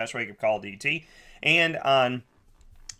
wakeupcalldt, and on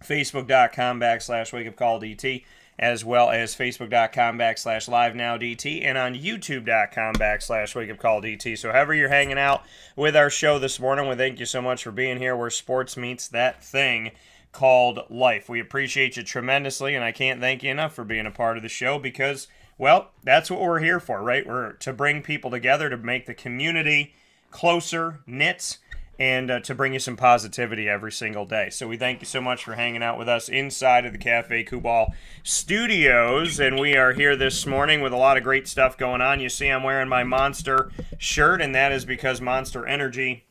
Facebook.com/wakeupcalldt, as well as Facebook.com/LiveNowDT, and on YouTube.com/wakeupcalldt. So however you're hanging out with our show this morning, we thank you so much for being here where sports meets that thing called life. We appreciate you tremendously, and I can't thank you enough for being a part of the show because, well, that's what we're here for, right? We're to bring people together, to make the community closer knit, and to bring you some positivity every single day. So we thank you so much for hanging out with us inside of the Cafe Kubal studios, and we are here this morning with a lot of great stuff going on. You see I'm wearing my Monster shirt, and that is because Monster Energy,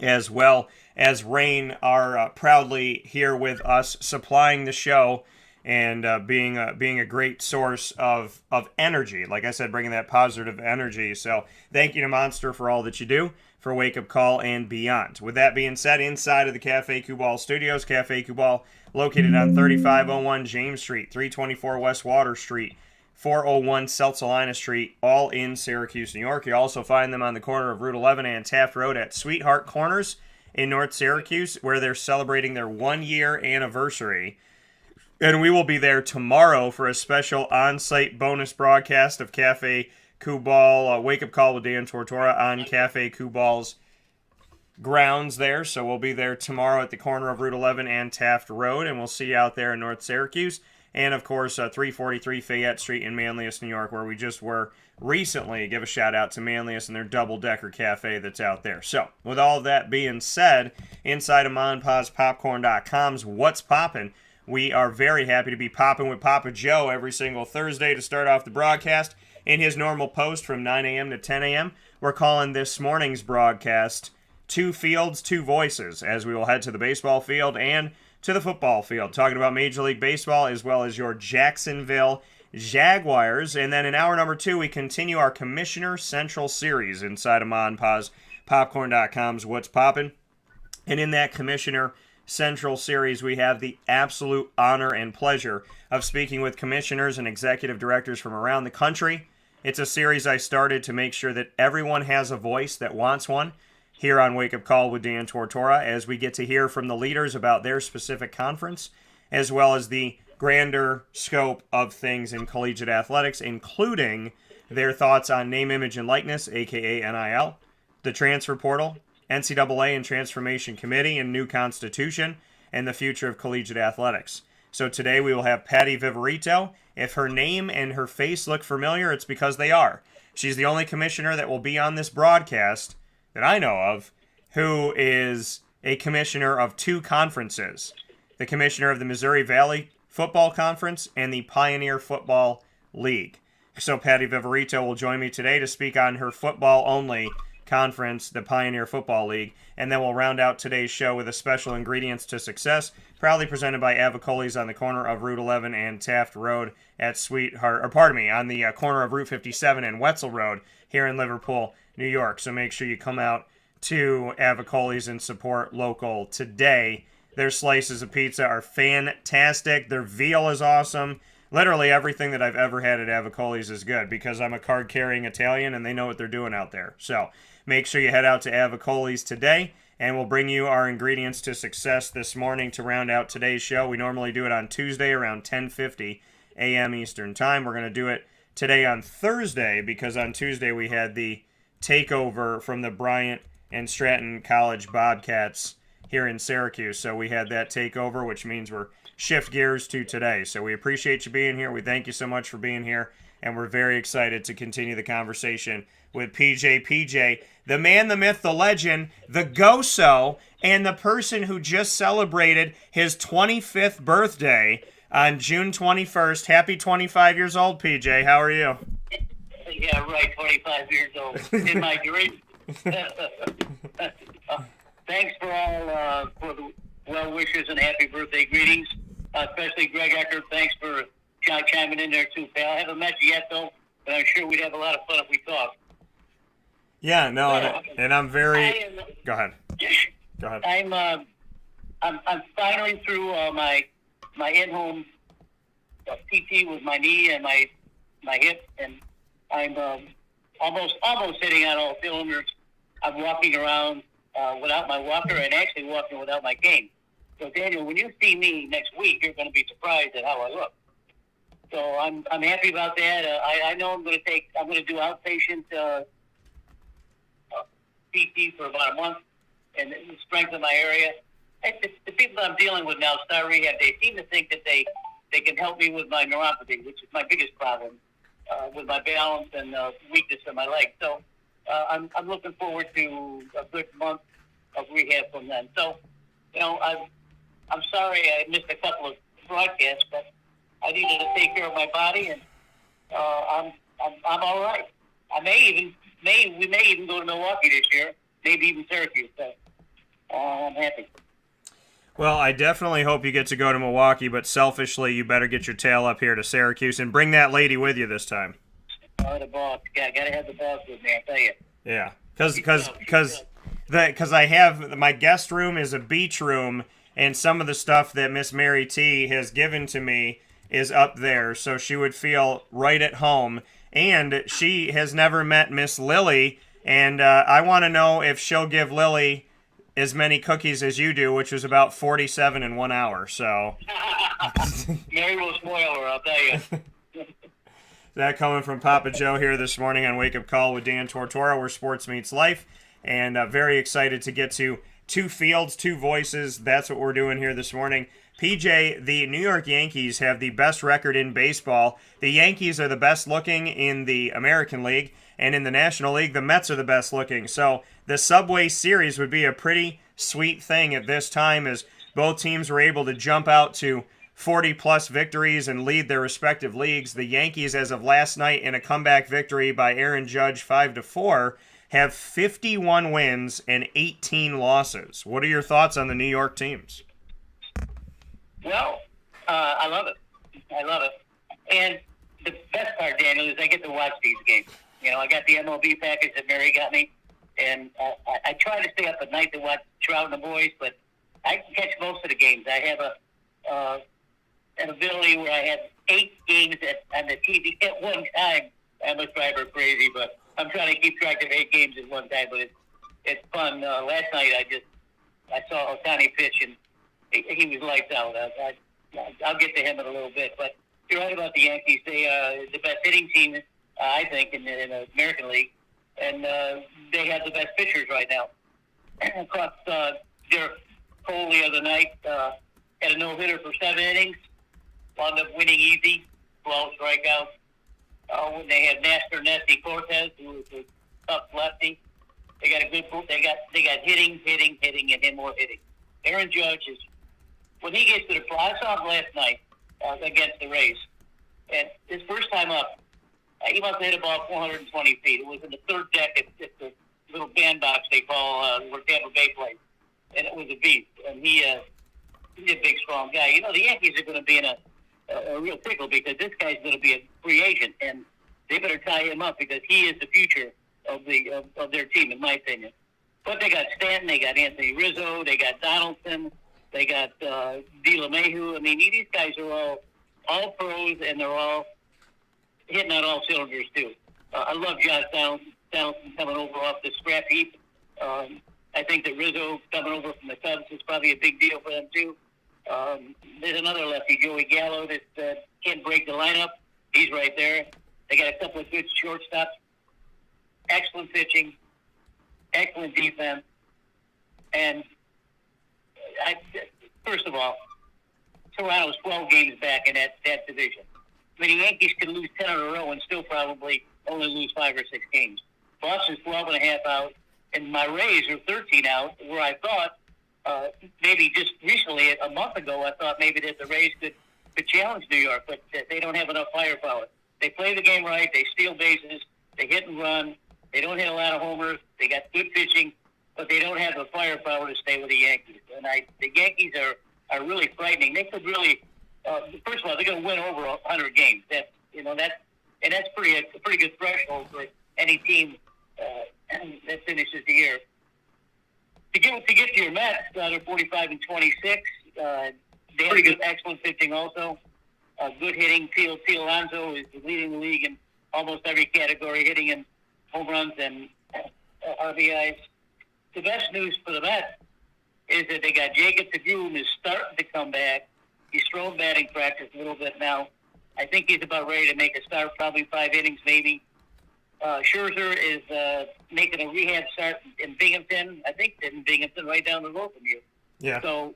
as well as Rain, are proudly here with us, supplying the show and being a great source of energy. Like I said, bringing that positive energy. So thank you to Monster for all that you do for Wake Up Call and beyond. With that being said, inside of the Cafe Kubal studios, Cafe Kubal located on 3501 James Street, 324 West Water Street, 401 South Salina Street, all in Syracuse, New York. You also find them on the corner of Route 11 and Taft Road at Sweetheart Corners in North Syracuse, where they're celebrating their 1-year anniversary. And we will be there tomorrow for a special on-site bonus broadcast of Cafe Kubal, Wake Up Call with Dan Tortora on Cafe Kubal's grounds there. So we'll be there tomorrow at the corner of Route 11 and Taft Road, and we'll see you out there in North Syracuse. And, of course, 343 Fayette Street in Manlius, New York, where we just were recently. Give a shout-out to Manlius and their double-decker cafe that's out there. So, with all that being said, inside of MonPazPopcorn.com's What's Poppin', we are very happy to be popping with Papa Joe every single Thursday to start off the broadcast. In his normal post from 9 a.m. to 10 a.m., we're calling this morning's broadcast Two Fields, Two Voices, as we will head to the baseball field and to the football field, talking about Major League Baseball as well as your Jacksonville Jaguars. And then in hour number 2, we continue our Commissioner Central series inside of MonPazPopcorn.com's What's Poppin'. And in that Commissioner Central series, we have the absolute honor and pleasure of speaking with commissioners and executive directors from around the country. It's a series I started to make sure that everyone has a voice that wants one here on Wake Up Call with Dan Tortora, as we get to hear from the leaders about their specific conference, as well as the grander scope of things in collegiate athletics, including their thoughts on name, image, and likeness, aka NIL, the transfer portal, NCAA and Transformation Committee and new constitution, and the future of collegiate athletics. So today we will have Patty Viverito. If her name and her face look familiar, it's because they are. She's the only commissioner that will be on this broadcast that I know of who is a commissioner of 2 conferences. The commissioner of the Missouri Valley Football Conference and the Pioneer Football League. So Patty Viverito will join me today to speak on her football-only conference, the Pioneer Football League, and then we'll round out today's show with a special Ingredients to Success, proudly presented by Avicolli's on the corner of Route 11 and Taft Road at on the corner of Route 57 and Wetzel Road here in Liverpool, New York. So make sure you come out to Avicolli's and support local today. Their slices of pizza are fantastic. Their veal is awesome. Literally everything that I've ever had at Avicolli's is good because I'm a card-carrying Italian and they know what they're doing out there. So make sure you head out to Avicolli's today, and we'll bring you our Ingredients to Success this morning to round out today's show. We normally do it on Tuesday around 10:50 a.m. Eastern Time. We're going to do it today on Thursday because on Tuesday we had the takeover from the Bryant and Stratton College Bobcats here in Syracuse. So we had that takeover, which means we're shift gears to today. So we appreciate you being here. We thank you so much for being here, and we're very excited to continue the conversation with PJ. PJ, the man, the myth, the legend, the go-so, and the person who just celebrated his 25th birthday on June 21st. Happy 25 years old, PJ. How are you? Yeah, right, 25 years old. In my dream. Thanks for all for the well wishes and happy birthday greetings. Especially Greg Eckert. Thanks for chiming in there too, pal. I haven't met you yet though, but I'm sure we'd have a lot of fun if we talk. Yeah, no, and I'm very. Go ahead. Go ahead. I'm finally through my in-home PT with my knee and my hip, and I'm almost hitting on all cylinders. I'm walking around without my walker and actually walking without my cane. So, Daniel, when you see me next week, you're going to be surprised at how I look. So I'm happy about that. I know I'm going to do outpatient PT for about a month and strengthen my area. The people that I'm dealing with now, Star Rehab, they seem to think that they can help me with my neuropathy, which is my biggest problem, with my balance and weakness in my leg. So I'm looking forward to a good month of rehab from them. So, I'm sorry I missed a couple of broadcasts, but I needed to take care of my body, and I'm all right. We may even go to Milwaukee this year, maybe even Syracuse. So I'm happy. Well, I definitely hope you get to go to Milwaukee, but selfishly, you better get your tail up here to Syracuse and bring that lady with you this time. Oh, the boss. Got to have the boss with me, I tell you. Yeah, because I have my guest room is a beach room, and some of the stuff that Miss Mary T has given to me is up there, so she would feel right at home. And she has never met Miss Lily, and I want to know if she'll give Lily as many cookies as you do, which was about 47 in 1 hour. So Mary will spoil her, I'll tell you. That coming from Papa Joe here this morning on Wake Up Call with Dan Tortora, where sports meets life, and very excited to get to two fields, two voices. That's what we're doing here this morning. PJ, the New York Yankees have the best record in baseball. The Yankees are the best looking in the American League, and in the National League, the Mets are the best looking. So the Subway Series would be a pretty sweet thing at this time, as both teams were able to jump out to 40-plus victories and lead their respective leagues. The Yankees, as of last night, in a comeback victory by Aaron Judge 5-4, have 51 wins and 18 losses. What are your thoughts on the New York teams? Well, I love it. And the best part, Daniel, is I get to watch these games. I got the MLB package that Mary got me, and I try to stay up at night to watch Trout and the boys, but I can catch most of the games. I have an ability where I have 8 games on the TV at one time. I must drive her crazy, but I'm trying to keep track of 8 games at one time, but it's fun. Last night I saw Ohtani pitch, and he was lights out. I'll get to him in a little bit, but you're right about the Yankees. They are the best hitting team, I think, in the American League, and they have the best pitchers right now. Of course, Derek Cole the other night had a no-hitter for 7 innings, wound up winning easy, 12 strikeouts. When they had Master Nesty Cortez, who was a tough lefty, they got a good. They got hitting, and him more hitting. Aaron Judge is, when he gets to the plate, I saw him last night against the Rays, and his first time up, he must have hit a ball 420 feet. It was in the third deck at the little bandbox they call where Tampa Bay plays, and it was a beast. And he's a big, strong guy. The Yankees are going to be in a real pickle because this guy's going to be a free agent, and they better tie him up because he is the future of their team, in my opinion. But they got Stanton, they got Anthony Rizzo, they got Donaldson, they got DeLemayhew. I mean, these guys are all pros, and they're all hitting on all cylinders too. I love Josh Donaldson coming over off the scrap heap. I think that Rizzo coming over from the Cubs is probably a big deal for them too. There's another lefty, Joey Gallo, that can't break the lineup. He's right there. They got a couple of good shortstops, excellent pitching, excellent defense, and first of all, Toronto's 12 games back in that division. I mean, the Yankees could lose 10 in a row and still probably only lose 5 or 6 games. Boston's 12 and a half out, and my Rays are 13 out, where I thought maybe just recently, a month ago, I thought maybe that the Rays could challenge New York, but they don't have enough firepower. They play the game right. They steal bases. They hit and run. They don't hit a lot of homers. They got good pitching, but they don't have the firepower to stay with the Yankees. And the Yankees are really frightening. They could really, first of all, they're going to win over 100 games. That's a pretty good threshold for any team that finishes the year. To get to your Mets, they're 45 and 26. They have good, excellent pitching also. Good hitting. Pete Alonso is leading the league in almost every category, hitting in home runs and RBIs. the best news for the Mets is that they got Jacob DeGrom is starting to come back. He's thrown batting practice a little bit now. I think he's about ready to make a start, probably 5 innings maybe. Scherzer is making a rehab start in Binghamton. I think in Binghamton, right down the road from you. Yeah. So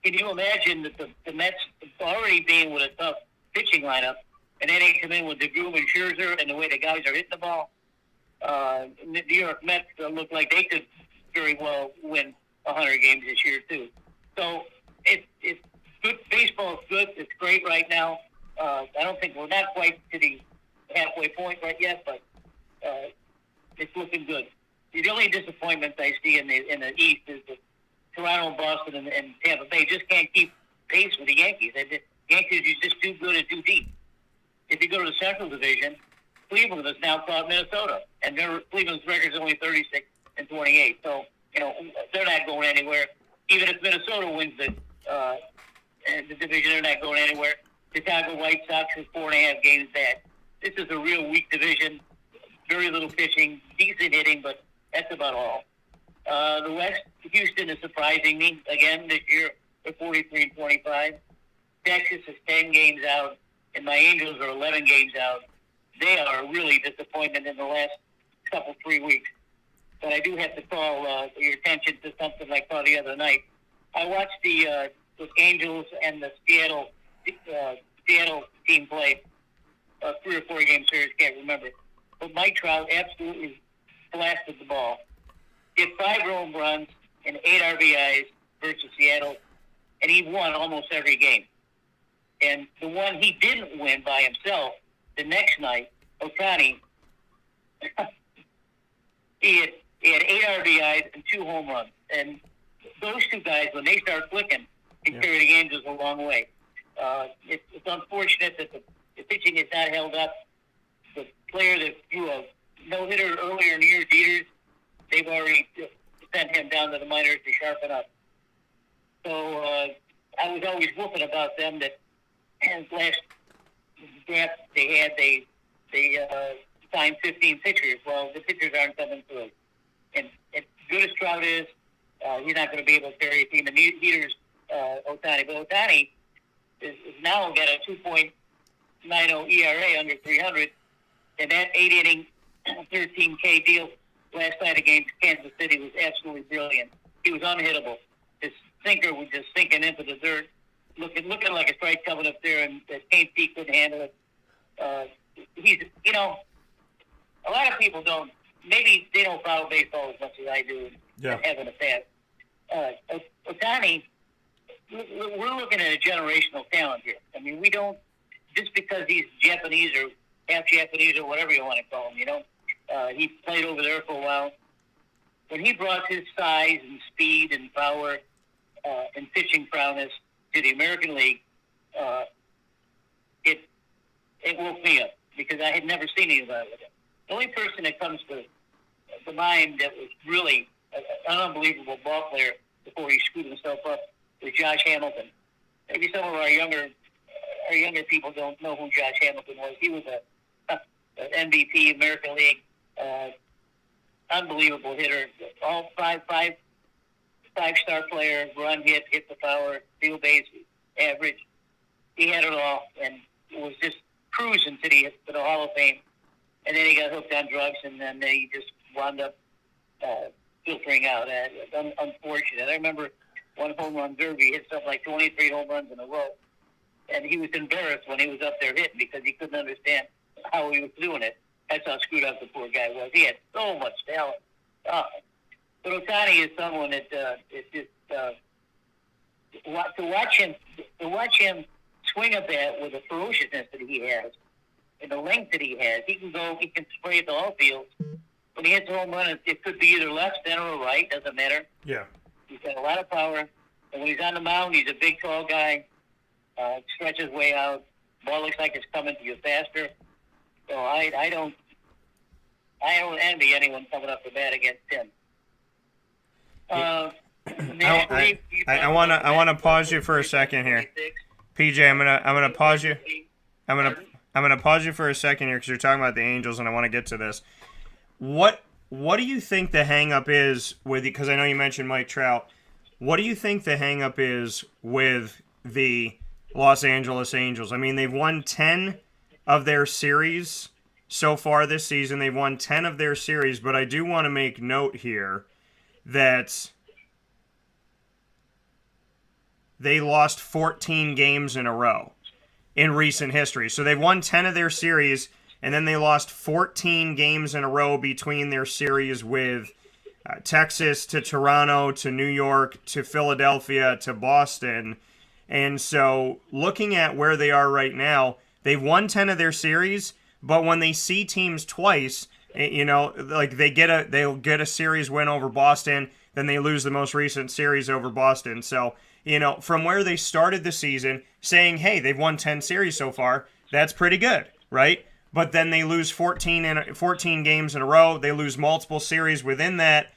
can you imagine that the Mets already being with a tough pitching lineup, and then they come in with DeGrom and Scherzer and the way the guys are hitting the ball? The New York Mets look like they could very well win 100 games this year too. So it's good. Baseball is good. It's great right now. I don't think we're not quite to the halfway point right yet, but it's looking good. The only disappointments I see in the East is that Toronto, Boston, and Tampa Bay just can't keep pace with the Yankees. The Yankees are just too good and too deep. If you go to the Central Division, Cleveland has now caught Minnesota, and Cleveland's record is only 36-28. So they're not going anywhere. Even if Minnesota wins the division, they're not going anywhere. Chicago White Sox is 4.5 games back. This is a real weak division. Very little pitching, decent hitting, but that's about all. The West, Houston is surprising me again this year. They're 43-25. Texas is 10 games out, and my Angels are 11 games out. They are really disappointed in the last 3 weeks. But I do have to call your attention to something I saw the other night. I watched the Angels and the Seattle team play 3 or 4 game series, can't remember. But Mike Trout absolutely blasted the ball. He had 5 home runs and 8 RBIs versus Seattle, and he won almost every game. And the one he didn't win by himself, the next night, Ohtani, he had 8 RBIs and 2 home runs. And those 2 guys, when they start clicking, can carry the Angels a long way. It's unfortunate that the pitching is not held up. The player that threw a no-hitter earlier in the year, Dieters, they've already sent him down to the minors to sharpen up. So I was always whooping about them that last draft they signed 15 pitchers. Well, the pitchers aren't coming through. And as good as Trout is, he's not going to be able to carry a team. And Dieters, Ohtani. But Ohtani is now got a 2.90 ERA under 300. And that 8-inning, 13K deal last night against Kansas City was absolutely brilliant. He was unhittable. His sinker was just sinking into the dirt, looking like a strike coming up there, and Kane T couldn't handle it. He's, a lot of people don't. Maybe they don't follow baseball as much as I do. Yeah. Having a past. Ohtani, we're looking at a generational talent here. I mean, we don't just because he's Japanese or half Japanese or whatever you want to call him. He played over there for a while. When he brought his size and speed and power and pitching prowess to the American League, it woke me up because I had never seen anybody with it. The only person that comes to mind that was really an unbelievable ball player before he screwed himself up was Josh Hamilton. Maybe some of our younger people don't know who Josh Hamilton was. He was an MVP, American League, unbelievable hitter. All five-star player, run, hit the power, steal base, average. He had it all and was just cruising to the Hall of Fame. And then he got hooked on drugs, and then he just wound up filtering out. Unfortunate. I remember one home run derby, hit something like 23 home runs in a row. And he was embarrassed when he was up there hitting because he couldn't understand how he was doing it. That's how screwed up the poor guy was. He had so much talent. But Ohtani is someone that is just to watch him swing a bat with the ferociousness that he has and the length that he has. He can spray the whole field. When he hits a home run, it could be either left, center, or right. Doesn't matter. Yeah. He's got a lot of power. And when he's on the mound, he's a big, tall guy. Stretches way out. Ball looks like it's coming to you faster. So I don't envy anyone coming up to bat against him. I want to pause you for a second here, PJ. I'm gonna pause you. I'm gonna pause you for a second here because you're talking about the Angels, and I want to get to this. What what do you think the hang-up is with, because I know you mentioned Mike Trout, what do you think the hang-up is with the Los Angeles Angels? I mean, they've won 10 of their series so far this season. They've won 10 of their series, but I do want to make note here that they lost 14 games in a row in recent history. So they've won 10 of their series, and then they lost 14 games in a row between their series with Texas to Toronto to New York to Philadelphia to Boston. And so looking at where they are right now, they've won 10 of their series, but when they see teams twice, like they'll get a series win over Boston, then they lose the most recent series over Boston. So, from where they started the season, saying, hey, they've won 10 series so far, that's pretty good, right? But then they lose 14 games in a row. They lose multiple series within that.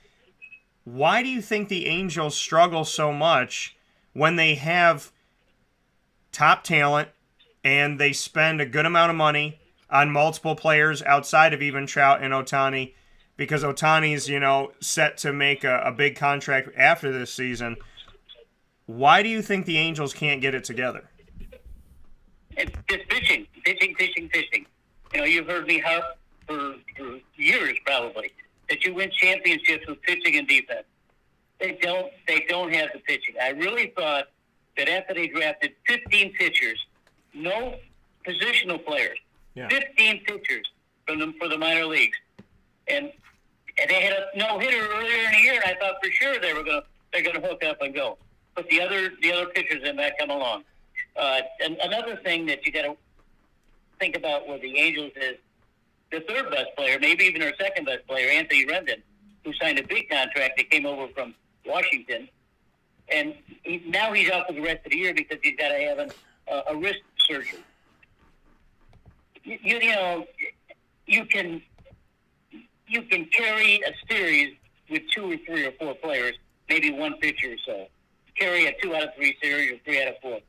Why do you think the Angels struggle so much when they have top talent and they spend a good amount of money on multiple players outside of even Trout and Ohtani? Because Ohtani's, set to make a big contract after this season. Why do you think the Angels can't get it together? It's just pitching. You've heard me harp for years probably that you win championships with pitching and defense. They don't have the pitching. I really thought that after they drafted 15 pitchers, no positional players, 15 pitchers for the minor leagues, and they had a no-hitter earlier in the year, and I thought for sure they're gonna hook up and go. But the other pitchers did not come along. And another thing that you got to think about with the Angels is the third best player, maybe even their second best player, Anthony Rendon, who signed a big contract that came over from Washington, and now he's out for the rest of the year because he's got to have a wrist surgery. You can carry a series with 2 or 3 or 4 players, maybe one pitcher or so. Carry a 2 out of 3 series or 3 out of 4.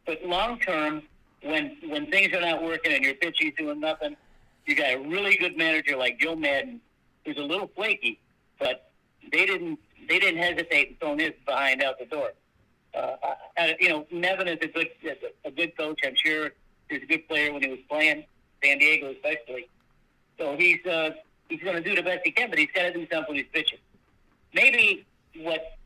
But long term, when things are not working and your pitching's doing nothing, you got a really good manager like Joe Madden, who's a little flaky, but they didn't hesitate in throwing his behind out the door. Nevin is a good coach. I'm sure he was a good player when he was playing San Diego, especially. So he's going to do the best he can, but he's got to do something when he's pitching. Maybe what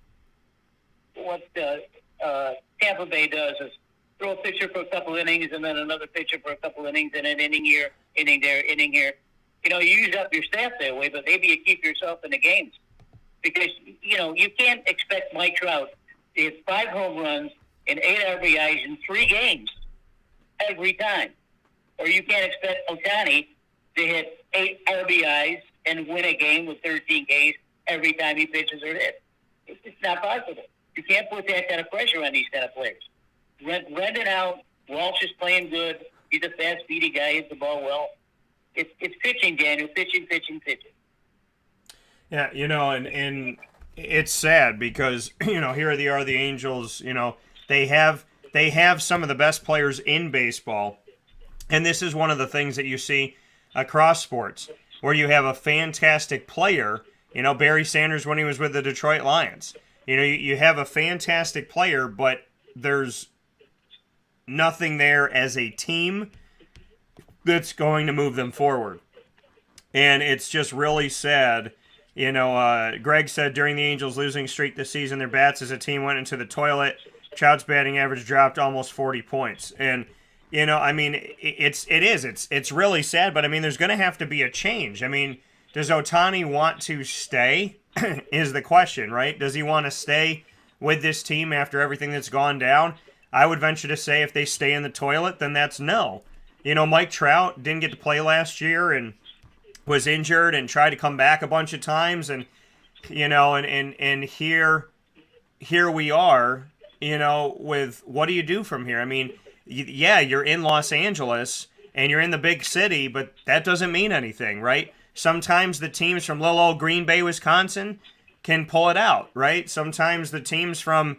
Tampa Bay does is throw a pitcher for a couple innings and then another pitcher for a couple innings and an inning here, inning there, inning here. You use up your staff that way, but maybe you keep yourself in the games. Because, you can't expect Mike Trout to hit 5 home runs and 8 RBIs in 3 games every time. Or you can't expect Ohtani to hit 8 RBIs and win a game with 13 Ks every time he pitches or hits. It's not possible. You can't put that kind of pressure on these kind of players. Rendon out. Walsh is playing good. He's a fast, speedy guy. Hits the ball well. It's pitching, Daniel. Pitching. Yeah, and it's sad because, here they are, the Angels, they have some of the best players in baseball. And this is one of the things that you see across sports, where you have a fantastic player, Barry Sanders when he was with the Detroit Lions. You have a fantastic player, but there's nothing there as a team that's going to move them forward. And it's just really sad. Greg said during the Angels' losing streak this season, their bats as a team went into the toilet. Trout's batting average dropped almost 40 points. And, it's really sad, but, there's going to have to be a change. Does Ohtani want to stay is the question, right? Does he want to stay with this team after everything that's gone down? I would venture to say if they stay in the toilet, then that's no. Mike Trout didn't get to play last year and was injured and tried to come back a bunch of times. And, and here we are, with what do you do from here? You're in Los Angeles and you're in the big city, but that doesn't mean anything, right? Sometimes the teams from little old Green Bay, Wisconsin can pull it out, right? Sometimes the teams from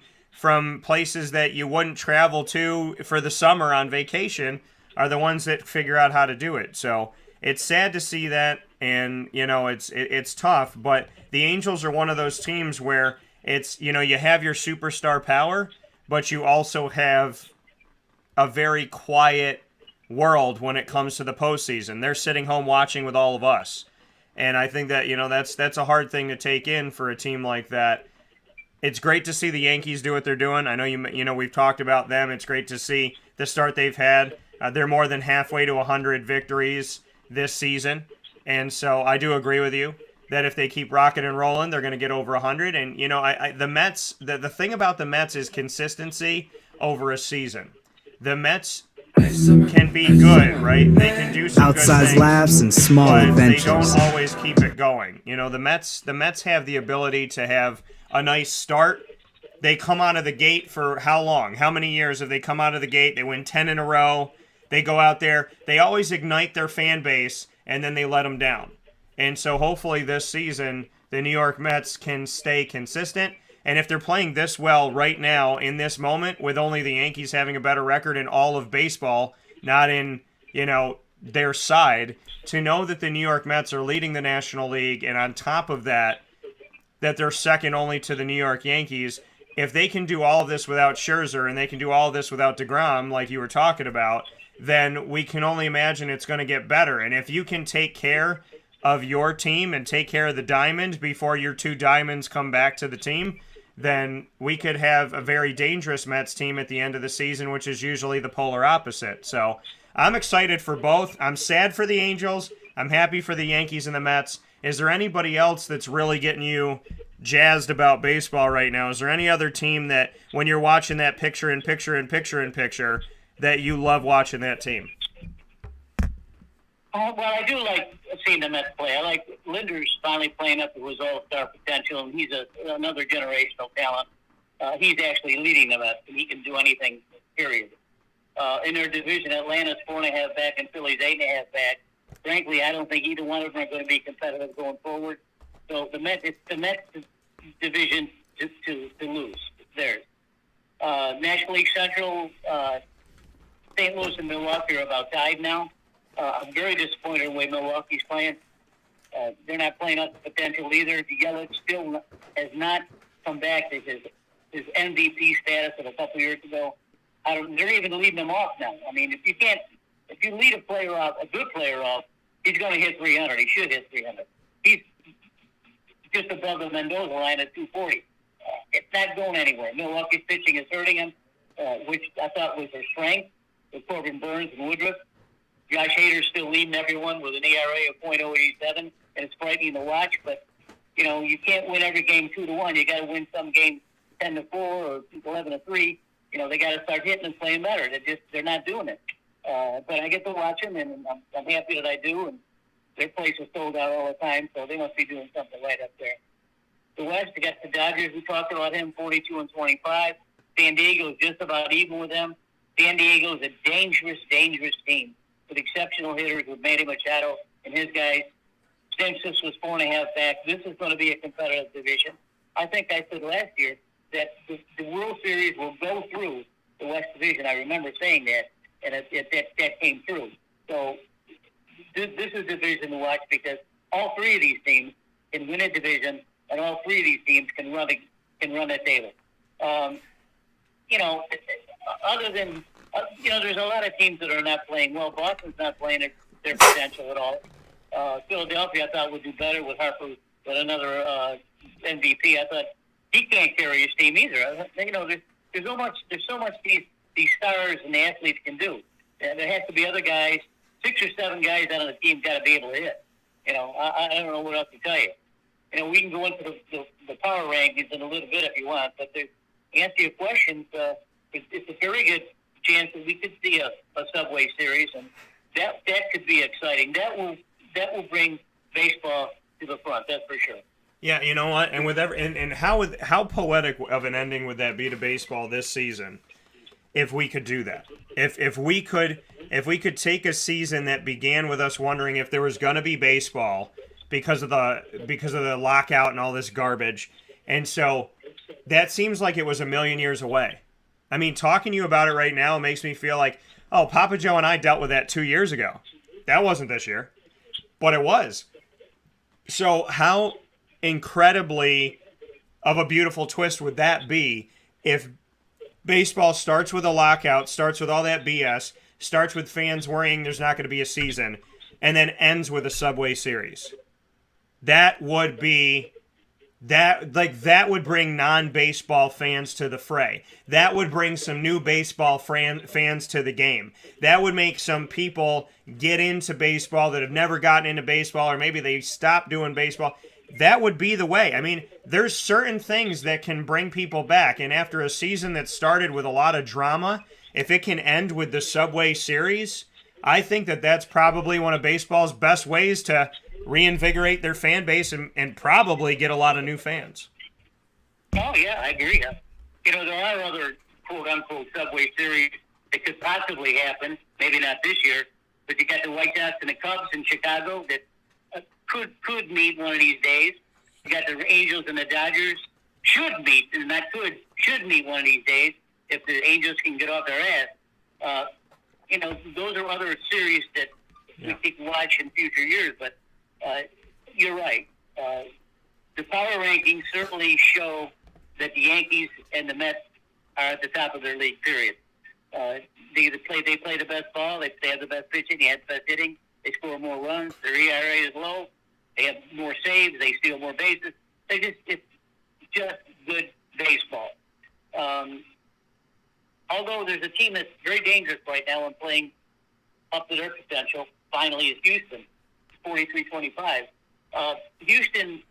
places that you wouldn't travel to for the summer on vacation are the ones that figure out how to do it. So it's sad to see that, and it's tough. But the Angels are one of those teams where it's you have your superstar power, but you also have a very quiet world when it comes to the postseason. They're sitting home watching with all of us, and I think that that's a hard thing to take in for a team like that. It's great to see the Yankees do what they're doing. I know we've talked about them. It's great to see the start they've had. They're more than halfway to 100 victories this season, and so I do agree with you that if they keep rocking and rolling, they're going to get over 100. And the Mets. The thing about the Mets is consistency over a season. The Mets can be good, right? They can do some outsized good things, laughs and small but adventures. they don't always keep it going. The Mets have the ability to have a nice start. They come out of the gate for how long? How many years have they come out of the gate? They win 10 in a row. They go out there. They always ignite their fan base, and then they let them down. And so hopefully this season, the New York Mets can stay consistent. And if they're playing this well right now in this moment, with only the Yankees having a better record in all of baseball, not in, their side, to know that the New York Mets are leading the National League, and on top of that, that they're second only to the New York Yankees, if they can do all of this without Scherzer and they can do all of this without DeGrom, like you were talking about, then we can only imagine it's going to get better. And if you can take care of your team and take care of the diamond before your two diamonds come back to the team, then we could have a very dangerous Mets team at the end of the season, which is usually the polar opposite. So I'm excited for both. I'm sad for the Angels. I'm happy for the Yankees and the Mets. Is there anybody else that's really getting you jazzed about baseball right now? Is there any other team that when you're watching that picture that you love watching that team? Well, I do like seeing the Mets play. I like Linder's finally playing up to his all-star potential, and he's another generational talent. He's actually leading the Mets, and he can do anything, period. In their division, Atlanta's 4.5 back and Philly's 8.5 back. Frankly, I don't think either one of them are going to be competitive going forward. So it's the Mets division to lose. It's theirs. National League Central, St. Louis and Milwaukee are about tied now. I'm very disappointed in the way Milwaukee's playing. They're not playing up to potential either. Yelich still has not come back to his MVP status of a couple years ago. They're even leading him off now. I mean, if you lead a player off, a good player off, he's going to hit 300. He should hit 300. He's just above the Mendoza line at 240. It's not going anywhere. Milwaukee's pitching is hurting him, which I thought was their strength with Corbin Burns and Woodruff. Josh Hader's still leading everyone with an ERA of .087, and it's frightening to watch. But you can't win every game 2-1. You got to win some games 10-4 or 11-3. They got to start hitting and playing better. They're not doing it. But I get to watch them, and I'm happy that I do. And their place is sold out all the time, so they must be doing something right up there. The West, you got the Dodgers. We talked about him, 42-25. San Diego's just about even with them. San Diego's a dangerous, dangerous team with exceptional hitters with Manny Machado and his guys. Census was 4.5 back. This is going to be a competitive division. I think I said last year that the World Series will go through the West Division. I remember saying that, and that came through. So this is a division to watch because all three of these teams can win a division, and all three of these teams can run a table. Other than there's a lot of teams that are not playing well. Boston's not playing their potential at all. Philadelphia, I thought, would do better with Harper with another MVP. I thought he can't carry his team either. There's so much these stars and the athletes can do. And there has to be other guys, 6 or 7 guys on the team got to be able to hit. I don't know what else to tell you. We can go into the power rankings in a little bit if you want, but to answer your questions, it's a very good chance that we could see a Subway Series, and that could be exciting. That will bring baseball to the front. That's for sure. Yeah, you know what? And how poetic of an ending would that be to baseball this season if we could do that? If we could take a season that began with us wondering if there was going to be baseball because of the lockout and all this garbage, and so that seems like it was a million years away. I mean, talking to you about it right now makes me feel like, oh, Papa Joe and I dealt with that 2 years ago. That wasn't this year, but it was. So how incredibly of a beautiful twist would that be if baseball starts with a lockout, starts with all that BS, starts with fans worrying there's not going to be a season, and then ends with a Subway Series? That would be that would bring non-baseball fans to the fray. That would bring some new baseball fans to the game. That would make some people get into baseball that have never gotten into baseball, or maybe they stopped doing baseball. That would be the way. I mean, there's certain things that can bring people back, and after a season that started with a lot of drama, if it can end with the Subway Series, I think that that's probably one of baseball's best ways to reinvigorate their fan base and probably get a lot of new fans. Oh, yeah, I agree. There are other quote-unquote Subway Series that could possibly happen, maybe not this year, but you got the White Sox and the Cubs in Chicago that could meet one of these days. You got the Angels and the Dodgers should meet, and not could, should meet one of these days if the Angels can get off their ass. Those are other series that we can watch in future years, but you're right. The power rankings certainly show that the Yankees and the Mets are at the top of their league, period. They play the best ball, they have the best pitching, they have the best hitting, they score more runs, their ERA is low, they have more saves, they steal more bases. It's just good baseball. Although there's a team that's very dangerous right now and playing up to their potential, finally, is Houston, 43-25. Houston,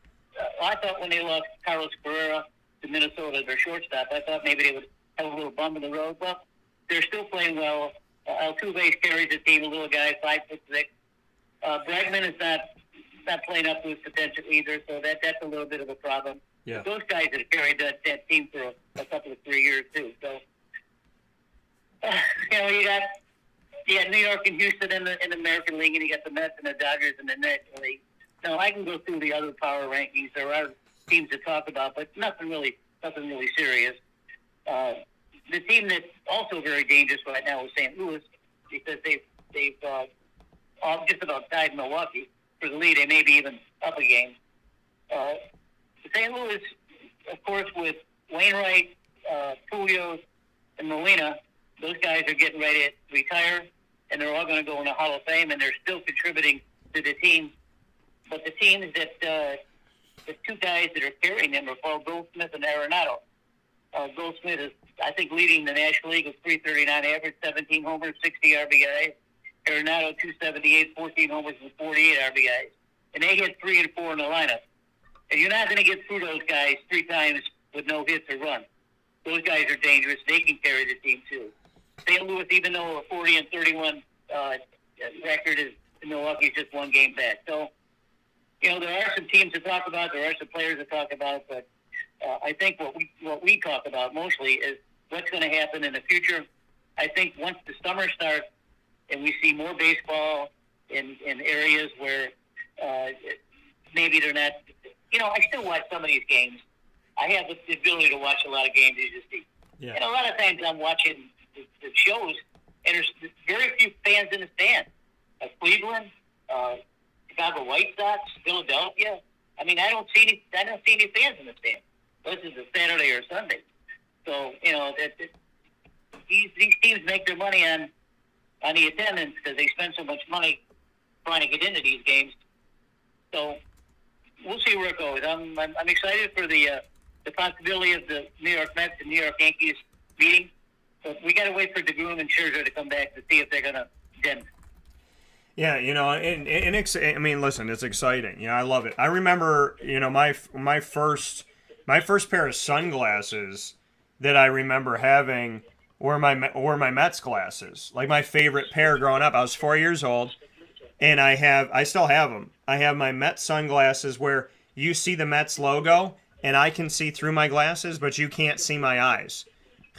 I thought when they lost Carlos Carrera to Minnesota, their shortstop, I thought maybe they would have a little bump in the road. Well, they're still playing well. Altuve carries the team, a little guy, 5'6". Bregman is not playing up to his potential either, so that's a little bit of a problem. Yeah. But those guys have carried that team for a couple of 3 years too. So, you got New York and Houston in the American League, and you got the Mets and the Dodgers in the National League. Now I can go through the other power rankings. There are teams to talk about, but nothing really serious. The team that's also very dangerous right now is St. Louis, because they've just about tied Milwaukee for the lead. They may be even up a game. St. Louis, of course, with Wainwright, Pujols, and Molina, those guys are getting ready to retire, and they're all going to go in the Hall of Fame, and they're still contributing to the team. But the teams that the two guys that are carrying them are Paul Goldschmidt and Arenado. Goldschmidt is, I think, leading the National League with 339 average, 17 homers, 60 RBIs. Arenado, 278, 14 homers, and 48 RBIs. And they hit 3 and 4 in the lineup. And you're not going to get through those guys 3 times with no hits or runs. Those guys are dangerous. They can carry the team, too. St. Louis, even though a 40 and 31 record is in Milwaukee's just one game back. So, there are some teams to talk about. There are some players to talk about. But I think what we talk about mostly is what's going to happen in the future. I think once the summer starts and we see more baseball in areas where maybe they're not, I still watch some of these games. I have the ability to watch a lot of games, as you see. Yeah. And a lot of times I'm watching the shows, and there's very few fans in the stand. Cleveland, Chicago White Sox, Philadelphia. I mean, I don't see any fans in the stand. This is a Saturday or Sunday. So, these teams make their money on the attendance because they spend so much money trying to get into these games. So we'll see where it goes. I'm excited for the possibility of the New York Mets and New York Yankees meeting. But we got to wait for DeGrom and Scherzer to come back to see if they're going to dent. Yeah, I mean, listen, it's exciting. I love it. I remember, my first pair of sunglasses that I remember having were my Mets glasses. Like my favorite pair growing up. I was 4 years old, and I still have them. I have my Mets sunglasses where you see the Mets logo, and I can see through my glasses, but you can't see my eyes.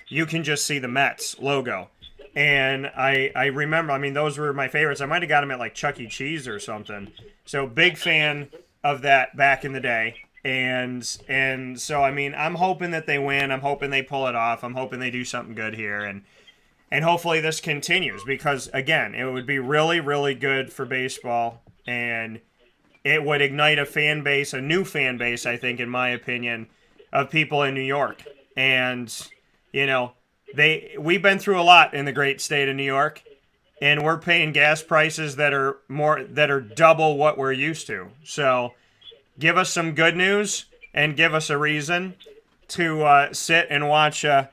You can just see the Mets logo. And I remember, I mean, those were my favorites. I might have got them at like Chuck E. Cheese or something. So big fan of that back in the day. And so, I mean, I'm hoping that they win. I'm hoping they pull it off. I'm hoping they do something good here. And hopefully this continues because, again, it would be really, really good for baseball. And it would ignite a fan base, a new fan base, I think, in my opinion, of people in New York. And, we've been through a lot in the great state of New York, and we're paying gas prices that are double what we're used to. So give us some good news and give us a reason to sit and watch the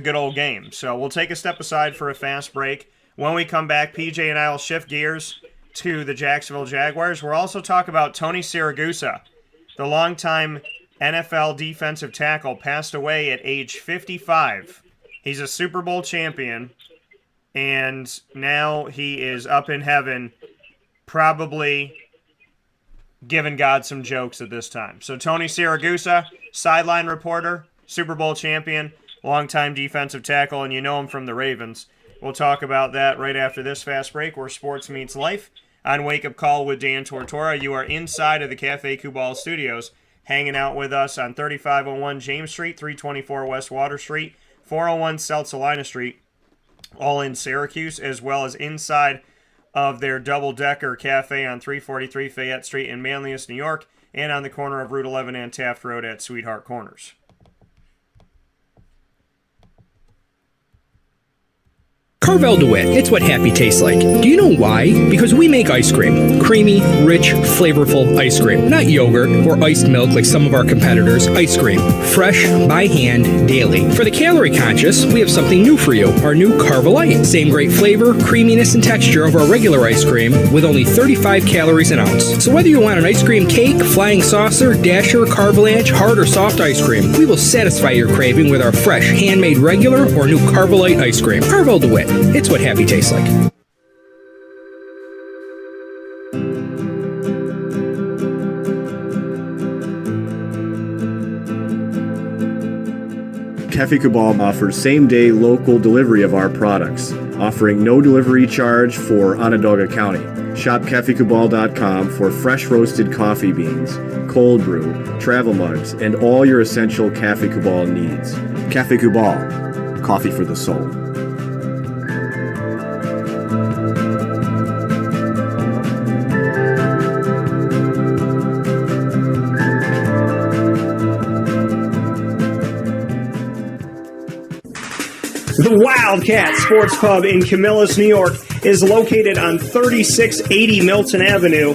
good old game. So we'll take a step aside for a fast break. When we come back, PJ and I will shift gears to the Jacksonville Jaguars. We'll also talk about Tony Siragusa, the longtime NFL defensive tackle, passed away at age 55. He's a Super Bowl champion, and now he is up in heaven, probably giving God some jokes at this time. So Tony Siragusa, sideline reporter, Super Bowl champion, longtime defensive tackle, and you know him from the Ravens. We'll talk about that right after this fast break where sports meets life. On Wake Up Call with Dan Tortora, you are inside of the Cafe Kubal Studios, hanging out with us on 3501 James Street, 324 West Water Street, 401 South Salina Street, all in Syracuse, as well as inside of their double-decker cafe on 343 Fayette Street in Manlius, New York, and on the corner of Route 11 and Taft Road at Sweetheart Corners. Carvel DeWitt, it's what happy tastes like. Do you know why? Because we make ice cream. Creamy, rich, flavorful ice cream. Not yogurt or iced milk like some of our competitors. Ice cream. Fresh, by hand, daily. For the calorie conscious, we have something new for you. Our new Carvelite. Same great flavor, creaminess, and texture of our regular ice cream with only 35 calories an ounce. So whether you want an ice cream cake, flying saucer, dasher, carvalanche, hard or soft ice cream, we will satisfy your craving with our fresh, handmade regular or new Carvelite ice cream. Carvel DeWitt. It's what happy tastes like. Cafe Kubal offers same-day local delivery of our products, offering no delivery charge for Onondaga County. Shop cafekubal.com for fresh roasted coffee beans, cold brew, travel mugs, and all your essential Cafe Kubal needs. Cafe Kubal, coffee for the soul. The Wildcat Sports Pub in Camillus, New York is located on 3680 Milton Avenue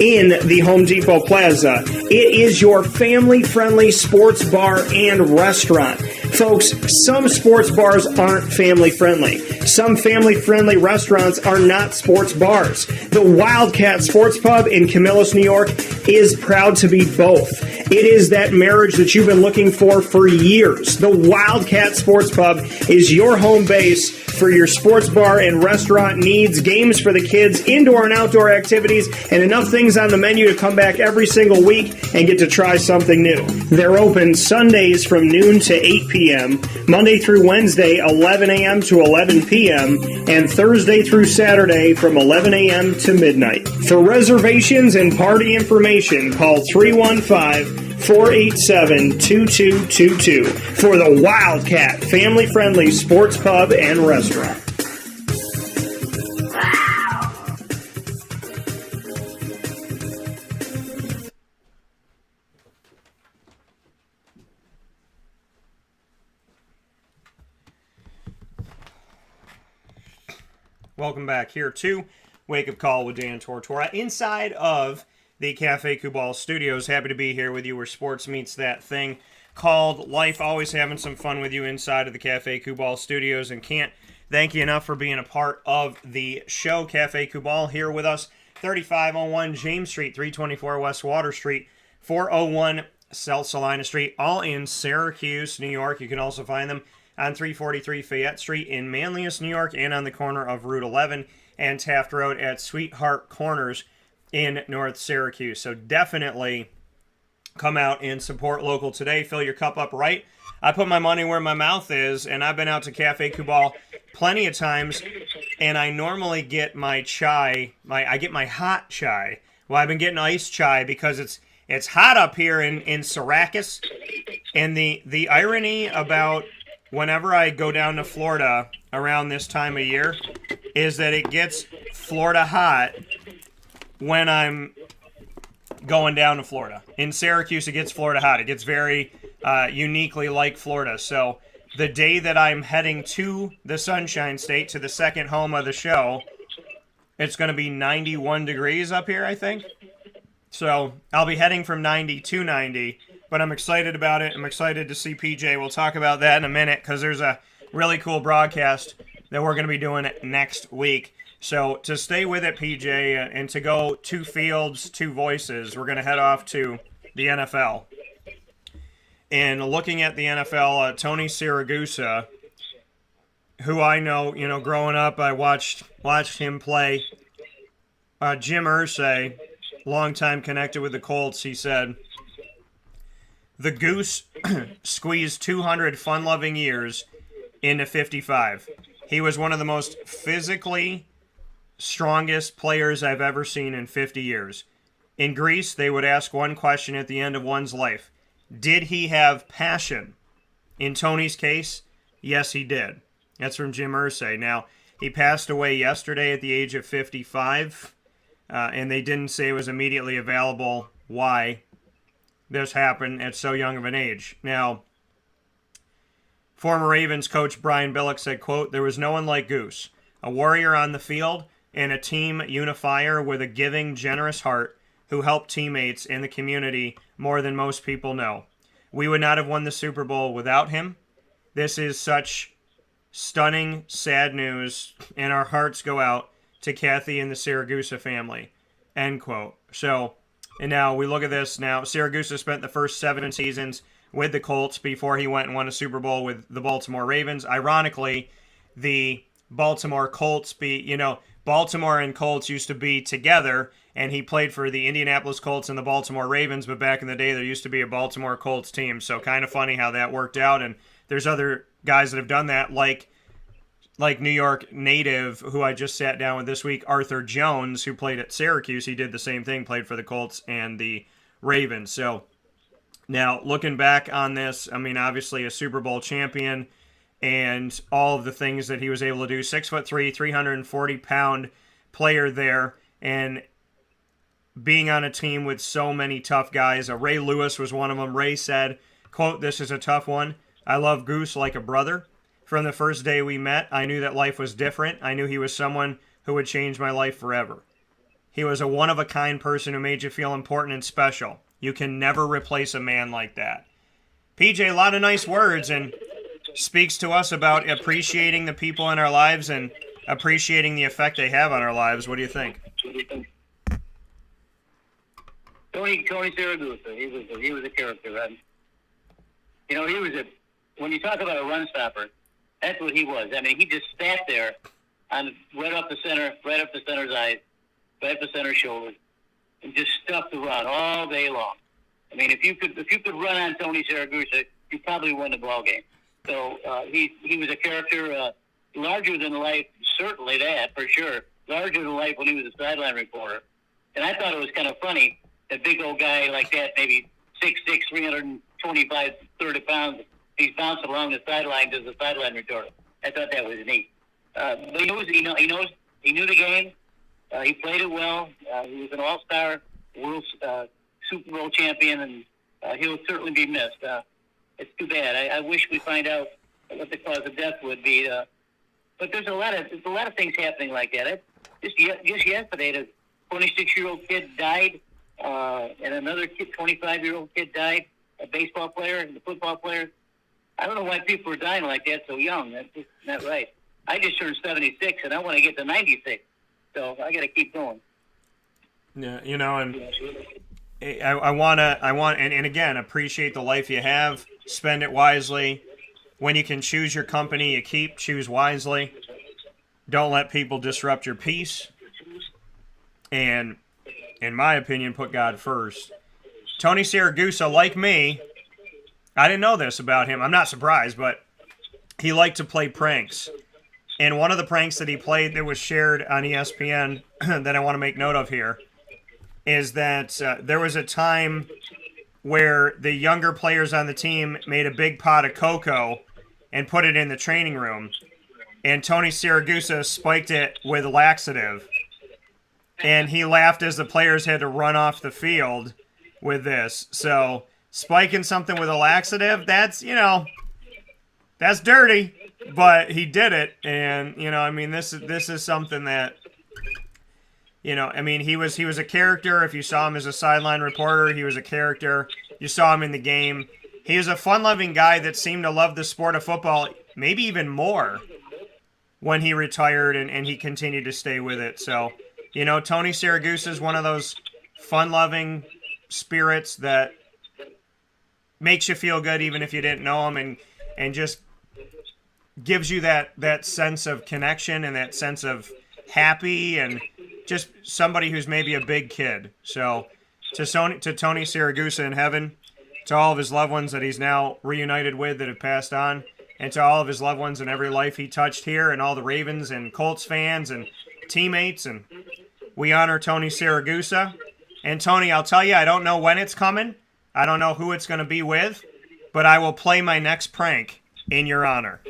in the Home Depot Plaza. It is your family-friendly sports bar and restaurant. Folks, some sports bars aren't family-friendly. Some family-friendly restaurants are not sports bars. The Wildcat Sports Pub in Camillus, New York is proud to be both. It is that marriage that you've been looking for years. The Wildcat Sports Pub is your home base for your sports bar and restaurant needs, games for the kids, indoor and outdoor activities, and enough things on the menu to come back every single week and get to try something new. They're open Sundays from noon to 8 p.m., Monday through Wednesday, 11 a.m. to 11 p.m., and Thursday through Saturday from 11 a.m. to midnight. For reservations and party information, call 315-487-2222 for the Wildcat family-friendly sports pub and restaurant. Welcome back here to Wake Up Call with Dan Tortora inside of the Cafe Kubal Studios. Happy to be here with you where sports meets that thing called life. Always having some fun with you inside of the Cafe Kubal Studios, and can't thank you enough for being a part of the show. Cafe Kubal here with us, 3501 James Street, 324 West Water Street, 401 South Salina Street, all in Syracuse, New York. You can also find them on 343 Fayette Street in Manlius, New York, and on the corner of Route 11 and Taft Road at Sweetheart Corners in North Syracuse. So definitely come out and support local today. Fill your cup up right. I put my money where my mouth is, and I've been out to Cafe Kubal plenty of times, and I normally get my chai, I get my hot chai. Well, I've been getting iced chai because it's hot up here in Syracuse, and the irony about whenever I go down to Florida around this time of year is that it gets Florida hot when I'm going down to Florida. In Syracuse, it gets Florida hot. It gets very uniquely like Florida. So the day that I'm heading to the Sunshine State, to the second home of the show, it's going to be 91 degrees up here, I think. So I'll be heading from 90 to 90, but I'm excited about it. I'm excited to see PJ. We'll talk about that in a minute because there's a really cool broadcast that we're going to be doing next week. So to stay with it, PJ, and to go two fields, two voices, we're going to head off to the NFL. And looking at the NFL, Tony Siragusa, who I know, growing up, I watched him play. Jim Irsay, longtime connected with the Colts, he said, the Goose squeezed 200 fun-loving years into 55. He was one of the most physically strongest players I've ever seen in 50 years. In Greece, they would ask one question at the end of one's life. Did he have passion? In Tony's case, yes, he did. That's from Jim Irsay. Now, he passed away yesterday at the age of 55, and they didn't say it was immediately available why this happened at so young of an age. Now, former Ravens coach Brian Billick said, quote, there was no one like Goose, a warrior on the field and a team unifier with a giving, generous heart who helped teammates and the community more than most people know. We would not have won the Super Bowl without him. This is such stunning, sad news, and our hearts go out to Kathy and the Siragusa family, end quote. So, and now we look at this now. Siragusa spent the first 7 seasons with the Colts before he went and won a Super Bowl with the Baltimore Ravens. Ironically, the Baltimore Colts Baltimore and Colts used to be together, and he played for the Indianapolis Colts and the Baltimore Ravens, but back in the day there used to be a Baltimore Colts team, so kind of funny how that worked out, and there's other guys that have done that, like New York native, who I just sat down with this week, Arthur Jones, who played at Syracuse. He did the same thing, played for the Colts and the Ravens. So now, looking back on this, I mean, obviously a Super Bowl champion, and all of the things that he was able to do. 6'3", 340-pound player there, and being on a team with so many tough guys. Ray Lewis was one of them. Ray said, quote, this is a tough one. I love Goose like a brother. From the first day we met, I knew that life was different. I knew he was someone who would change my life forever. He was a one-of-a-kind person who made you feel important and special. You can never replace a man like that. PJ, a lot of nice words, and speaks to us about appreciating the people in our lives and appreciating the effect they have on our lives. What do you think? Tony Siragusa, he was a character, right? When you talk about a run stopper, that's what he was. I mean, he just sat there right up the center's eyes, right up the center's shoulders, and just stuffed the run all day long. I mean, if you could run on Tony Siragusa, you probably won the ball game. So he was a character, larger than life, certainly that, for sure. Larger than life when he was a sideline reporter. And I thought it was kind of funny, a big old guy like that, maybe 6'6", 325, 30 pounds, he's bouncing along the sidelines as a sideline reporter. I thought that was neat. But he knew the game. He played it well. He was an all-star, world Super Bowl champion, and he'll certainly be missed. It's too bad. I wish we find out what the cause of death would be. But there's a lot of things happening like that. Just yesterday, the 26-year-old kid died, and another 25-year-old kid died. A baseball player and a football player. I don't know why people are dying like that so young. That's just not right. I just turned 76, and I want to get to 96. So I got to keep going. Yeah, and I want, and again, appreciate the life you have. Spend it wisely. When you can choose your company, you keep. Choose wisely. Don't let people disrupt your peace. And, in my opinion, put God first. Tony Siragusa, like me, I didn't know this about him. I'm not surprised, but he liked to play pranks. And one of the pranks that he played that was shared on ESPN that I want to make note of here is that there was a time where the younger players on the team made a big pot of cocoa and put it in the training room. And Tony Siragusa spiked it with laxative and he laughed as the players had to run off the field with this. So spiking something with a laxative, that's, that's dirty, but he did it. And, this is something that, he was a character. If you saw him as a sideline reporter, he was a character. You saw him in the game. He was a fun-loving guy that seemed to love the sport of football, maybe even more when he retired, and he continued to stay with it. So, Tony Siragusa is one of those fun-loving spirits that makes you feel good even if you didn't know him, and just gives you that sense of connection and that sense of happy, and just somebody who's maybe a big kid. So to Tony Siragusa in heaven, to all of his loved ones that he's now reunited with that have passed on, and to all of his loved ones in every life he touched here, and all the Ravens and Colts fans and teammates, and we honor Tony Siragusa. And Tony, I'll tell you, I don't know when it's coming. I don't know who it's going to be with, but I will play my next prank in your honor.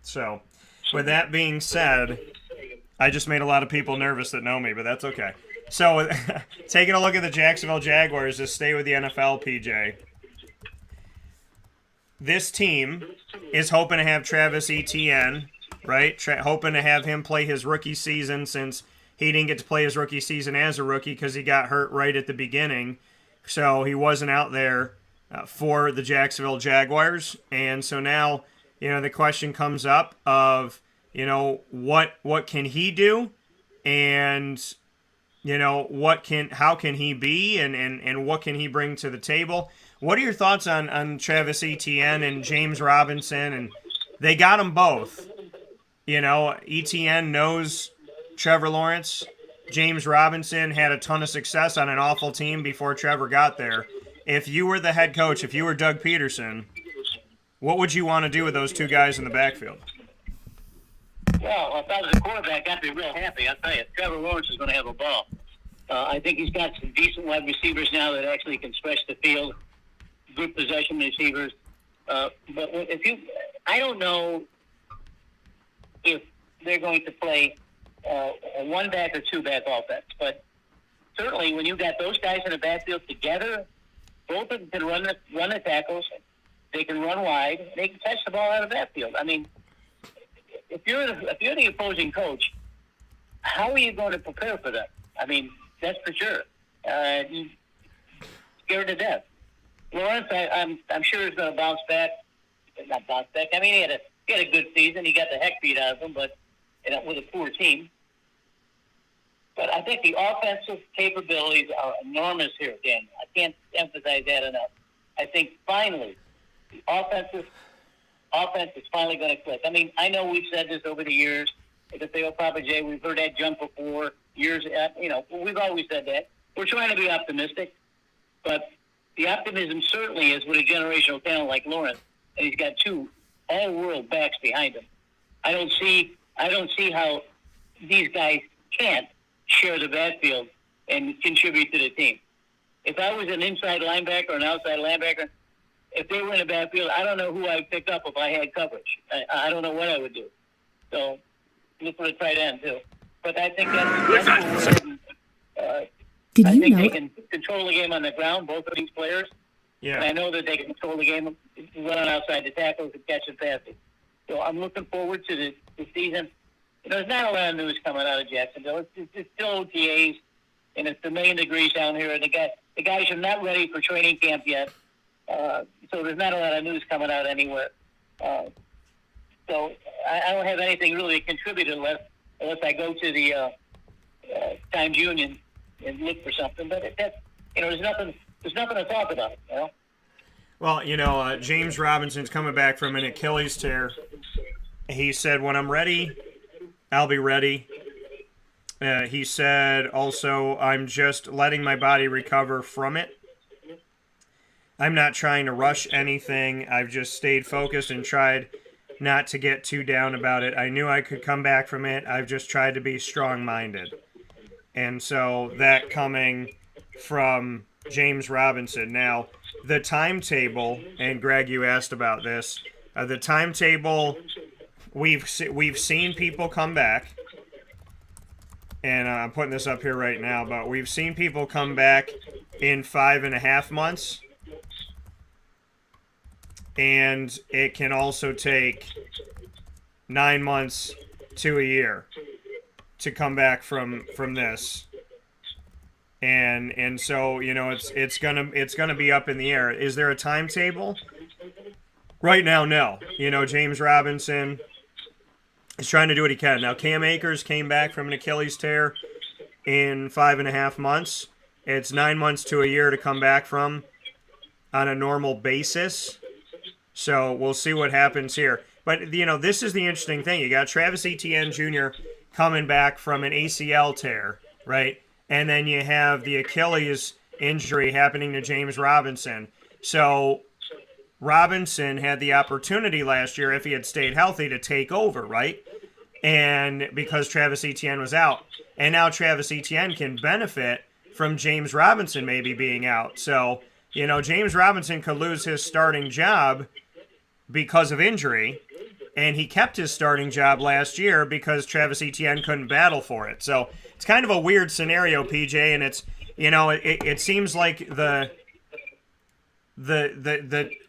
So, with that being said, I just made a lot of people nervous that know me, but that's okay. So, taking a look at the Jacksonville Jaguars, just stay with the NFL, PJ. This team is hoping to have Travis Etienne, right? Hoping to have him play his rookie season, since he didn't get to play his rookie season as a rookie because he got hurt right at the beginning. So he wasn't out there for the Jacksonville Jaguars. And so now, the question comes up of, what can he do? And, how can he be, and what can he bring to the table? What are your thoughts on Travis Etienne and James Robinson? And they got them both. Etienne knows Trevor Lawrence. James Robinson had a ton of success on an awful team before Trevor got there. If you were the head coach, if you were Doug Peterson, what would you want to do with those two guys in the backfield? Well, if I was a quarterback, I'd be real happy. I'll tell you, Trevor Lawrence is going to have a ball. I think he's got some decent wide receivers now that actually can stretch the field, good possession receivers. But I don't know if they're going to play a one-back or two-back offense. But certainly when you got those guys in the backfield together, both of them can run the tackles. They can run wide. They can catch the ball out of the backfield. I mean, if you're the opposing coach, how are you going to prepare for that? I mean, that's for sure. You're scared to death. Lawrence, I'm sure is going to bounce back. Not bounce back. I mean, he had a good season. He got the heck beat out of him, but with a poor team. But I think the offensive capabilities are enormous here, Daniel. I can't emphasize that enough. I think finally, the offense is finally going to click. I mean, I know we've said this over the years. If they Papa J, we've heard that jump before. Years, we've always said that. We're trying to be optimistic, but the optimism certainly is with a generational talent like Lawrence, and he's got two all-world backs behind him. I don't see how these guys can't share the backfield and contribute to the team. If I was an inside linebacker or an outside linebacker, if they were in the backfield, I don't know who I'd pick up if I had coverage. I don't know what I would do. So look for the tight end too. But I think that's what we're heading. I think they can control the game on the ground, both of these players. Yeah. And I know that they can control the game, run outside the tackles and catch and passing. So I'm looking forward to the season. There's not a lot of news coming out of Jacksonville. It's still OTAs, and it's a million degrees down here. And the guys are not ready for training camp yet. So there's not a lot of news coming out anywhere. So I don't have anything really to contribute unless I go to the Times Union and look for something. But there's nothing to talk about. Well, James Robinson's coming back from an Achilles tear. He said, "When I'm ready, I'll be ready." He said also, "I'm just letting my body recover from it. I'm not trying to rush anything. I've just stayed focused and tried not to get too down about it. I knew I could come back from it. I've just tried to be strong-minded." And so that coming from James Robinson. Now, the timetable, and Greg, you asked about this, the timetable, we've seen people come back, and I'm putting this up here right now, but we've seen people come back in 5.5 months, and it can also take 9 months to a year to come back from this. And so, you know, it's gonna be up in the air. Is there a timetable? Right now, no. You know, James Robinson is trying to do what he can. Now, Cam Akers came back from an Achilles tear in 5.5 months. It's 9 months to a year to come back from on a normal basis. So we'll see what happens here. But, you know, this is the interesting thing. You got Travis Etienne Jr. coming back from an ACL tear, right? And then you have the Achilles injury happening to James Robinson. So Robinson had the opportunity last year, if he had stayed healthy, to take over, right? And because Travis Etienne was out. And now Travis Etienne can benefit from James Robinson maybe being out. So, you know, James Robinson could lose his starting job because of injury, and he kept his starting job last year because Travis Etienne couldn't battle for it. So it's kind of a weird scenario, PJ, and it's, you know, it seems like the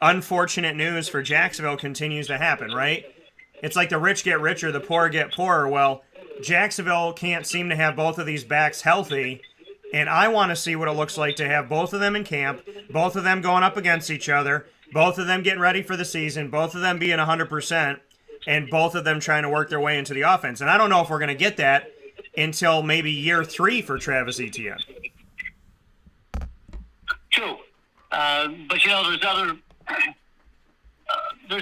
unfortunate news for Jacksonville continues to happen, right? It's like the rich get richer, the poor get poorer. Well, Jacksonville can't seem to have both of these backs healthy, and I want to see what it looks like to have both of them in camp, both of them going up against each other, both of them getting ready for the season, both of them being 100%, and both of them trying to work their way into the offense. And I don't know if we're going to get that until maybe year 3 for Travis Etienne. True. But, you know, there's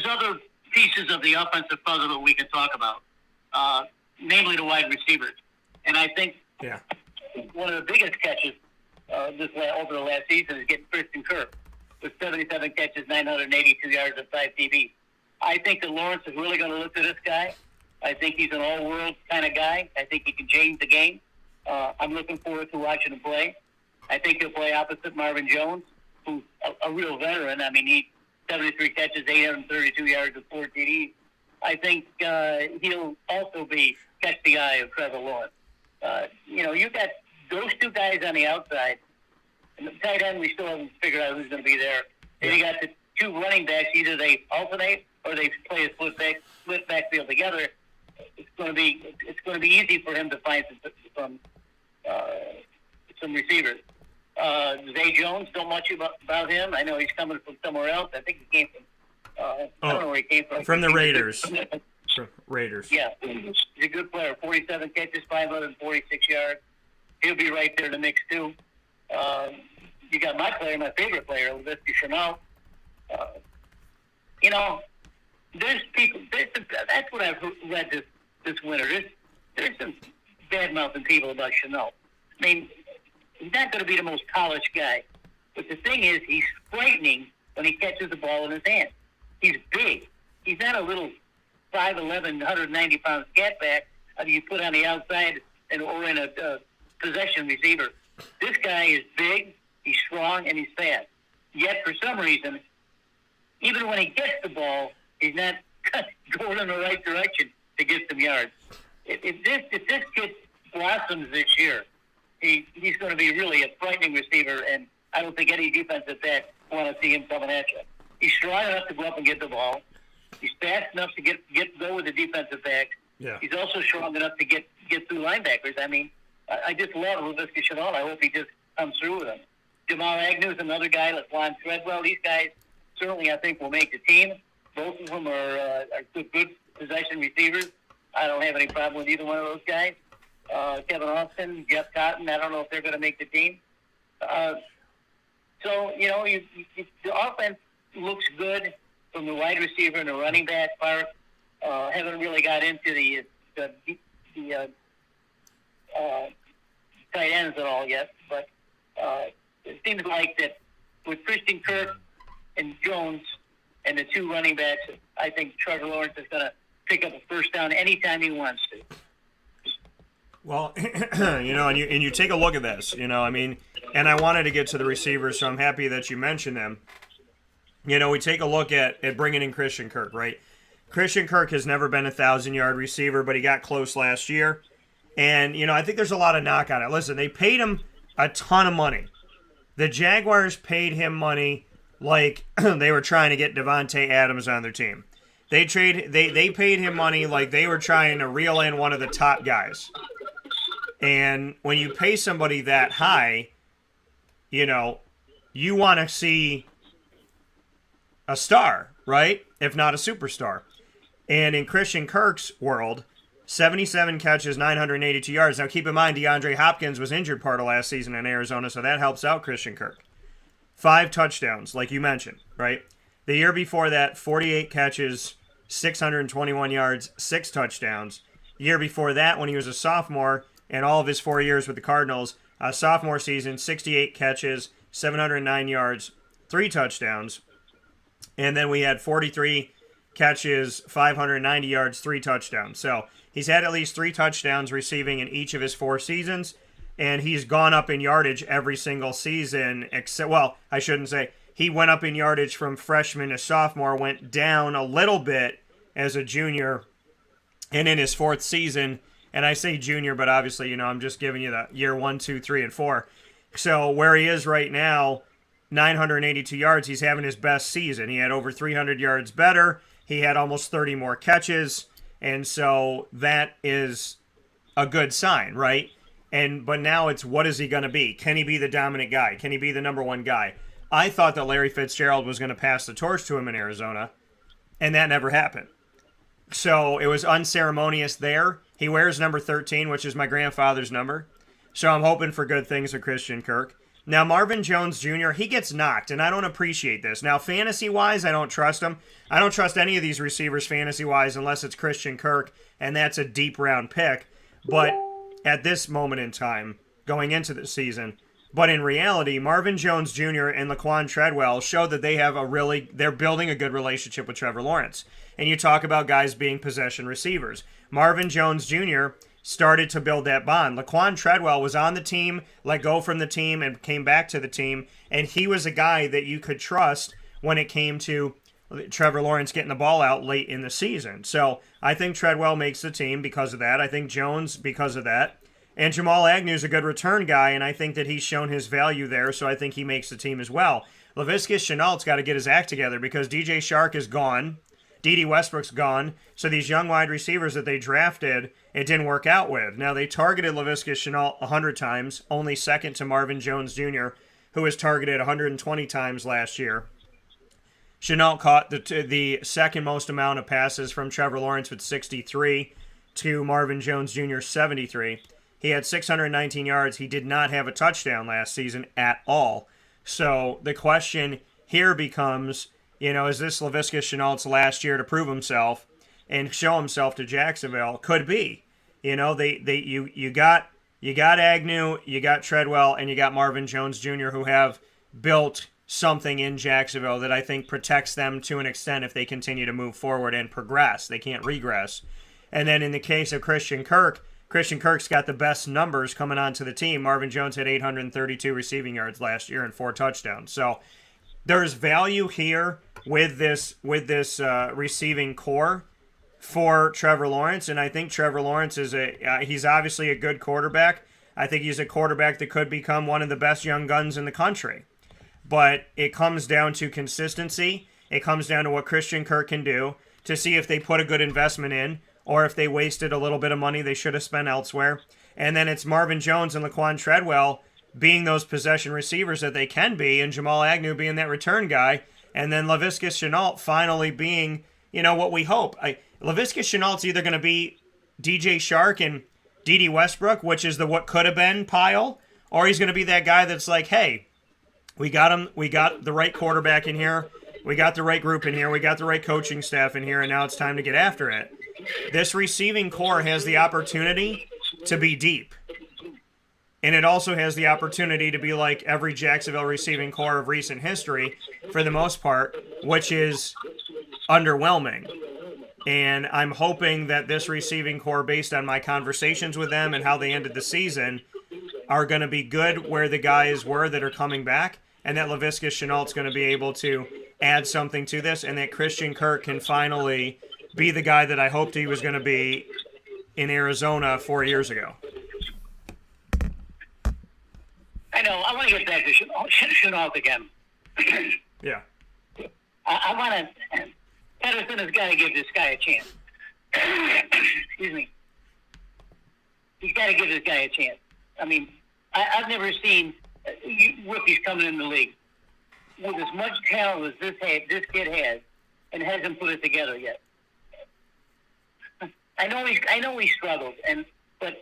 other pieces of the offensive puzzle that we can talk about, namely the wide receivers. And I think one of the biggest catches over the last season is getting Christian Kirk with 77 catches, 982 yards, and 5 TDs. I think that Lawrence is really going to look to this guy. I think he's an all-world kind of guy. I think he can change the game. I'm looking forward to watching him play. I think he'll play opposite Marvin Jones, who's a real veteran. I mean, he 73 catches, 832 yards, and 4 TDs. I think he'll also catch the eye of Trevor Lawrence. You know, you got those two guys on the outside. And the tight end, we still haven't figured out who's going to be there. Then you got the two running backs. Either they alternate or they play a split backfield together. It's going to be easy for him to find some receivers. Zay Jones, don't much about him. I know he's coming from somewhere else. I think he came from. I don't know where he came from. From the Raiders. From Raiders. Yeah, he's a good player. 47 catches, 546 yards. He'll be right there in the mix too. You got my favorite player, Laviska Shenault. You know, there's people. That's what I've read this winter. There's some bad-mouthing people about Shenault. I mean, he's not going to be the most polished guy, but the thing is, he's frightening when he catches the ball in his hand. He's big. He's not a little 5'11", 190-pound scat back that you put on the outside or in a possession receiver. This guy is big, he's strong, and he's fast. Yet, for some reason, even when he gets the ball, he's not going in the right direction to get some yards. If this kid blossoms this year, he's going to be really a frightening receiver, and I don't think any defensive back want to see him coming at you. He's strong enough to go up and get the ball. He's fast enough to go with the defensive back. Yeah. He's also strong enough to get through linebackers. I mean, I just love Laviska Shenault. I hope he just comes through with him. Jamal Agnew is another guy, LaQuan Treadwell. These guys certainly, I think, will make the team. Both of them are good possession receivers. I don't have any problem with either one of those guys. Kevin Austin, Jeff Cotton, I don't know if they're going to make the team. So, you know, the offense looks good from the wide receiver and the running back part. Haven't really got into the tight ends at all yet, but it seems like that with Christian Kirk and Jones and the two running backs, I think Trevor Lawrence is going to pick up a first down anytime he wants to. Well, you know, and you take a look at this, you know, I mean, and I wanted to get to the receivers, so I'm happy that you mentioned them. You know, we take a look at bringing in Christian Kirk, right? Christian Kirk has never been a 1,000-yard receiver, but he got close last year. And, I think there's a lot of knock on it. Listen, they paid him a ton of money. The Jaguars paid him money like they were trying to get Devontae Adams on their team. They paid him money like they were trying to reel in one of the top guys. And when you pay somebody that high, you want to see a star, right? If not a superstar. And in Christian Kirk's world, 77 catches, 982 yards. Now keep in mind, DeAndre Hopkins was injured part of last season in Arizona, so that helps out Christian Kirk. 5 touchdowns, like you mentioned, right? The year before that, 48 catches, 621 yards, 6 touchdowns. The year before that, when he was a sophomore, and all of his 4 years with the Cardinals, sophomore season, 68 catches, 709 yards, 3 touchdowns. And then we had 43 catches, 590 yards, 3 touchdowns. So he's had at least 3 touchdowns receiving in each of his 4 seasons, and he's gone up in yardage every single season. I shouldn't say. He went up in yardage from freshman to sophomore, went down a little bit as a junior, and in his 4th season, and I say junior, but obviously, I'm just giving you the year 1, 2, 3, and 4. So where he is right now, 982 yards, he's having his best season. He had over 300 yards better. He had almost 30 more catches. And so that is a good sign, right? But now it's, what is he going to be? Can he be the dominant guy? Can he be the number 1 guy? I thought that Larry Fitzgerald was going to pass the torch to him in Arizona, and that never happened. So it was unceremonious there. He wears number 13, which is my grandfather's number. So I'm hoping for good things with Christian Kirk. Now, Marvin Jones Jr., he gets knocked, and I don't appreciate this. Now, fantasy-wise, I don't trust him. I don't trust any of these receivers fantasy-wise unless it's Christian Kirk, and that's a deep-round pick. But at this moment in time, going into the season, but in reality, Marvin Jones Jr. and Laquan Treadwell show that they're building a good relationship with Trevor Lawrence. And you talk about guys being possession receivers. Marvin Jones Jr. started to build that bond. Laquan Treadwell was on the team, let go from the team, and came back to the team. And he was a guy that you could trust when it came to Trevor Lawrence getting the ball out late in the season. So I think Treadwell makes the team because of that. I think Jones because of that. And Jamal Agnew's a good return guy, and I think that he's shown his value there, so I think he makes the team as well. Laviska Shenault's got to get his act together because DJ Shark is gone. Dede Westbrook's gone. So these young wide receivers that they drafted, it didn't work out with. Now, they targeted Laviska Shenault 100 times, only second to Marvin Jones Jr., who was targeted 120 times last year. Shenault caught the second most amount of passes from Trevor Lawrence with 63 to Marvin Jones Jr. 73. He had 619 yards. He did not have a touchdown last season at all. So the question here becomes, is this Laviska Shenault's last year to prove himself and show himself to Jacksonville? Could be. You got Agnew, you got Treadwell, and you got Marvin Jones Jr., who have built something in Jacksonville that I think protects them to an extent if they continue to move forward and progress. They can't regress. And then in the case of Christian Kirk's got the best numbers coming onto the team. Marvin Jones had 832 receiving yards last year and 4 touchdowns. So there's value here with this receiving core for Trevor Lawrence, and I think Trevor Lawrence is he's obviously a good quarterback. I think he's a quarterback that could become one of the best young guns in the country. But it comes down to consistency. It comes down to what Christian Kirk can do to see if they put a good investment in, or if they wasted a little bit of money they should have spent elsewhere. And then it's Marvin Jones and Laquan Treadwell being those possession receivers that they can be, and Jamal Agnew being that return guy, and then Laviska Shenault finally being, what we hope. Laviska Shenault's either going to be DJ Shark and Dede Westbrook, which is the what could have been pile, or he's going to be that guy that's like, hey, we got him, we got the right quarterback in here, we got the right group in here, we got the right coaching staff in here, and now it's time to get after it. This receiving core has the opportunity to be deep. And it also has the opportunity to be like every Jacksonville receiving core of recent history, for the most part, which is underwhelming. And I'm hoping that this receiving core, based on my conversations with them and how they ended the season, are going to be good where the guys were that are coming back, and that Laviska Shenault's going to be able to add something to this, and that Christian Kirk can finally be the guy that I hoped he was going to be in Arizona 4 years ago. I know. I want to get back to Chenault again. Yeah. I want to. Pedersen has got to give this guy a chance. Excuse me. He's got to give this guy a chance. I mean, I've never seen rookies coming in the league with as much talent as this kid has, and hasn't put it together yet. I know he struggled, but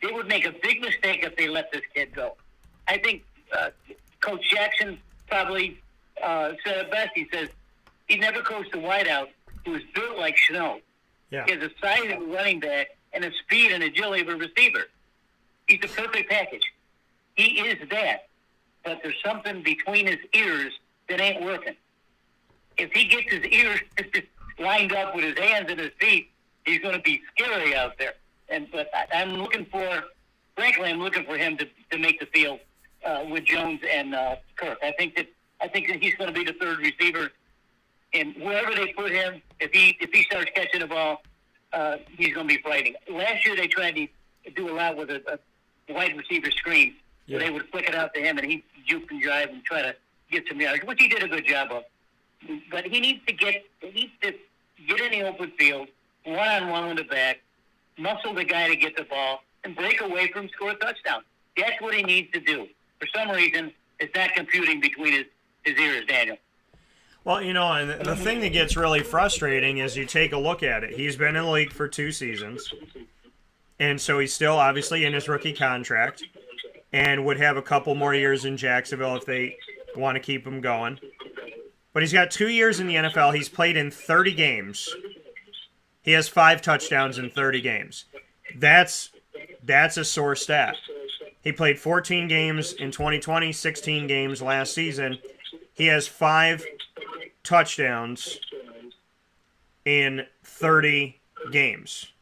they would make a big mistake if they let this kid go. I think Coach Jackson probably said it best. He says he never coached a wideout who was built like Chenault. Yeah. He has the size of a running back and the speed and agility of a receiver. He's the perfect package. He is that. But there's something between his ears that ain't working. If he gets his ears lined up with his hands and his feet, he's going to be scary out there. But I'm looking for him to make the field with Jones and Kirk. I think that he's going to be the third receiver, and wherever they put him, if he starts catching the ball, he's going to be fighting. Last year they tried to do a lot with a wide receiver screen. Yeah. They would flick it out to him, and he'd juke and drive and try to get some yards, which he did a good job of. But he needs to get in the open field, one-on-one with the back, muscle the guy to get the ball, and break away from score a touchdown. That's what he needs to do. For some reason, it's not computing between his ears, Daniel. Well, and the thing that gets really frustrating is you take a look at it. He's been in the league for 2 seasons, and so he's still obviously in his rookie contract and would have a couple more years in Jacksonville if they want to keep him going. But he's got 2 years in the NFL. He's played in 30 games. He has 5 touchdowns in 30 games. That's a sore stat. He played 14 games in 2020, 16 games last season. He has 5 touchdowns in 30 games.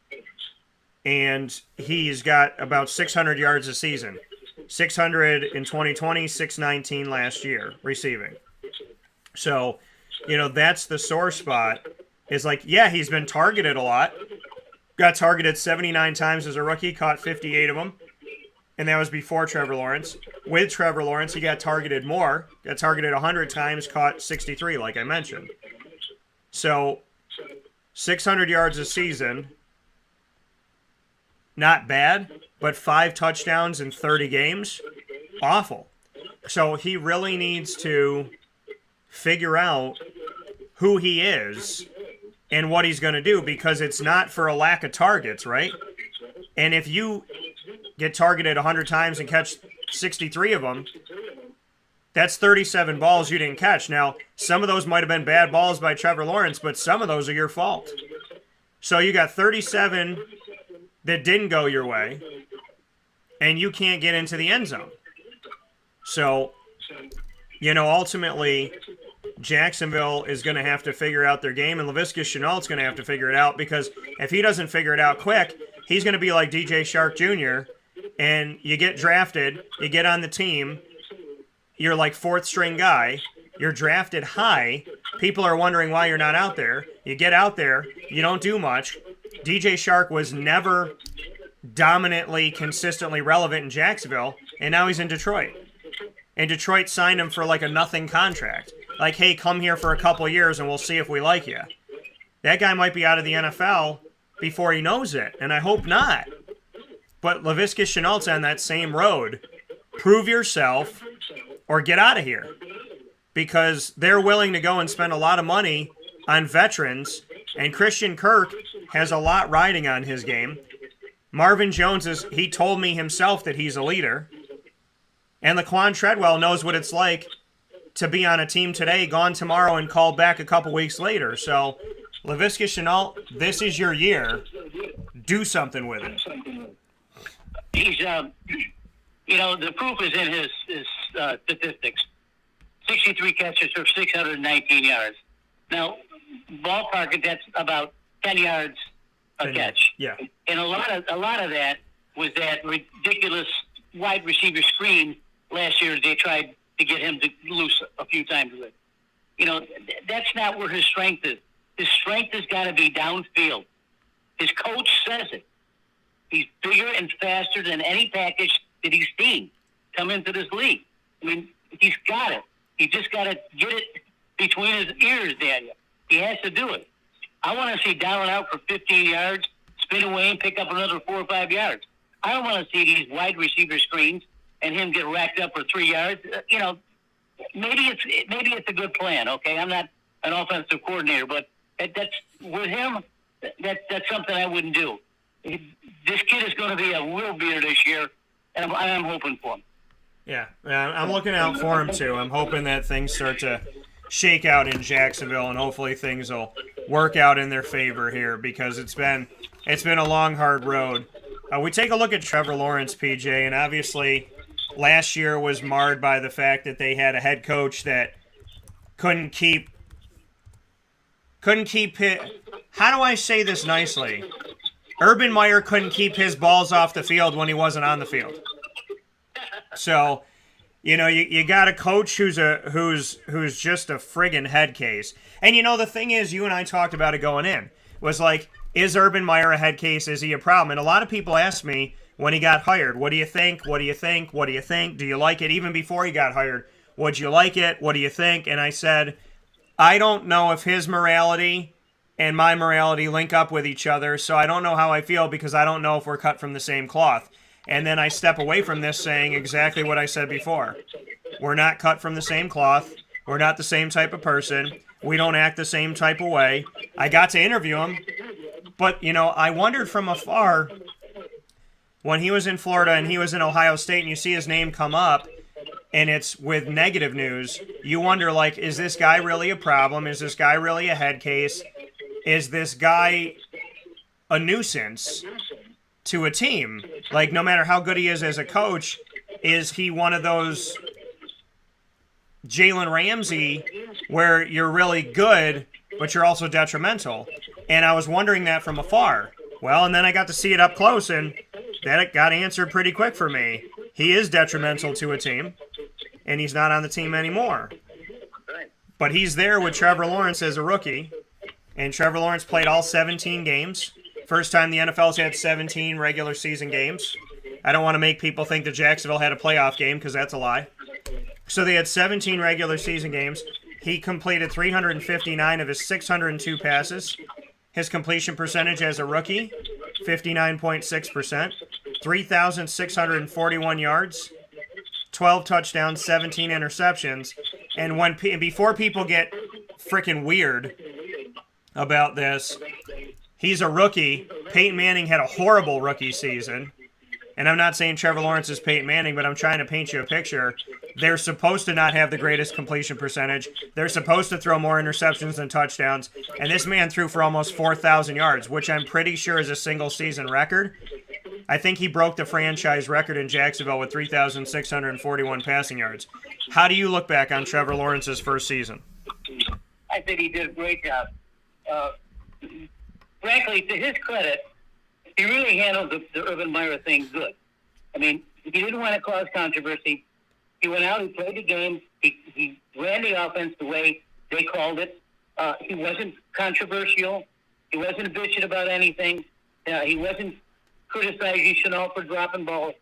And he's got about 600 yards a season. 600 in 2020, 619 last year receiving. So, that's the sore spot. Is like, yeah, he's been targeted a lot. Got targeted 79 times as a rookie, caught 58 of them. And that was before Trevor Lawrence. With Trevor Lawrence, he got targeted more. Got targeted 100 times, caught 63, like I mentioned. So, 600 yards a season, not bad, but 5 touchdowns in 30 games, awful. So, he really needs to figure out who he is and what he's going to do, because it's not for a lack of targets, right? And if you get targeted 100 times and catch 63 of them, that's 37 balls you didn't catch. Now, some of those might have been bad balls by Trevor Lawrence, but some of those are your fault. So you got 37 that didn't go your way, and you can't get into the end zone. So, ultimately, Jacksonville is going to have to figure out their game, and Laviska Shenault's going to have to figure it out, because if he doesn't figure it out quick, he's going to be like DJ Shark Jr., and you get drafted, you get on the team, you're like 4th string guy, you're drafted high, people are wondering why you're not out there, you get out there, you don't do much. DJ Shark was never dominantly, consistently relevant in Jacksonville, and now he's in Detroit. And Detroit signed him for like a nothing contract. Like, hey, come here for a couple years and we'll see if we like you. That guy might be out of the NFL before he knows it, and I hope not. But Laviska Shenault's on that same road. Prove yourself or get out of here. Because they're willing to go and spend a lot of money on veterans, and Christian Kirk has a lot riding on his game. Marvin Jones he told me himself that he's a leader. And Laquan Treadwell knows what it's like to be on a team today, gone tomorrow, and called back a couple weeks later. So, Laviska Shenault, this is your year. Do something with it. He's, the proof is in his statistics. 63 catches for 619 yards. Now, ballpark, that's about 10 yards a catch. Yeah. And a lot of that was that ridiculous wide receiver screen last year. They tried to get him to loose a few times with it. That's not where his strength is. His strength has got to be downfield. His coach says it. He's bigger and faster than any package that he's seen. come into this league. I mean, he's got it. He just got to get it between his ears, Daniel. He has to do it. I want to see down and out for 15 yards, spin away and pick up another 4 or 5 yards. I don't want to see these wide receiver screens and him get racked up for 3 yards. Maybe it's a good plan. Okay, I'm not an offensive coordinator, but that's with him. That's something I wouldn't do. This kid is going to be a real beater this year, and I'm hoping for him. Yeah, I'm looking out for him too. I'm hoping that things start to shake out in Jacksonville, and hopefully things will work out in their favor here, because it's been a long, hard road. We take a look at Trevor Lawrence, PJ, and obviously last year was marred by the fact that they had a head coach that couldn't keep it. How do I say this nicely? Urban Meyer couldn't keep his balls off the field when he wasn't on the field. So, you got a coach who's just a friggin' head case. And the thing is, you and I talked about it going in, was like, is Urban Meyer a head case? Is he a problem? And a lot of people asked me when he got hired, what do you think? What do you think? What do you think? Do you like it? Even before he got hired, would you like it? What do you think? And I said, I don't know if his morality and my morality link up with each other, so I don't know how I feel, because I don't know if we're cut from the same cloth. And then I step away from this saying exactly what I said before. We're not cut from the same cloth. We're not the same type of person. We don't act the same type of way. I got to interview him, but, I wondered from afar, when he was in Florida and he was in Ohio State, and you see his name come up, and it's with negative news, you wonder, like, is this guy really a problem? Is this guy really a head case? Is this guy a nuisance to a team? Like, no matter how good he is as a coach, is he one of those Jalen Ramsey where you're really good, but you're also detrimental? And I was wondering that from afar. Well, and then I got to see it up close, and that got answered pretty quick for me. He is detrimental to a team, and he's not on the team anymore. But he's there with Trevor Lawrence as a rookie, and Trevor Lawrence played all 17 games. First time the NFL's had 17 regular season games. I don't want to make people think that Jacksonville had a playoff game, because that's a lie. So they had 17 regular season games. He completed 359 of his 602 passes. His completion percentage as a rookie, 59.6%. 3,641 yards, 12 touchdowns, 17 interceptions. And before people get freaking weird about this, he's a rookie. Peyton Manning had a horrible rookie season. And I'm not saying Trevor Lawrence is Peyton Manning, but I'm trying to paint you a picture. They're supposed to not have the greatest completion percentage. They're supposed to throw more interceptions than touchdowns. And this man threw for almost 4,000 yards, which I'm pretty sure is a single-season record. I think he broke the franchise record in Jacksonville with 3,641 passing yards. How do you look back on Trevor Lawrence's first season? I think he did a great job. Frankly, to his credit, he really handled the Urban Meyer thing good. I mean, he didn't want to cause controversy. He went out, he played the game, he ran the offense the way they called it. He wasn't controversial. He wasn't bitching about anything. He wasn't criticizing Chanel for dropping balls.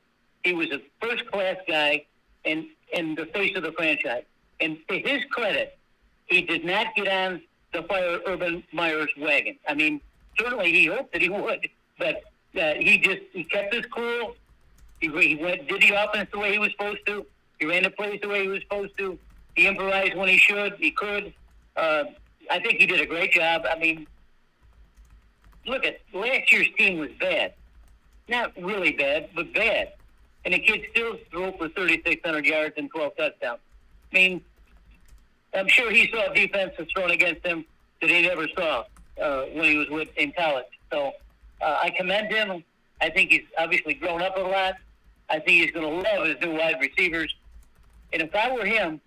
He was a first-class guy and the face of the franchise. And to his credit, he did not get on the fire Urban Meyer's wagon. I mean, certainly he hoped that he would, but he kept his cool. He did the offense the way he was supposed to. He ran the plays the way he was supposed to. He improvised when he could. I think he did a great job. I mean, look at last year's team was bad. Not really bad, but bad. And the kid still threw for 3,600 yards and 12 touchdowns. I mean, I'm sure he saw defenses thrown against him that he never saw when he was in college. So I commend him. I think he's obviously grown up a lot. I think he's going to love his new wide receivers. And if I were him,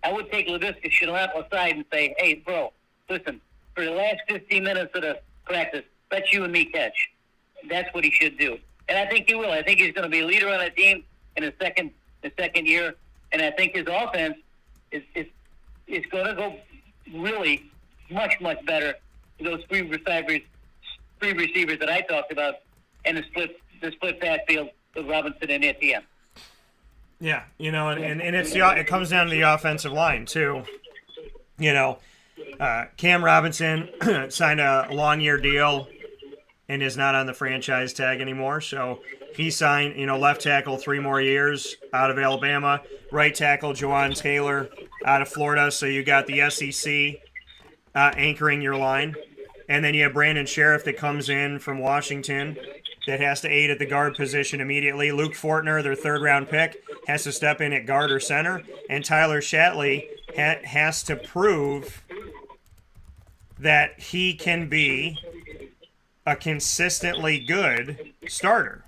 I would take Laviska Shenault aside and say, hey, bro, listen, for the last 15 minutes of the practice, let you and me catch. That's what he should do. And I think he will. I think he's going to be a leader on a team in the second year. And I think his offense is going to go really much, much better with those three receivers that I talked about, and the split backfield with Robinson and Etienne. Yeah, and it comes down to the offensive line too. Cam Robinson signed a long-year deal and is not on the franchise tag anymore. So he signed, left tackle 3 more years out of Alabama, right tackle Jawan Taylor out of Florida. So you got the SEC anchoring your line. And then you have Brandon Sheriff that comes in from Washington that has to aid at the guard position immediately. Luke Fortner, their 3rd-round pick, has to step in at guard or center. And Tyler Shatley has to prove that he can be a consistently good starter.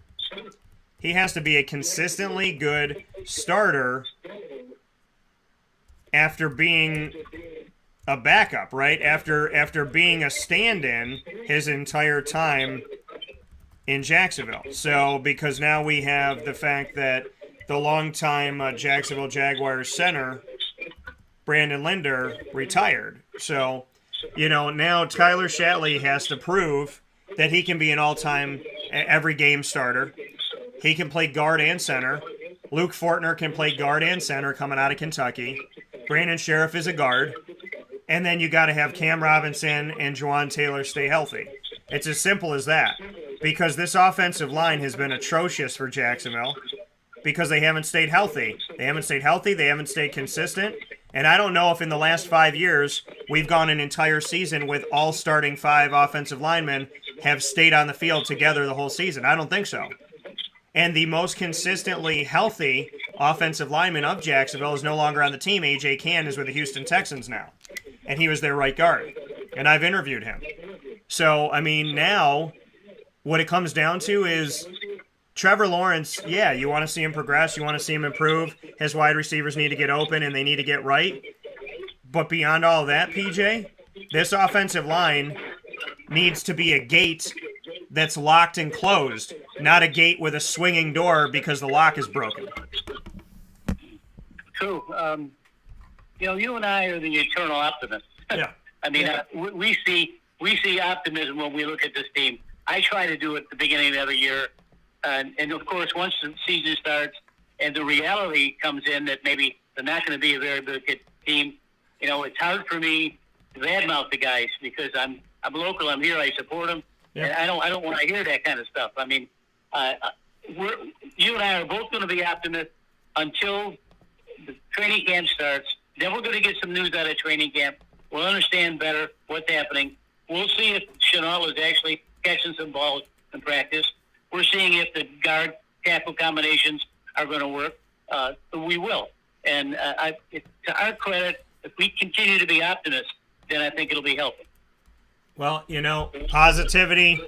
He has to be a consistently good starter after being a backup, right? After being a stand-in his entire time in Jacksonville. So, because now we have the fact that the longtime Jacksonville Jaguars center, Brandon Linder, retired. So, now Tyler Shatley has to prove that he can be an all-time, every game starter. He can play guard and center. Luke Fortner can play guard and center coming out of Kentucky. Brandon Sheriff is a guard. And then you got to have Cam Robinson and Jawan Taylor stay healthy. It's as simple as that. Because this offensive line has been atrocious for Jacksonville because they haven't stayed healthy. They haven't stayed consistent. And I don't know if in the last 5 years we've gone an entire season with all starting 5 offensive linemen have stayed on the field together the whole season. I don't think so. And the most consistently healthy offensive lineman of Jacksonville is no longer on the team. A.J. Cann is with the Houston Texans now. And he was their right guard. And I've interviewed him. So, now what it comes down to is Trevor Lawrence, yeah, you want to see him progress. You want to see him improve. His wide receivers need to get open and they need to get right. But beyond all that, PJ, this offensive line needs to be a gate that's locked and closed, not a gate with a swinging door because the lock is broken. True. You and I are the eternal optimists. Yeah. We see optimism when we look at this team. I try to do it at the beginning of every year. And of course, once the season starts and the reality comes in that maybe they're not going to be a very good team, it's hard for me to badmouth the guys because I'm local. I'm here. I support them. Yeah. And I don't want to hear that kind of stuff. You and I are both going to be optimists until the training camp starts. Then we're going to get some news out of training camp. We'll understand better what's happening. We'll see if Chenault is actually catching some balls in practice. We're seeing if the guard tackle combinations are going to work. We will. And to our credit, if we continue to be optimists, then I think it'll be helpful. Well, positivity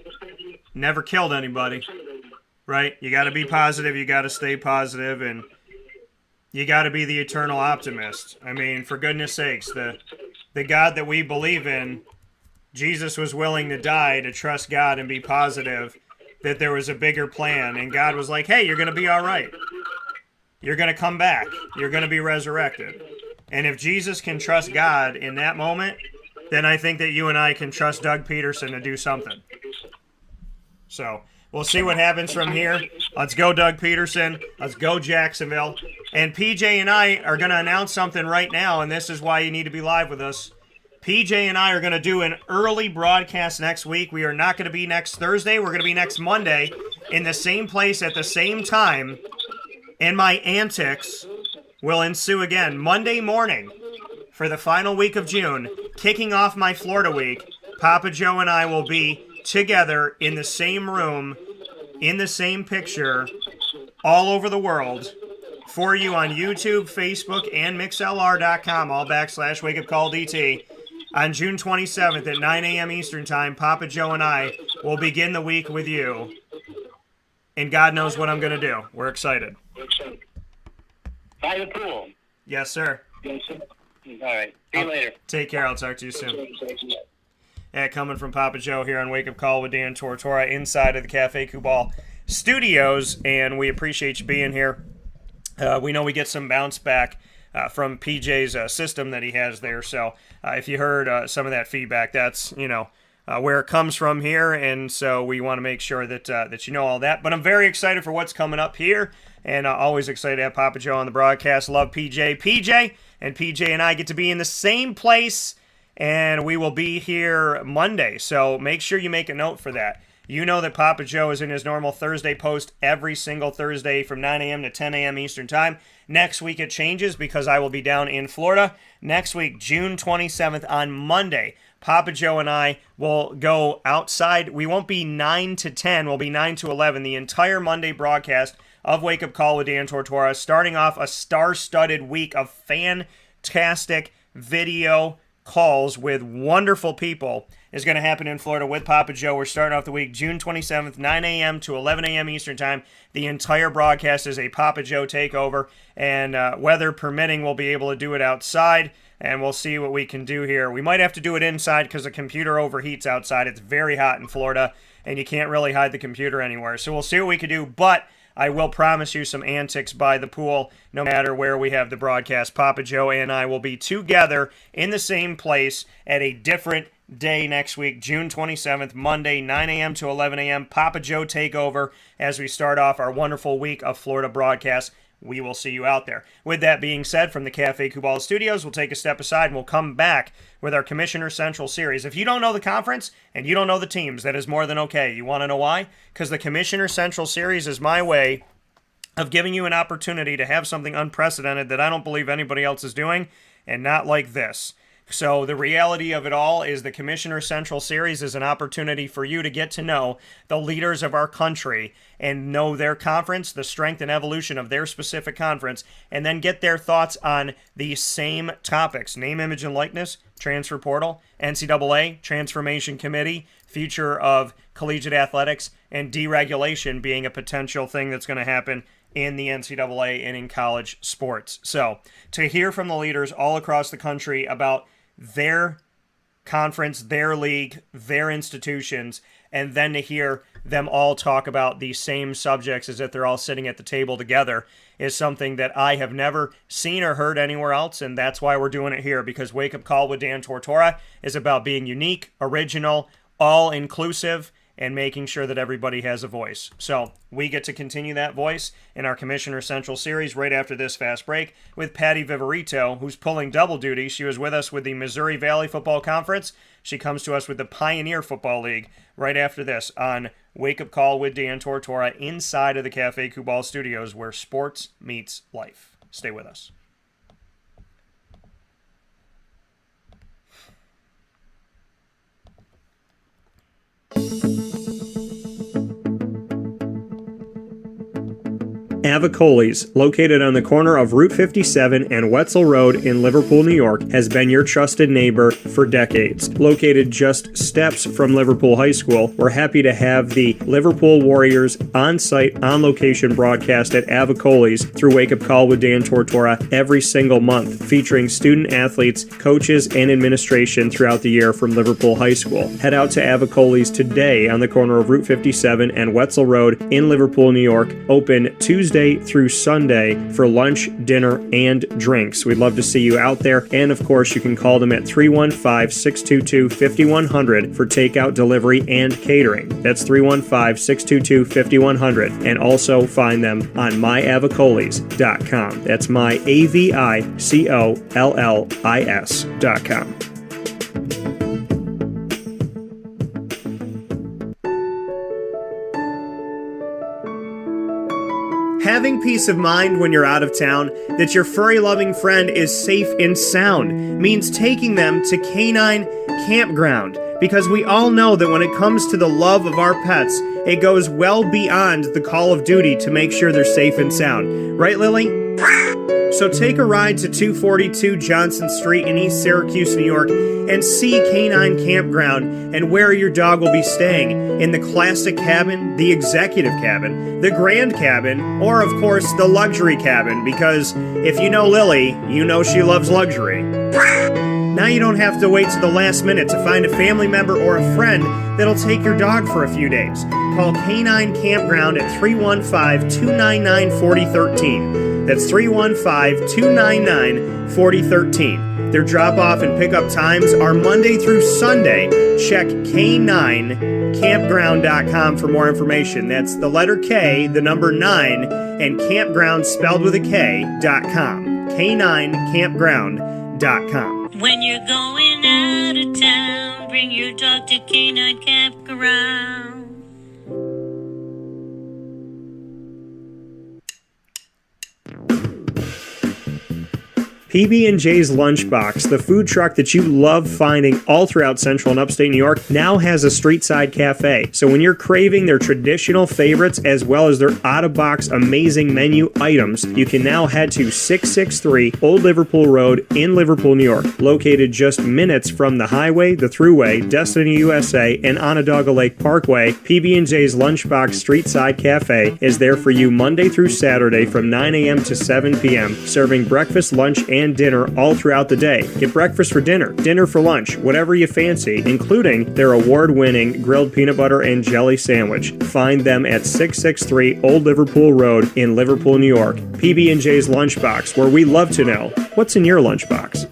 never killed anybody, right? You got to be positive. You got to stay positive, and you got to be the eternal optimist. For goodness sakes, the God that we believe in, Jesus was willing to die to trust God and be positive that there was a bigger plan. And God was like, hey, you're going to be all right. You're going to come back. You're going to be resurrected. And if Jesus can trust God in that moment, then I think that you and I can trust Doug Peterson to do something. So we'll see what happens from here. Let's go, Doug Peterson. Let's go, Jacksonville. And PJ and I are going to announce something right now, and this is why you need to be live with us. PJ and I are going to do an early broadcast next week. We are not going to be next Thursday. We're going to be next Monday in the same place at the same time. And my antics will ensue again Monday morning for the final week of June, kicking off my Florida week. Papa Joe and I will be together in the same room, in the same picture, all over the world for you on YouTube, Facebook, and MixLR.com, all /WakeUpCallDT. On June 27th at 9 a.m. Eastern Time, Papa Joe and I will begin the week with you. And God knows what I'm going to do. We're excited. By the pool. Yes, sir. Yes, sir. All right. See you later. Take care. I'll talk to you soon. Coming from Papa Joe here on Wake Up Call with Dan Tortora inside of the Cafe Kubal studios, and we appreciate you being here. We know we get some bounce back from PJ's system that he has there, so if you heard some of that feedback, that's, where it comes from here, and so we want to make sure that that you know all that. But I'm very excited for what's coming up here, and always excited to have Papa Joe on the broadcast. Love PJ. PJ and I get to be in the same place, and we will be here Monday, so make sure you make a note for that. You know that Papa Joe is in his normal Thursday post every single Thursday from 9 a.m. to 10 a.m. Eastern Time. Next week it changes because I will be down in Florida. Next week, June 27th on Monday, Papa Joe and I will go outside. We won't be 9 to 10. We'll be 9 to 11. The entire Monday broadcast of Wake Up Call with Dan Tortora, starting off a star-studded week of fantastic video calls with wonderful people, is going to happen in Florida with Papa Joe. We're starting off the week June 27th, 9 a.m. to 11 a.m. Eastern Time. The entire broadcast is a Papa Joe takeover, and weather permitting, we'll be able to do it outside, and we'll see what we can do here. We might have to do it inside because the computer overheats outside. It's very hot in Florida, and you can't really hide the computer anywhere. So we'll see what we can do, but I will promise you some antics by the pool no matter where we have the broadcast. Papa Joe and I will be together in the same place at a different day next week, June 27th, Monday, 9 a.m. to 11 a.m. Papa Joe takeover as we start off our wonderful week of Florida broadcasts. We will see you out there. With that being said, from the Cafe Cubal Studios, we'll take a step aside and we'll come back with our Commissioner Central Series. If you don't know the conference and you don't know the teams, that is more than okay. You want to know why? Because the Commissioner Central Series is my way of giving you an opportunity to have something unprecedented that I don't believe anybody else is doing, and not like this. So the reality of it all is the Commissioner Central Series is an opportunity for you to get to know the leaders of our country and know their conference, the strength and evolution of their specific conference, and then get their thoughts on the same topics: name, image, and likeness, transfer portal, NCAA, transformation committee, future of collegiate athletics, and deregulation being a potential thing that's going to happen in the NCAA and in college sports. So to hear from the leaders all across the country about their conference, their league, their institutions, and then to hear them all talk about the same subjects as if they're all sitting at the table together is something that I have never seen or heard anywhere else, and that's why we're doing it here, because Wake Up Call with Dan Tortora is about being unique, original, all-inclusive, and making sure that everybody has a voice. So we get to continue that voice in our Commissioner Central Series right after this fast break with Patty Viverito, who's pulling double duty. She was with us with the Missouri Valley Football Conference. She comes to us with the Pioneer Football League right after this on Wake Up Call with Dan Tortora inside of the Cafe Cubal Studios, where sports meets life. Stay with us. Avicolli's, located on the corner of Route 57 and Wetzel Road in Liverpool, New York, has been your trusted neighbor for decades. Located just steps from Liverpool High School, we're happy to have the Liverpool Warriors on-site, on-location broadcast at Avicolli's through Wake Up Call with Dan Tortora every single month, featuring student-athletes, coaches, and administration throughout the year from Liverpool High School. Head out to Avicolli's today on the corner of Route 57 and Wetzel Road in Liverpool, New York, open Tuesday through Sunday for lunch, dinner, and drinks. We'd love to see you out there. And of course, you can call them at 315-622-5100 for takeout, delivery, and catering. That's 315-622-5100. And also find them on myavicollis.com. That's myavicollis.com. Having peace of mind when you're out of town that your furry-loving friend is safe and sound means taking them to Canine Campground, because we all know that when it comes to the love of our pets, it goes well beyond the call of duty to make sure they're safe and sound. Right, Lily? So take a ride to 242 Johnson Street in East Syracuse, New York, and see Canine Campground and where your dog will be staying, in the classic cabin, the executive cabin, the grand cabin, or of course the luxury cabin, because if you know Lily, you know she loves luxury. Now you don't have to wait to the last minute to find a family member or a friend that'll take your dog for a few days. Call Canine Campground at 315-299-4013. That's 315-299-4013. Their drop-off and pickup times are Monday through Sunday. Check K9campground.com for more information. That's the letter K, the number 9, and campground spelled with a K.com. K9campground.com. When you're going out of town, bring your dog to K9 Campground. PB&J's Lunchbox, the food truck that you love finding all throughout central and upstate New York, now has a street-side cafe. So when you're craving their traditional favorites as well as their out-of-box amazing menu items, you can now head to 663 Old Liverpool Road in Liverpool, New York. Located just minutes from the highway, the Thruway, Destiny USA, and Onondaga Lake Parkway, PB&J's Lunchbox Street-Side Cafe is there for you Monday through Saturday from 9 a.m. to 7 p.m., serving breakfast, lunch, and dinner all throughout the day. Get breakfast for dinner, dinner for lunch, whatever you fancy, including their award-winning grilled peanut butter and jelly sandwich. Find them at 663 Old Liverpool Road in Liverpool, New York. PB&J's Lunchbox, where we love to know what's in your lunchbox.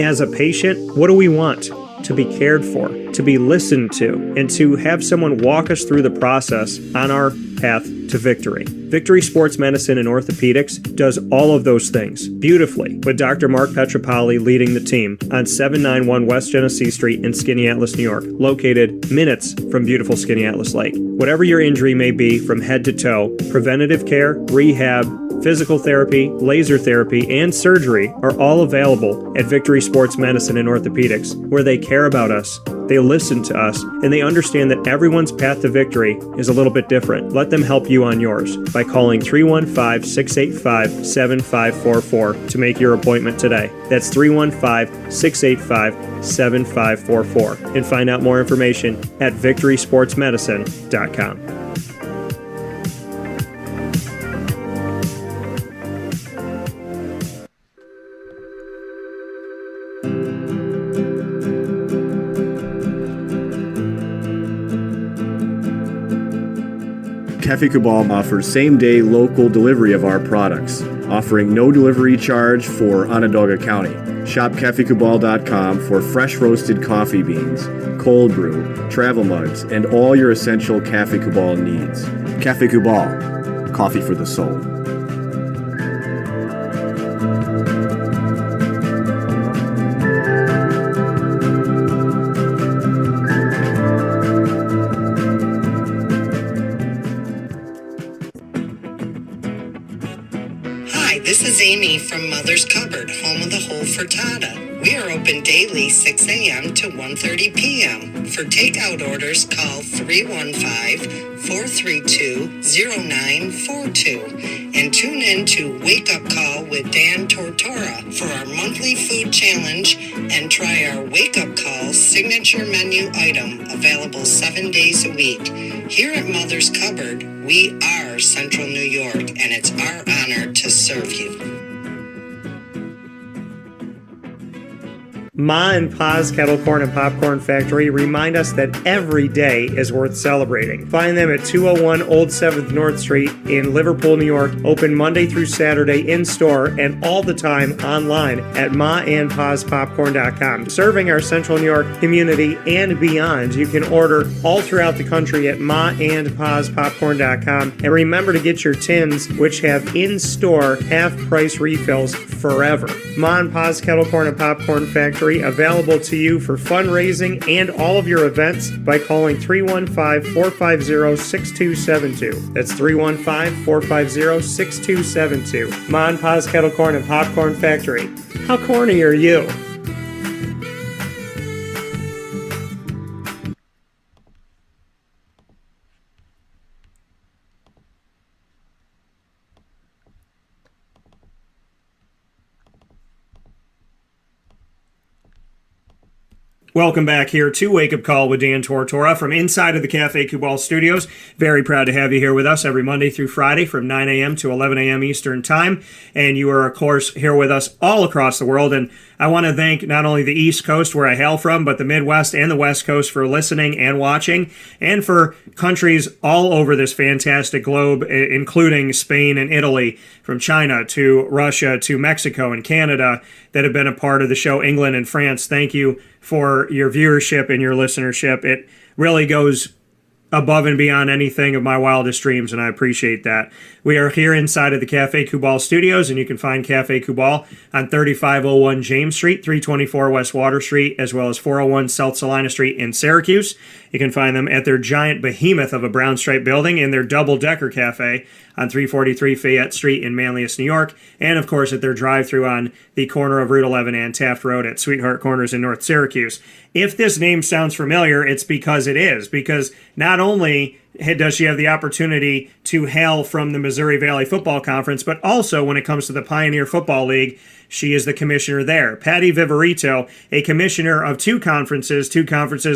As a patient, what do we want? To be cared for, to be listened to, and to have someone walk us through the process on our path to victory. Victory Sports Medicine and Orthopedics does all of those things beautifully, with Dr. Mark Petropoli leading the team on 791 West Genesee Street in Skaneateles, New York, located minutes from beautiful Skaneateles Lake. Whatever your injury may be from head to toe, preventative care, rehab, physical therapy, laser therapy, and surgery are all available at Victory Sports Medicine and Orthopedics, where they care about us, they listen to us, and they understand that everyone's path to victory is a little bit different. Let them help you on yours by calling 315-685-7544 to make your appointment today. That's 315-685-7544. And find out more information at victorysportsmedicine.com. Cafe Cabal offers same-day local delivery of our products, offering no delivery charge for Onondaga County. Shop cafecabal.com for fresh roasted coffee beans, cold brew, travel mugs, and all your essential Cafe Cabal needs. Cafe Cabal, coffee for the soul. This is Amy from Mother's Cupboard, home of the whole frittata. We are open daily 6 a.m. to 1:30 p.m. For takeout orders, call 315-432-0942 and tune in to Wake Up Call with Dan Tortora for our monthly food challenge and try our Wake Up Call signature menu item available 7 days a week. Here at Mother's Cupboard, we are Central New York, and it's our honor to serve you. Ma and Pa's Kettle Corn and Popcorn Factory remind us that every day is worth celebrating. Find them at 201 Old 7th North Street in Liverpool, New York. Open Monday through Saturday in-store and all the time online at maandpaspopcorn.com. Serving our Central New York community and beyond, you can order all throughout the country at maandpaspopcorn.com. And remember to get your tins, which have in-store half-price refills forever. Ma and Pa's Kettle Corn and Popcorn Factory, available to you for fundraising and all of your events by calling 315-450-6272. That's 315-450-6272. Ma and Pa's Kettle Corn and Popcorn Factory. How corny are you? Welcome back here to Wake Up Call with Dan Tortora from inside of the Cafe Kubal Studios. Very proud to have you here with us every Monday through Friday from 9 a.m. to 11 a.m. Eastern Time. And you are, of course, here with us all across the world. And I want to thank not only the East Coast, where I hail from, but the Midwest and the West Coast for listening and watching, and for countries all over this fantastic globe, including Spain and Italy, from China to Russia to Mexico and Canada, that have been a part of the show, England and France. Thank you for your viewership and your listenership. It really goes above and beyond anything of my wildest dreams, and I appreciate that. We are here inside of the Cafe Kubal Studios, and you can find Cafe Kubal on 3501 James Street, 324 West Water Street, as well as 401 South Salina Street in Syracuse. You can find them at their giant behemoth of a brown stripe building in their double-decker cafe on 343 Fayette Street in Manlius, New York, and of course at their drive-thru on the corner of Route 11 and Taft Road at Sweetheart Corners in North Syracuse. If this name sounds familiar, it's because it is, because not only does she have the opportunity to hail from the Missouri Valley Football Conference, but also when it comes to the Pioneer Football League, she is the commissioner there. Patty Viverito, a commissioner of two conferences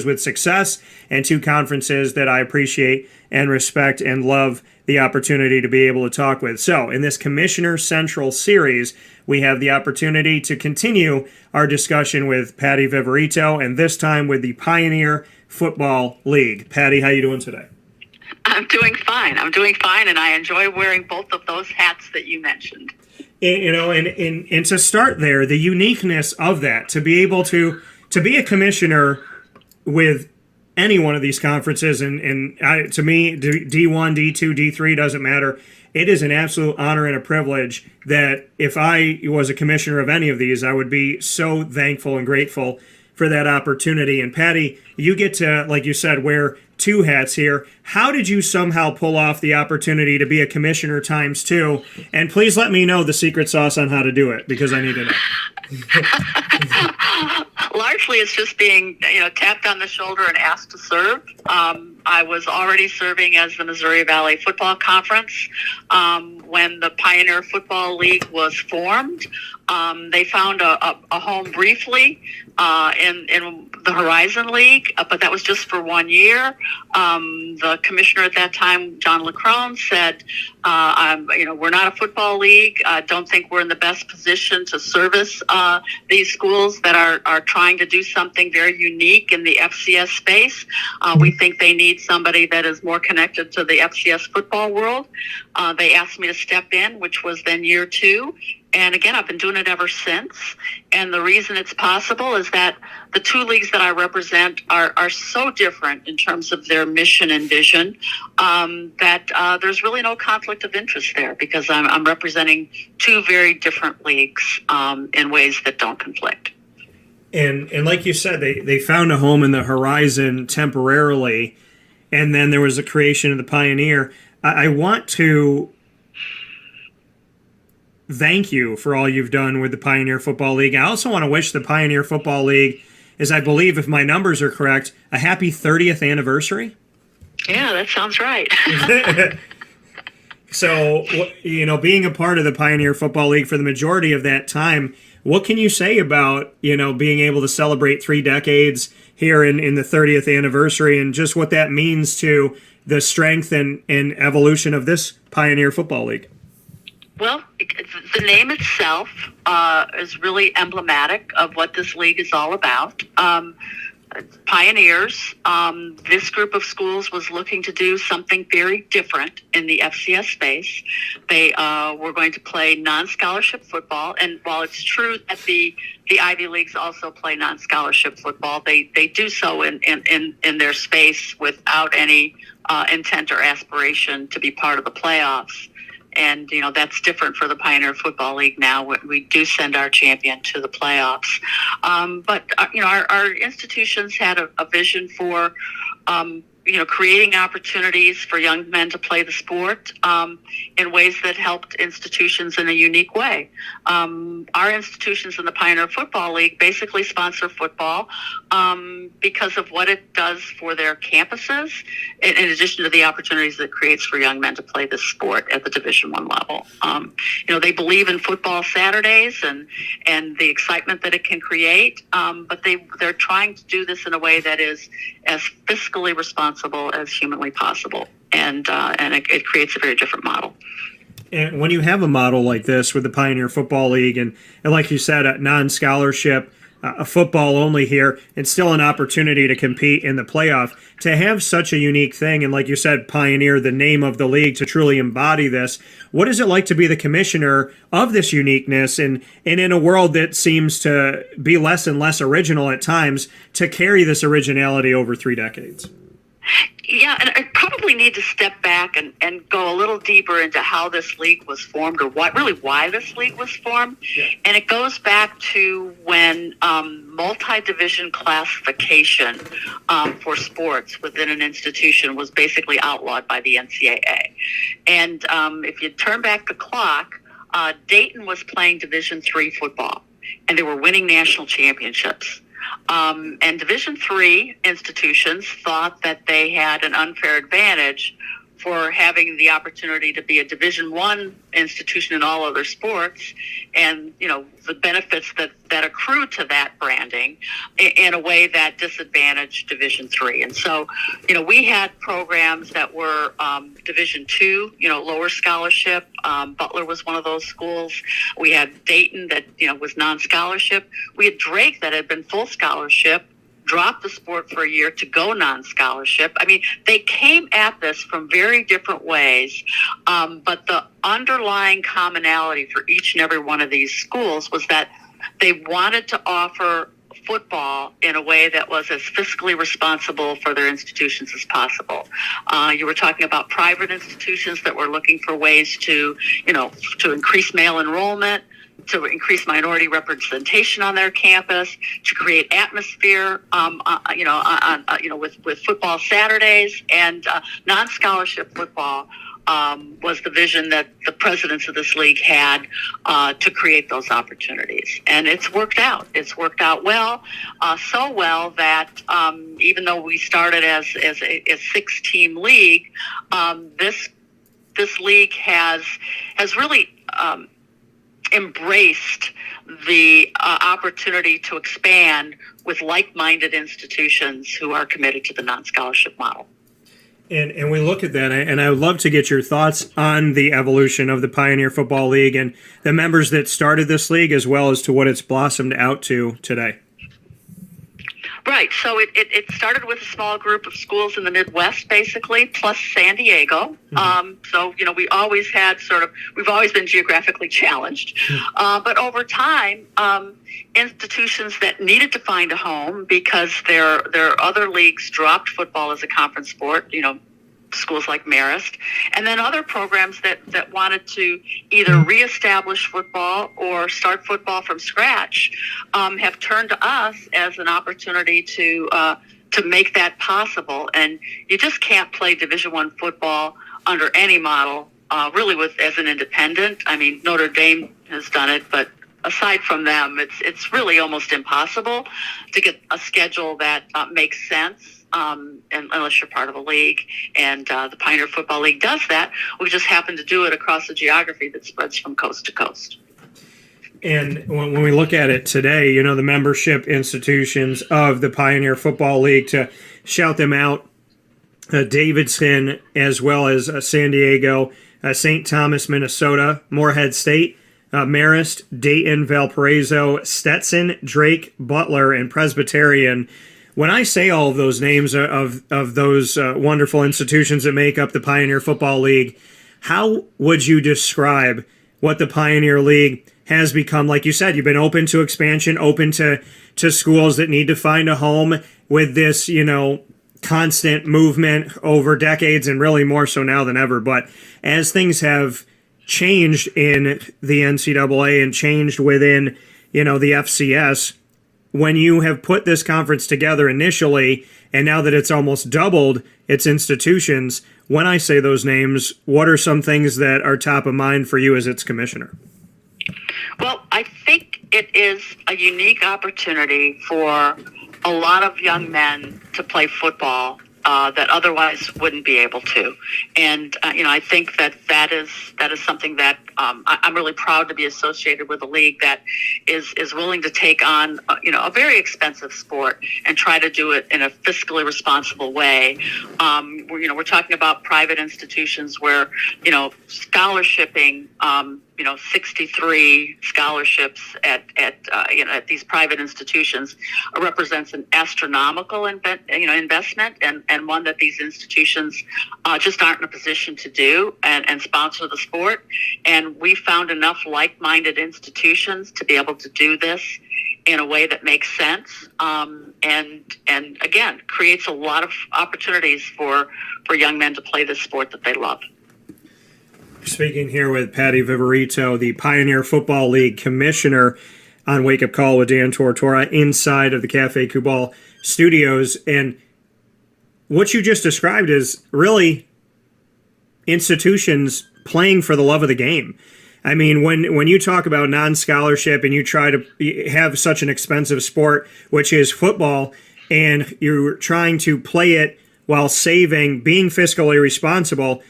with success and two conferences that I appreciate and respect and love the opportunity to be able to talk with. So in this Commissioner Central series, we have the opportunity to continue our discussion with Patty Viverito, and this time with the Pioneer Football League. Patty, how you doing today? I'm doing fine, and I enjoy wearing both of those hats that you mentioned. And to start there, the uniqueness of that, to be able to be a commissioner with any one of these conferences, to me, D1, D2, D3, doesn't matter. It is an absolute honor and a privilege that if I was a commissioner of any of these, I would be so thankful and grateful for that opportunity. And Patty, you get to, like you said, wear two hats here. How did you somehow pull off the opportunity to be a commissioner times two? And please let me know the secret sauce on how to do it, because I need to know. Largely, it's just being tapped on the shoulder and asked to serve. I was already serving as the Missouri Valley Football Conference when the Pioneer Football League was formed. They found a home briefly in the Horizon League, but that was just for 1 year. The commissioner at that time, John LeCrone, said, we're not a football league. I don't think we're in the best position to service these schools that are trying to do something very unique in the FCS space. We think they need somebody that is more connected to the FCS football world. They asked me to step in, which was then year 2. And again, I've been doing it ever since. And the reason it's possible is that the two leagues that I represent are so different in terms of their mission and vision that there's really no conflict of interest there, because I'm representing two very different leagues in ways that don't conflict. And like you said, they found a home in the Horizon temporarily, and then there was the creation of the Pioneer. I want to thank you for all you've done with the Pioneer Football League. I also want to wish the Pioneer Football League, as I believe, if my numbers are correct, a happy 30th anniversary. Yeah, that sounds right. So, being a part of the Pioneer Football League for the majority of that time, what can you say about, being able to celebrate 3 decades here in the 30th anniversary, and just what that means to the strength and evolution of this Pioneer Football League? Well, the name itself is really emblematic of what this league is all about. Pioneers, this group of schools was looking to do something very different in the FCS space. They were going to play non-scholarship football, and while it's true that the Ivy Leagues also play non-scholarship football, they do so in their space without any intent or aspiration to be part of the playoffs. And, that's different for the Pioneer Football League now. We do send our champion to the playoffs. But our institutions had a vision for, creating opportunities for young men to play the sport in ways that helped institutions in a unique way. Our institutions in the Pioneer Football League basically sponsor football because of what it does for their campuses, in addition to the opportunities that it creates for young men to play this sport at the Division I level. They believe in football Saturdays and the excitement that it can create, but they're trying to do this in a way that is as fiscally responsible as humanly possible, and it creates a very different model. And when you have a model like this with the Pioneer Football League, and like you said, a non-scholarship, a football only here, and still an opportunity to compete in the playoff, to have such a unique thing, and like you said, Pioneer, the name of the league, to truly embody this, what is it like to be the commissioner of this uniqueness, and in a world that seems to be less and less original at times, to carry this originality over 3 decades? Yeah, and I probably need to step back and go a little deeper into how this league was formed, or why this league was formed. Yeah. And it goes back to when multi-division classification for sports within an institution was basically outlawed by the NCAA. And if you turn back the clock, Dayton was playing Division III football, and they were winning national championships. And Division III institutions thought that they had an unfair advantage for having the opportunity to be a Division I institution in all other sports, and the benefits that accrue to that branding in a way that disadvantaged Division III. And so, we had programs that were Division II, lower scholarship. Butler was one of those schools. We had Dayton that was non-scholarship. We had Drake that had been full scholarship, dropped the sport for a year to go non-scholarship. I mean, they came at this from very different ways, but the underlying commonality for each and every one of these schools was that they wanted to offer football in a way that was as fiscally responsible for their institutions as possible. You were talking about private institutions that were looking for ways to increase male enrollment, to increase minority representation on their campus, to create atmosphere, with football Saturdays, and non-scholarship football was the vision that the presidents of this league had to create those opportunities. And it's worked out. It's worked out well, so well that even though we started as a 6-team league, this league has really embraced the opportunity to expand with like-minded institutions who are committed to the non-scholarship model. And we look at that, and I would love to get your thoughts on the evolution of the Pioneer Football League and the members that started this league, as well as to what it's blossomed out to today. Right. So it started with a small group of schools in the Midwest, basically, plus San Diego. Mm-hmm. So, we always had we've always been geographically challenged. Mm-hmm. But over time, institutions that needed to find a home because their other leagues dropped football as a conference sport, schools like Marist, and then other programs that wanted to either reestablish football or start football from scratch have turned to us as an opportunity to make that possible. And you just can't play Division I football under any model, really, as an independent. I mean, Notre Dame has done it, but aside from them, it's really almost impossible to get a schedule that makes sense. And unless you're part of a league, and the Pioneer Football League does that, we just happen to do it across a geography that spreads from coast to coast. And when we look at it today, the membership institutions of the Pioneer Football League, to shout them out, Davidson, as well as San Diego, St. Thomas, Minnesota, Morehead State, Marist, Dayton, Valparaiso, Stetson, Drake, Butler, and Presbyterian. When I say all of those names of those wonderful institutions that make up the Pioneer Football League, how would you describe what the Pioneer League has become? Like you said, you've been open to expansion, open to schools that need to find a home with this, constant movement over decades, and really more so now than ever. But as things have changed in the NCAA and changed within, the FCS, when you have put this conference together initially, and now that it's almost doubled its institutions, when I say those names, what are some things that are top of mind for you as its commissioner? Well, I think it is a unique opportunity for a lot of young men to play football that otherwise wouldn't be able to. And, I think that is something that I'm really proud to be associated with a league that is willing to take on, a very expensive sport and try to do it in a fiscally responsible way. We're talking about private institutions where, scholarshiping, 63 scholarships at these private institutions represents an astronomical investment, and one that these institutions just aren't in a position to do and sponsor the sport. And we found enough like-minded institutions to be able to do this in a way that makes sense, and again creates a lot of opportunities for young men to play this sport that they love. Speaking here with Patty Viverito, the Pioneer Football League commissioner, on Wake Up Call with Dan Tortora inside of the Cafe Kubal studios. And what you just described is really institutions playing for the love of the game. I mean, when you talk about non-scholarship and you try to have such an expensive sport, which is football, and you're trying to play it while being fiscally responsible,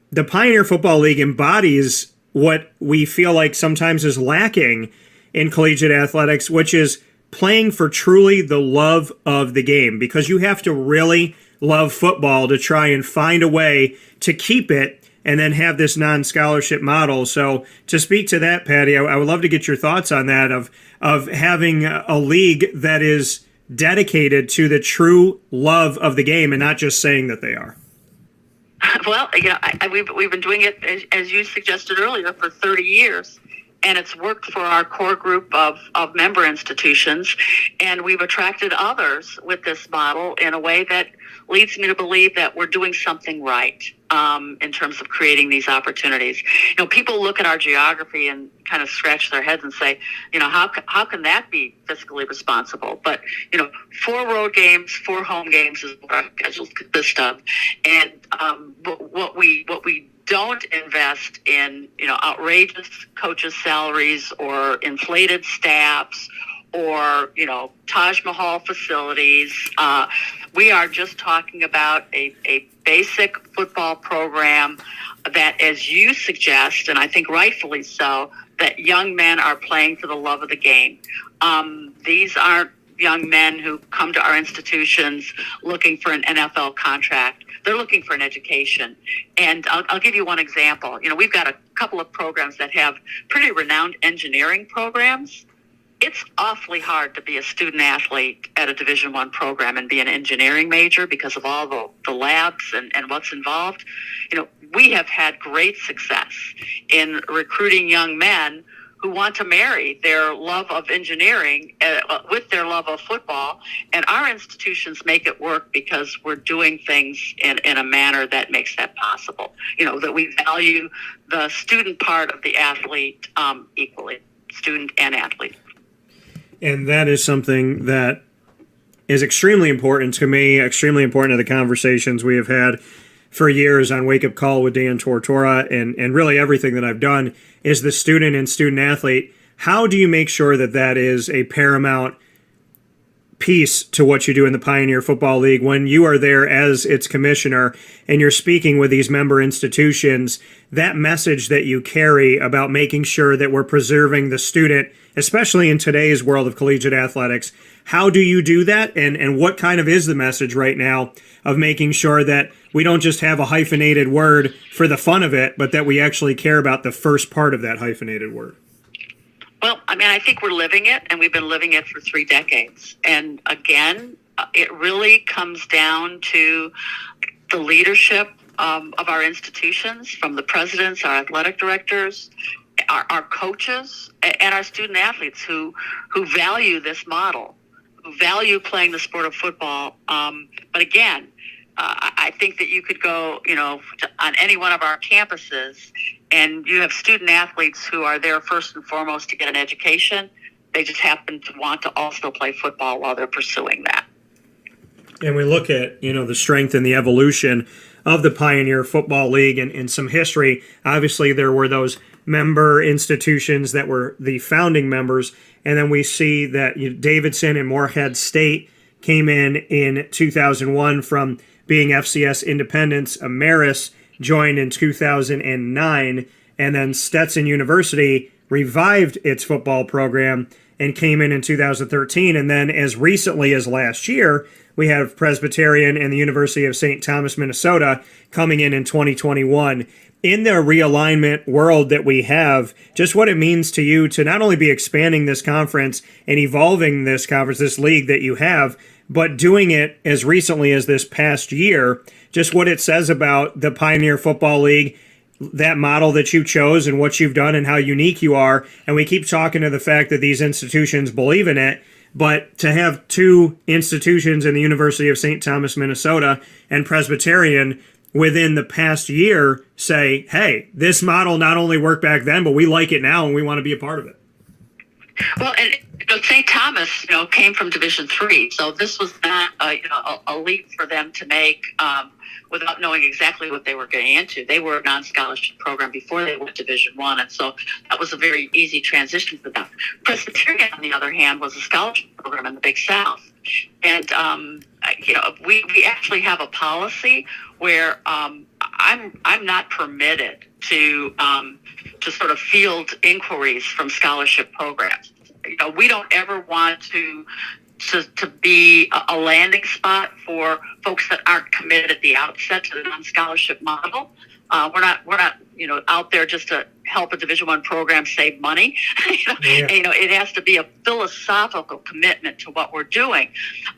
the Pioneer Football League embodies what we feel like sometimes is lacking in collegiate athletics, which is playing for truly the love of the game, because you have to really love football to try and find a way to keep it and then have this non-scholarship model. So to speak to that, Patty, I would love to get your thoughts on that, of having a league that is dedicated to the true love of the game and not just saying that they are. Well, we've been doing it, as you suggested earlier, for 30 years. And it's worked for our core group of member institutions. And we've attracted others with this model in a way that leads me to believe that we're doing something right in terms of creating these opportunities. People look at our geography and kind of scratch their heads and say, how can that be fiscally responsible? But, 4 road games, 4 home games is what our schedules consist of. And what we don't invest in, outrageous coaches' salaries or inflated staffs or, Taj Mahal facilities. We are just talking about a basic football program that, as you suggest, and I think rightfully so, that young men are playing for the love of the game. These aren't young men who come to our institutions looking for an NFL contract. They're looking for an education. And I'll give you one example. We've got a couple of programs that have pretty renowned engineering programs. It's awfully hard to be a student athlete at a Division I program and be an engineering major because of all the labs and what's involved. We have had great success in recruiting young men who want to marry their love of engineering with their love of football. And our institutions make it work because we're doing things in a manner that makes that possible. That we value the student part of the athlete equally, student and athlete. And that is something that is extremely important to me, extremely important to the conversations we have had for years on Wake Up Call with Dan Tortora, and really everything that I've done is the student and student athlete. How do you make sure that that is a paramount piece to what you do in the Pioneer Football League when you are there as its commissioner and you're speaking with these member institutions, that message that you carry about making sure that we're preserving the student, especially in today's world of collegiate athletics? How do you do that? And what kind of is the message right now of making sure that we don't just have a hyphenated word for the fun of it, but that we actually care about the first part of that hyphenated word? Well, I think we're living it, and we've been living it for 3 decades. And again, it really comes down to the leadership of our institutions, from the presidents, our athletic directors, our coaches, and our student athletes who value this model, who value playing the sport of football. But again, I think that you could go, on any one of our campuses, and you have student athletes who are there first and foremost to get an education. They just happen to want to also play football while they're pursuing that. And we look at, the strength and the evolution of the Pioneer Football League and some history. Obviously, there were those member institutions that were the founding members. And then we see that Davidson and Morehead State came in 2001 from being FCS independents. Ameris joined in 2009. And then Stetson University revived its football program and came in 2013. And then as recently as last year, we have Presbyterian and the University of St. Thomas, Minnesota coming in 2021. In the realignment world that we have, just what it means to you to not only be expanding this conference and evolving this conference, this league that you have, but doing it as recently as this past year, just what it says about the Pioneer Football League, that model that you chose and what you've done and how unique you are. And we keep talking to the fact that these institutions believe in it. But to have two institutions in the University of St. Thomas, Minnesota, and Presbyterian within the past year say, hey, this model not only worked back then, but we like it now and we want to be a part of it. Well, and St. Thomas, came from Division III, so this was not a leap for them to make without knowing exactly what they were getting into. They were a non-scholarship program before they went to Division I, and so that was a very easy transition for them. Presbyterian, on the other hand, was a scholarship program in the Big South, and we actually have a policy where I'm not permitted to sort of field inquiries from scholarship programs. We don't ever want to be a landing spot for folks that aren't committed at the outset to the non-scholarship model. We're not out there just to help a Division I program save money. It has to be a philosophical commitment to what we're doing.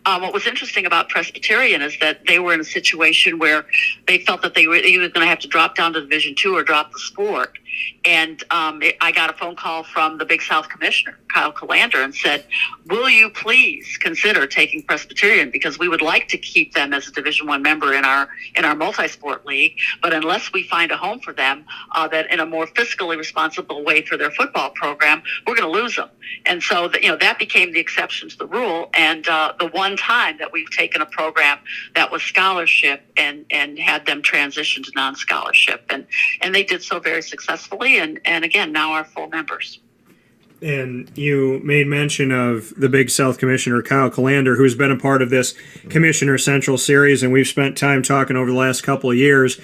What was interesting about Presbyterian is that they were in a situation where they felt that they were either going to have to drop down to Division II or drop the sport. And I got a phone call from the Big South Commissioner, Kyle Colander, and said, will you please consider taking Presbyterian, because we would like to keep them as a Division I member in our multi-sport league, but unless we find a home for them that in a more fiscally responsible way for their football program, we're going to lose them. And so that became the exception to the rule, and the one time that we've taken a program that was scholarship and had them transition to non-scholarship, and they did so very successfully, and again, now are full members. And you made mention of the Big South Commissioner, Kyle Colander, who's been a part of this Commissioner Central series, and we've spent time talking over the last couple of years.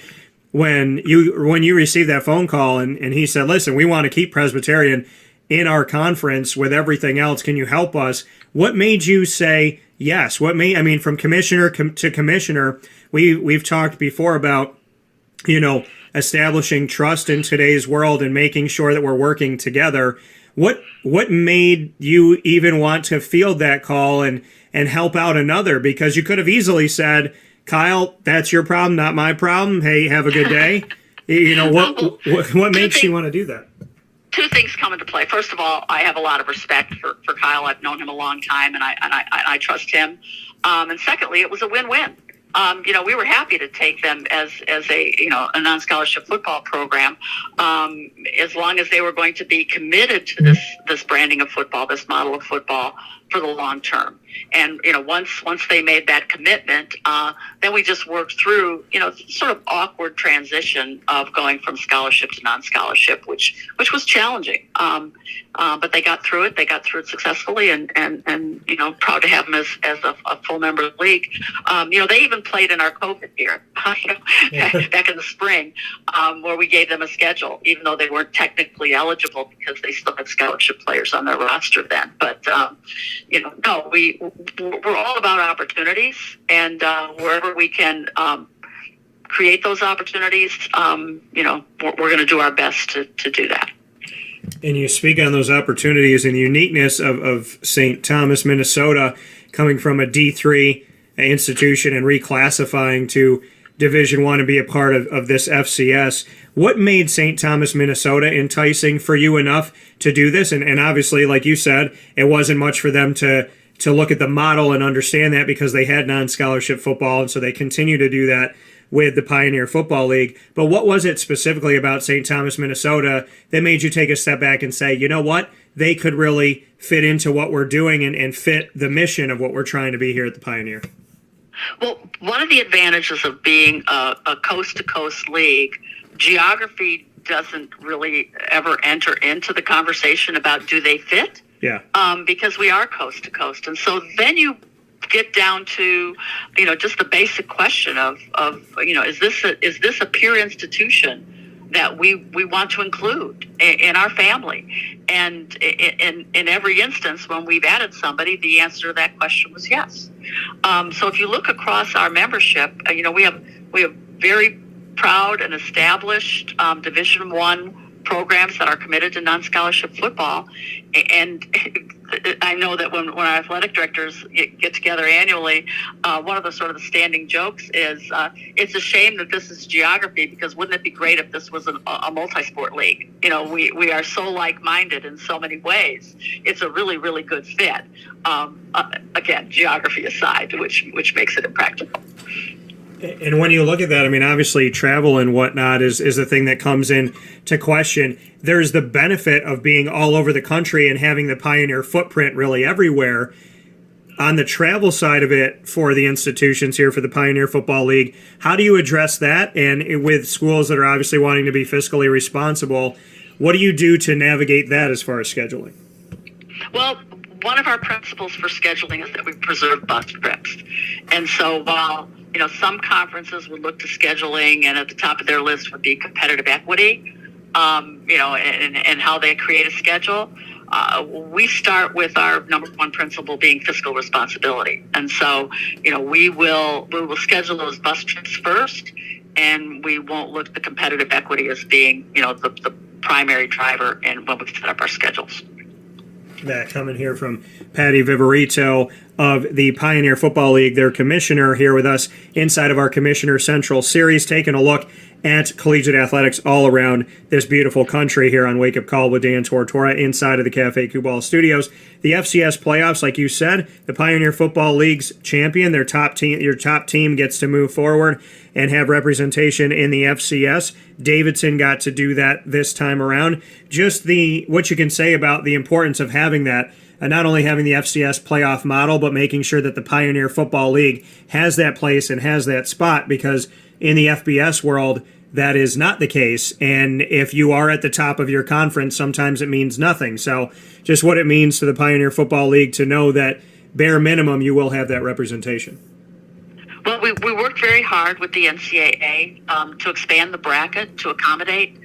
When you received that phone call and he said, listen, we want to keep Presbyterian in our conference with everything else, can you help us? What made you say yes? From commissioner to commissioner, we've talked before about, establishing trust in today's world and making sure that we're working together. What made you even want to field that call and help out another? Because you could have easily said, Kyle, that's your problem, not my problem. Hey, have a good day. What makes you want to do that? Two things come into play. First of all, I have a lot of respect for Kyle. I've known him a long time, and I trust him. And secondly, it was a win-win. We were happy to take them as a non-scholarship football program, as long as they were going to be committed to this branding of football, this model of football for the long term. And once they made that commitment, then we just worked through sort of awkward transition of going from scholarship to non-scholarship, which was challenging. But they got through it. They got through it successfully, and proud to have them as a full member of the league. They even played in our COVID year, back in the spring, where we gave them a schedule, even though they weren't technically eligible because they still had scholarship players on their roster then. But no, we're all about opportunities, and wherever we can create those opportunities, we're going to do our best to do that. And you speak on those opportunities and the uniqueness of St. Thomas, Minnesota, coming from a D3 institution and reclassifying to Division I to be a part of this FCS. What made St. Thomas, Minnesota enticing for you enough to do this? And obviously, like you said, it wasn't much for them to look at the model and understand that because they had non-scholarship football, and so they continue to do that. with the Pioneer Football League. But what was it specifically about St. Thomas, Minnesota that made you take a step back and say, you know what, they could really fit into what we're doing and fit the mission of what we're trying to be here at the Pioneer? Well, one of the advantages of being a coast-to-coast league, geography doesn't really ever enter into the conversation about do they fit? Yeah. Because we are coast-to-coast. And so then you get down to, just the basic question of is this a peer institution that we want to include in our family? And in every instance, when we've added somebody, the answer to that question was yes. So if you look across our membership, we have very proud and established Division I programs that are committed to non-scholarship football. And I know that when our athletic directors get together annually, one of the sort of the standing jokes is it's a shame that this is geography, because wouldn't it be great if this was a multi-sport league? We are so like-minded in so many ways. It's a really, really good fit. Again, geography aside, which makes it impractical. And when you look at that, I mean, obviously travel and whatnot is the thing that comes in to question. There's the benefit of being all over the country and having the Pioneer footprint really everywhere. On the travel side of it for the institutions here for the Pioneer Football League, how do you address that? And with schools that are obviously wanting to be fiscally responsible, what do you do to navigate that as far as scheduling? Well, one of our principles for scheduling is that we preserve bus trips. And so while some conferences would look to scheduling, and at the top of their list would be competitive equity, and how they create a schedule. We start with our number one principle being fiscal responsibility. And so, we will schedule those bus trips first, and we won't look at the competitive equity as being, the primary driver and when we set up our schedules. That coming here from Patty Viverito of the Pioneer Football League, their commissioner, here with us inside of our Commissioner Central series, taking a look at collegiate athletics all around this beautiful country here on Wake Up Call with Dan Tortora inside of the Cafe Kubal Studios. The FCS playoffs, like you said, the Pioneer Football League's champion, your top team gets to move forward and have representation in the FCS. Davidson got to do that this time around. Just what you can say about the importance of having that, and not only having the FCS playoff model, but making sure that the Pioneer Football League has that place and has that spot, because in the FBS world, that is not the case. And if you are at the top of your conference, sometimes it means nothing. So just what it means to the Pioneer Football League to know that bare minimum you will have that representation. Well, we worked very hard with the NCAA to expand the bracket to accommodate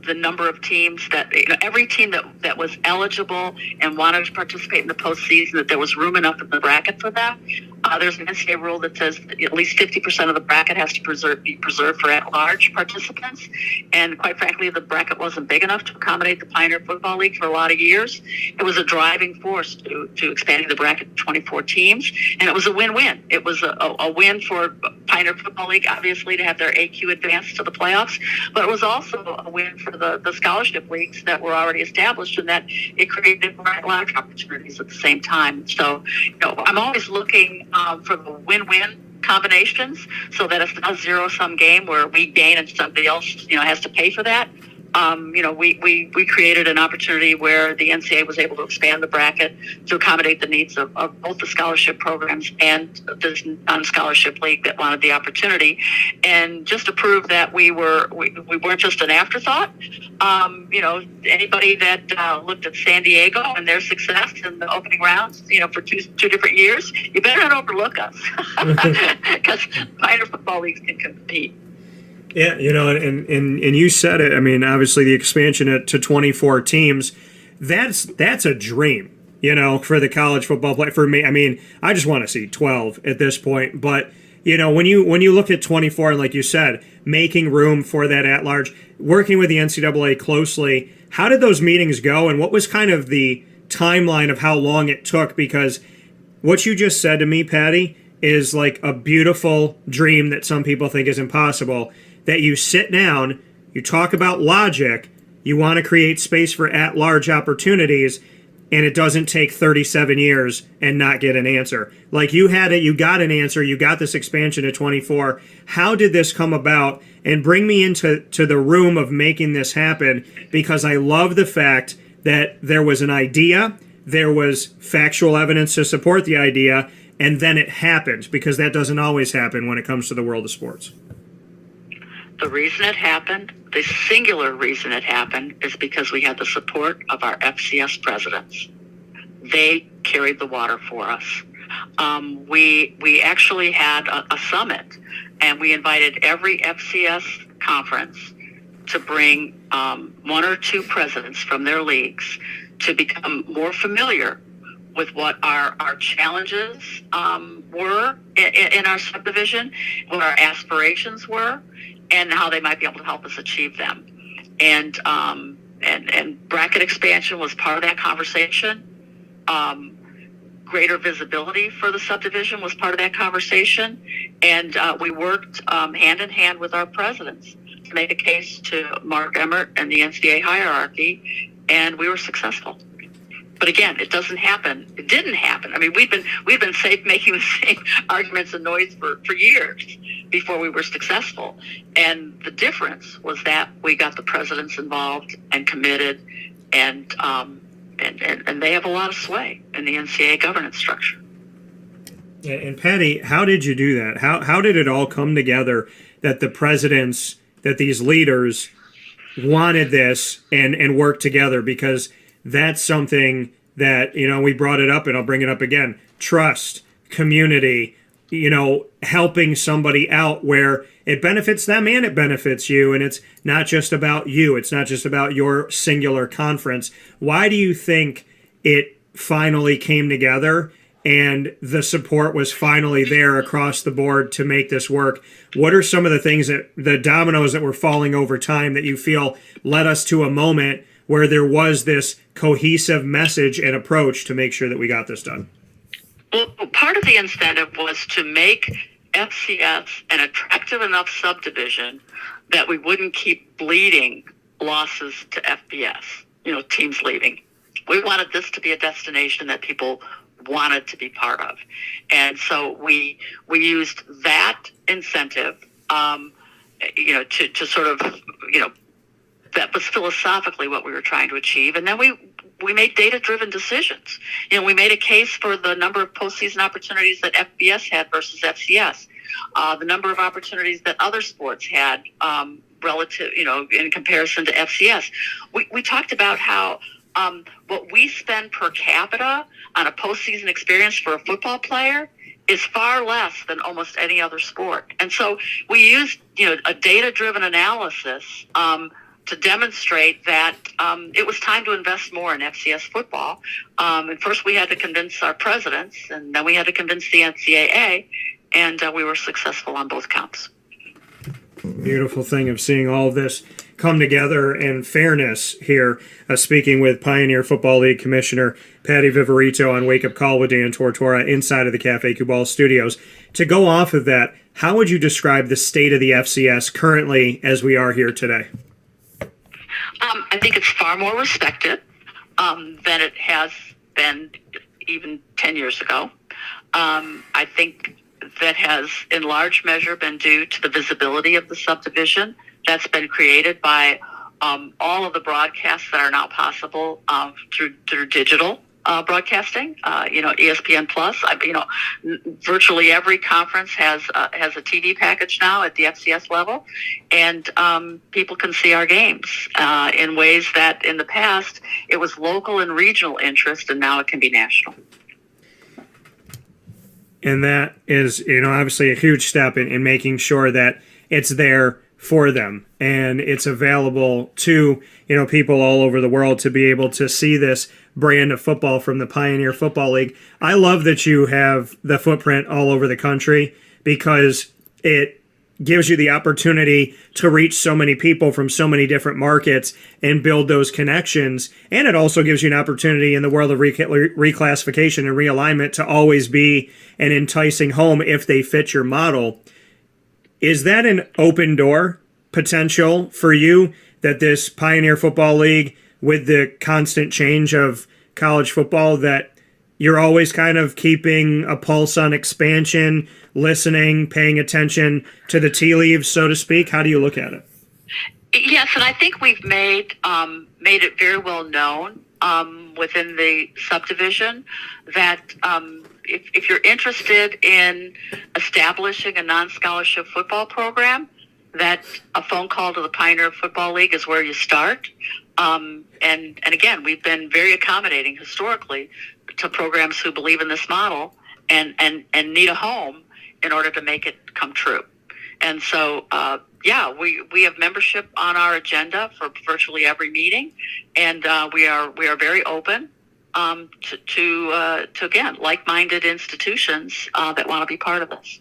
the number of teams that, every team that was eligible and wanted to participate in the postseason, that there was room enough in the bracket for that. There's an NCAA rule that says that at least 50% of the bracket has to be preserved for at-large participants. And quite frankly, the bracket wasn't big enough to accommodate the Pioneer Football League for a lot of years. It was a driving force to expanding the bracket to 24 teams, and it was a win-win. It was a win for Pioneer Football League, obviously, to have their AQ advance to the playoffs, but it was also a win for the scholarship leagues that were already established, and that it created large opportunities at the same time. So, I'm always looking for the win-win combinations, so that it's not a zero-sum game where we gain and somebody else, has to pay for that. We created an opportunity where the NCAA was able to expand the bracket to accommodate the needs of both the scholarship programs and the non-scholarship league that wanted the opportunity, and just to prove that we weren't just an afterthought. Anybody that looked at San Diego and their success in the opening rounds, for two different years, you better not overlook us, because minor football leagues can compete. Yeah, and you said it. I mean, obviously the expansion to 24 teams, that's a dream, for the college football play. For me, I mean, I just want to see 12 at this point. But, when you look at 24, and like you said, making room for that at large, working with the NCAA closely, how did those meetings go, and what was kind of the timeline of how long it took? Because what you just said to me, Patty, is like a beautiful dream that some people think is impossible. That you sit down, you talk about logic, you want to create space for at-large opportunities, and it doesn't take 37 years and not get an answer. Like you had it, you got an answer, you got this expansion to 24. How did this come about? And bring me into the room of making this happen, because I love the fact that there was an idea, there was factual evidence to support the idea, and then it happened, because that doesn't always happen when it comes to the world of sports. The reason it happened, the singular reason it happened, is because we had the support of our FCS presidents. They carried the water for us. We actually had a summit, and we invited every FCS conference to bring one or two presidents from their leagues to become more familiar with what our challenges were in our subdivision, what our aspirations were, and how they might be able to help us achieve them. And bracket expansion was part of that conversation. Greater visibility for the subdivision was part of that conversation. And we worked hand in hand with our presidents to make a case to Mark Emmert and the NCAA hierarchy, and we were successful. But again, it doesn't happen. It didn't happen. I mean, we've been safe making the same arguments and noise for years before we were successful. And the difference was that we got the presidents involved and committed, and they have a lot of sway in the NCAA governance structure. And Patty, how did you do that? How did it all come together that the presidents, that these leaders wanted this and worked together? Because that's something that, we brought it up, and I'll bring it up again. Trust, community, helping somebody out where it benefits them and it benefits you. And it's not just about you. It's not just about your singular conference. Why do you think it finally came together and the support was finally there across the board to make this work? What are some of the things the dominoes that were falling over time that you feel led us to a moment where there was this cohesive message and approach to make sure that we got this done? Well, part of the incentive was to make FCS an attractive enough subdivision that we wouldn't keep bleeding losses to FBS, teams leaving. We wanted this to be a destination that people wanted to be part of. And so we used that incentive, to sort of, that was philosophically what we were trying to achieve. And then we made data-driven decisions. We made a case for the number of postseason opportunities that FBS had versus FCS, the number of opportunities that other sports had relative, in comparison to FCS. We talked about how what we spend per capita on a postseason experience for a football player is far less than almost any other sport. And so we used, a data-driven analysis to demonstrate that it was time to invest more in FCS football. And first we had to convince our presidents, and then we had to convince the NCAA, and we were successful on both counts. Beautiful thing of seeing all of this come together and fairness here. Speaking with Pioneer Football League Commissioner Patty Viverito on Wake Up Call with Dan Tortora inside of the Cafe Cubal studios. To go off of that, how would you describe the state of the FCS currently as we are here today? I think it's far more respected than it has been even 10 years ago. I think that has in large measure been due to the visibility of the subdivision that's been created by all of the broadcasts that are now possible through digital broadcasting. ESPN Plus. Virtually every conference has a TV package now at the FCS level, and people can see our games in ways that in the past it was local and regional interest, and now it can be national. And that is, obviously a huge step in making sure that it's there for them and it's available to, people all over the world to be able to see this brand of football from the Pioneer Football League. I love that you have the footprint all over the country because it gives you the opportunity to reach so many people from so many different markets and build those connections. And it also gives you an opportunity in the world of reclassification and realignment to always be an enticing home if they fit your model. Is that an open door potential for you that this Pioneer Football League, with the constant change of college football that you're always kind of keeping a pulse on expansion, listening, paying attention to the tea leaves, so to speak? How do you look at it? Yes, and I think we've made it very well known within the subdivision that if you're interested in establishing a non-scholarship football program, that a phone call to the Pioneer Football League is where you start. And again, we've been very accommodating historically to programs who believe in this model and need a home in order to make it come true. And so, we have membership on our agenda for virtually every meeting, and we are very open to again, like-minded institutions that want to be part of this.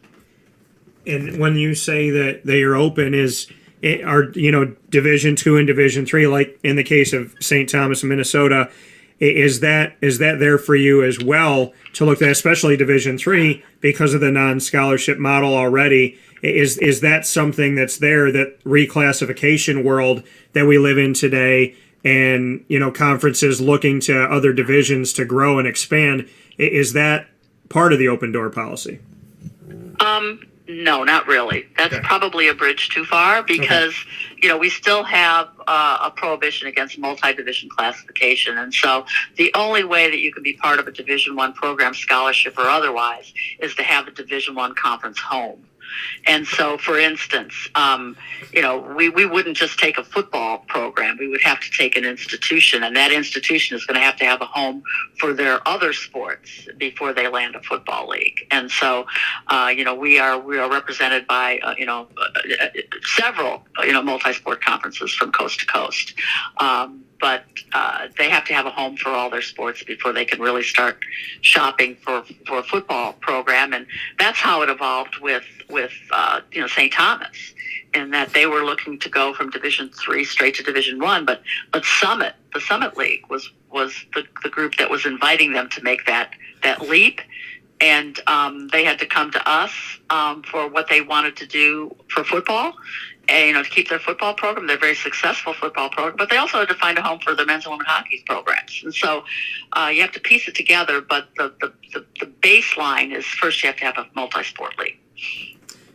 And when you say that they are open, are Division II and Division III, like in the case of St. Thomas, Minnesota, is that there for you as well to look at, especially Division III, because of the non-scholarship model already? Is that something that's there, that reclassification world that we live in today, and conferences looking to other divisions to grow and expand? Is that part of the open door policy? No, not really. That's probably a bridge too far because, we still have a prohibition against multi-division classification. And so the only way that you can be part of a Division I program, scholarship or otherwise, is to have a Division I conference home. And so, for instance, we wouldn't just take a football program. We would have to take an institution, and that institution is going to have a home for their other sports before they land a football league. And so, we are represented by, several, multi-sport conferences from coast to coast. But they have to have a home for all their sports before they can really start shopping for a football program. And that's how it evolved with St. Thomas, in that they were looking to go from Division III straight to Division I. But the Summit League was the group that was inviting them to make that leap. And they had to come to us for what they wanted to do for football, and, to keep their football program, their very successful football program. But they also had to find a home for their men's and women's hockey programs. And so you have to piece it together. But the baseline is, first you have to have a multi-sport league.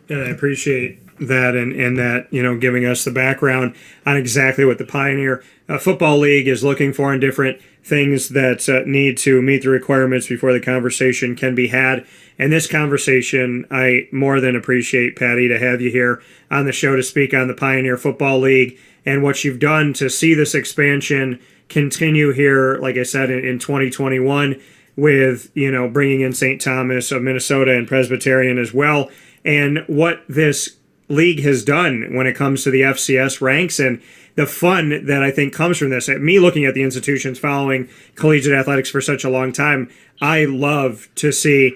And I appreciate that, and that, giving us the background on exactly what the Pioneer Football League is looking for, and different things that need to meet the requirements before the conversation can be had. And this conversation, I more than appreciate, Patty, to have you here on the show to speak on the Pioneer Football League and what you've done to see this expansion continue here, like I said, in 2021 with, bringing in St. Thomas of Minnesota and Presbyterian as well, and what this league has done when it comes to the FCS ranks and the fun that I think comes from this. Me looking at the institutions, following collegiate athletics for such a long time, I love to see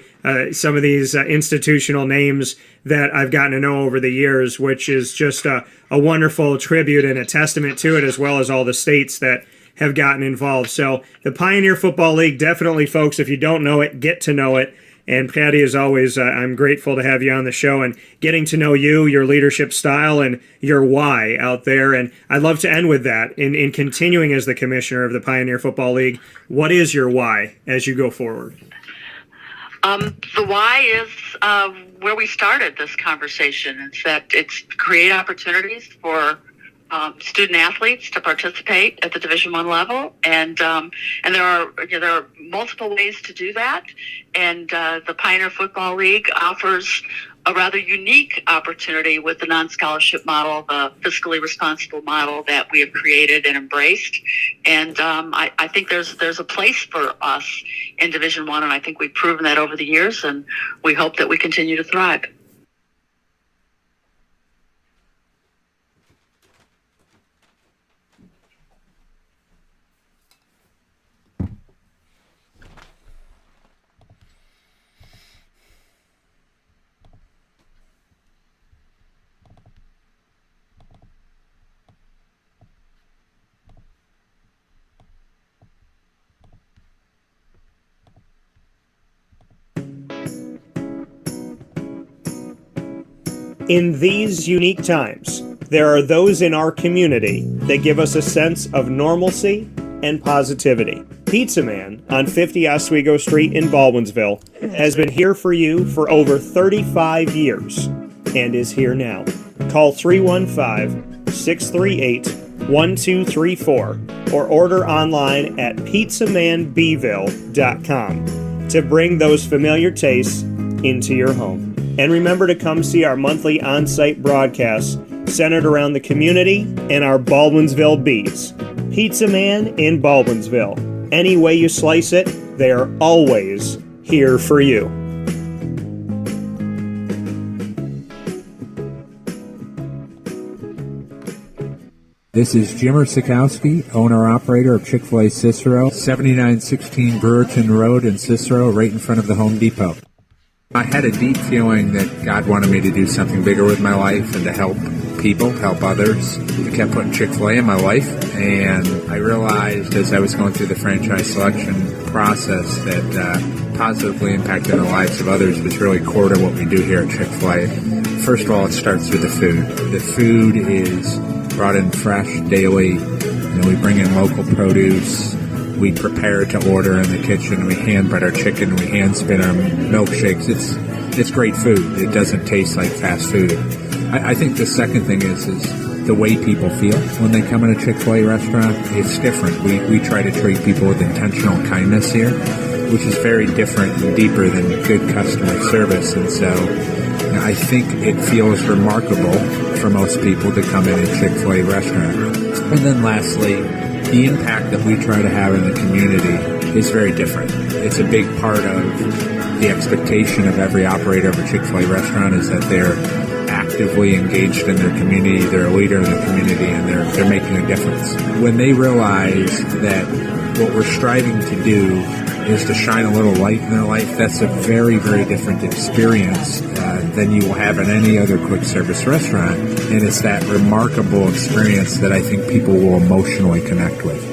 some of these institutional names that I've gotten to know over the years, which is just a wonderful tribute and a testament to it, as well as all the states that have gotten involved. So the Pioneer Football League, definitely, folks, if you don't know it, get to know it. And Patty, as always, I'm grateful to have you on the show and getting to know you, your leadership style, and your why out there. And I'd love to end with that. In continuing as the commissioner of the Pioneer Football League, what is your why as you go forward? The why is where we started this conversation. It's that it's create opportunities for student athletes to participate at the Division I level, and there are multiple ways to do that. And the Pioneer Football League offers a rather unique opportunity with the non-scholarship model, the fiscally responsible model that we have created and embraced. And I think there's a place for us in Division I, and I think we've proven that over the years, and we hope that we continue to thrive. In these unique times, there are those in our community that give us a sense of normalcy and positivity. Pizza Man on 50 Oswego Street in Baldwinsville has been here for you for over 35 years and is here now. Call 315-638-1234 or order online at pizzamanbville.com to bring those familiar tastes into your home. And remember to come see our monthly on-site broadcasts centered around the community and our Baldwinsville beats. Pizza Man in Baldwinsville. Any way you slice it, they are always here for you. This is Jimmer Sikowski, owner-operator of Chick-fil-A Cicero, 7916 Brewerton Road in Cicero, right in front of the Home Depot. I had a deep feeling that God wanted me to do something bigger with my life and to help people, help others. I kept putting Chick-fil-A in my life, and I realized as I was going through the franchise selection process that positively impacting the lives of others was really core to what we do here at Chick-fil-A. First of all, it starts with the food. The food is brought in fresh daily. We bring in local produce. We prepare to order in the kitchen. We hand bread our chicken. We hand spin our milkshakes. It's great food. It doesn't taste like fast food. I think the second thing is the way people feel when they come in a Chick-fil-A restaurant. It's different. We try to treat people with intentional kindness here, which is very different and deeper than good customer service. And so I think it feels remarkable for most people to come in a Chick-fil-A restaurant. And then lastly, the impact that we try to have in the community is very different. It's a big part of the expectation of every operator of a Chick-fil-A restaurant is that they're actively engaged in their community, they're a leader in the community, and they're making a difference. When they realize that what we're striving to do is to shine a little light in their life, that's a very, very different experience than you will have in any other quick service restaurant. And it's that remarkable experience that I think people will emotionally connect with.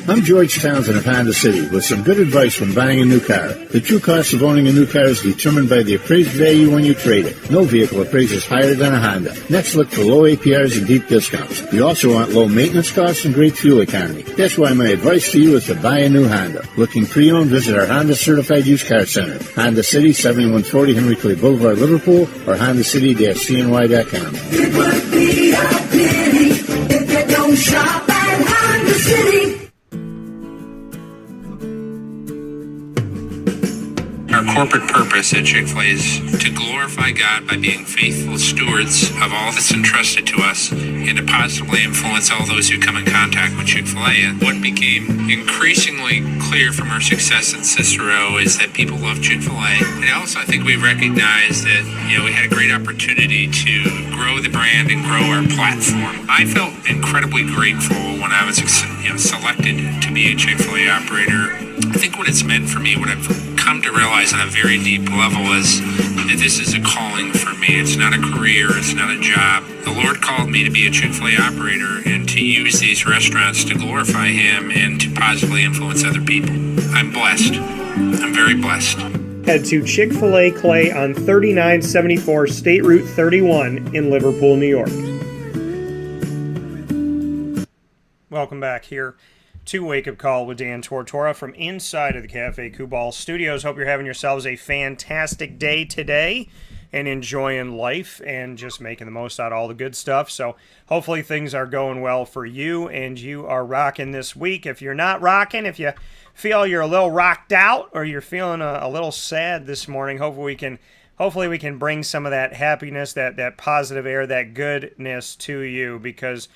I'm George Townsend of Honda City with some good advice when buying a new car. The true cost of owning a new car is determined by the appraised value when you trade it. No vehicle appraises higher than a Honda. Next, look for low APRs and deep discounts. You also want low maintenance costs and great fuel economy. That's why my advice to you is to buy a new Honda. Looking pre-owned, visit our Honda Certified Used Car Center. Honda City, 7140 Henry Clay Boulevard, Liverpool, or HondaCity-CNY.com. It would be a pity if you don't shop at Honda City. Our corporate purpose at Chick-fil-A is to glorify God by being faithful stewards of all that's entrusted to us and to positively influence all those who come in contact with Chick-fil-A. And what became increasingly clear from our success in Cicero is that people love Chick-fil-A. And also I think we recognized that, we had a great opportunity to grow the brand and grow our platform. I felt incredibly grateful when I was selected to be a Chick-fil-A operator. I think what it's meant for me, what I've come to realize on a very deep level is that this is a calling for me. It's not a career. It's not a job. The Lord called me to be a Chick-fil-A operator and to use these restaurants to glorify Him and to positively influence other people. I'm blessed. I'm very blessed. Head to Chick-fil-A Clay on 3974 State Route 31 in Liverpool, New York. Welcome back here to Wake Up Call with Dan Tortora from inside of the Cafe Kubal Studios. Hope you're having yourselves a fantastic day today and enjoying life and just making the most out of all the good stuff. So hopefully things are going well for you and you are rocking this week. If you're not rocking, if you feel you're a little rocked out or you're feeling a little sad this morning, hopefully we can bring some of that happiness, that positive air, that goodness to you, because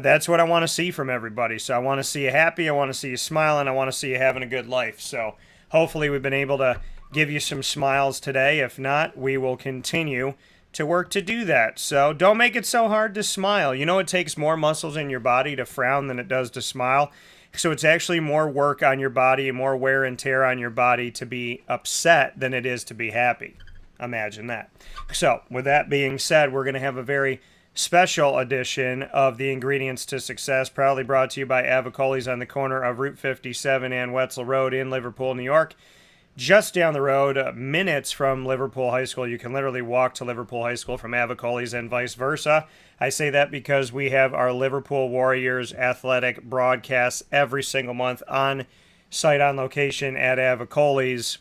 that's what I want to see from everybody. So I want to see you happy. I want to see you smiling. I want to see you having a good life. So hopefully we've been able to give you some smiles today. If not, we will continue to work to do that. So don't make it so hard to smile. It takes more muscles in your body to frown than it does to smile. So it's actually more work on your body, more wear and tear on your body to be upset than it is to be happy. Imagine that. So with that being said, we're going to have a very special edition of the Ingredients to Success, proudly brought to you by Avicolli's on the corner of Route 57 and Wetzel Road in Liverpool, New York. just down the road, minutes from Liverpool High School. You can literally walk to Liverpool High School from Avicolli's and vice versa. I say that because we have our Liverpool Warriors athletic broadcasts every single month on site, on location at Avicolli's,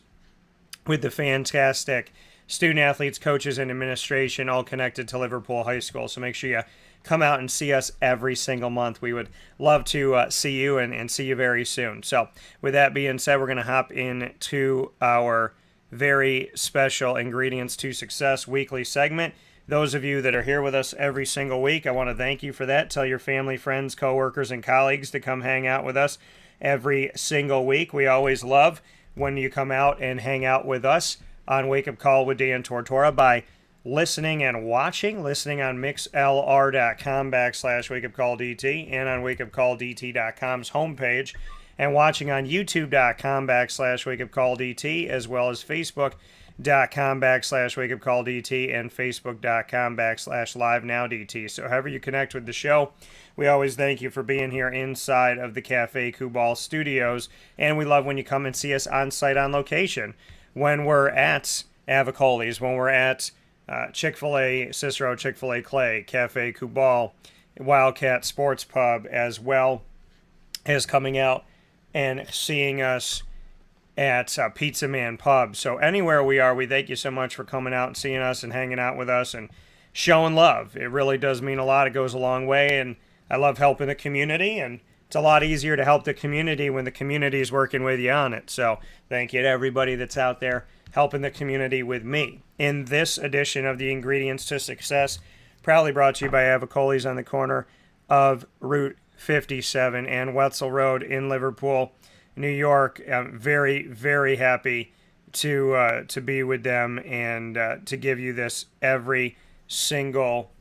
with the fantastic student athletes, coaches, and administration all connected to Liverpool High School. So make sure you come out and see us every single month. We would love to see you and see you very soon. So with that being said, we're going to hop into our very special Ingredients to Success weekly segment. Those of you that are here with us every single week, I want to thank you for that. Tell your family, friends, coworkers, and colleagues to come hang out with us every single week. We always love when you come out and hang out with us on Wake Up Call with Dan Tortora by listening and watching, listening on mixlr.com/wakeupcalldt and on wakeupcalldt.com's homepage, and watching on youtube.com/wakeupcalldt, as well as facebook.com/wakeupcalldt and facebook.com/livenowdt. So however you connect with the show, we always thank you for being here inside of the Cafe Kubal studios, and we love when you come and see us on site, on location, when we're at Avicolli's, when we're at Chick-fil-A Cicero, Chick-fil-A Clay, Cafe Kubal, Wildcat Sports Pub, as well as coming out and seeing us at Pizza Man Pub. So anywhere we are, we thank you so much for coming out and seeing us and hanging out with us and showing love. It really does mean a lot. It goes a long way, and I love helping the community, and it's a lot easier to help the community when the community is working with you on it. So thank you to everybody that's out there helping the community with me. In this edition of the Ingredients to Success, proudly brought to you by Avicolli's on the corner of Route 57 and Wetzel Road in Liverpool, New York. I'm very, very happy to be with them and to give you this every single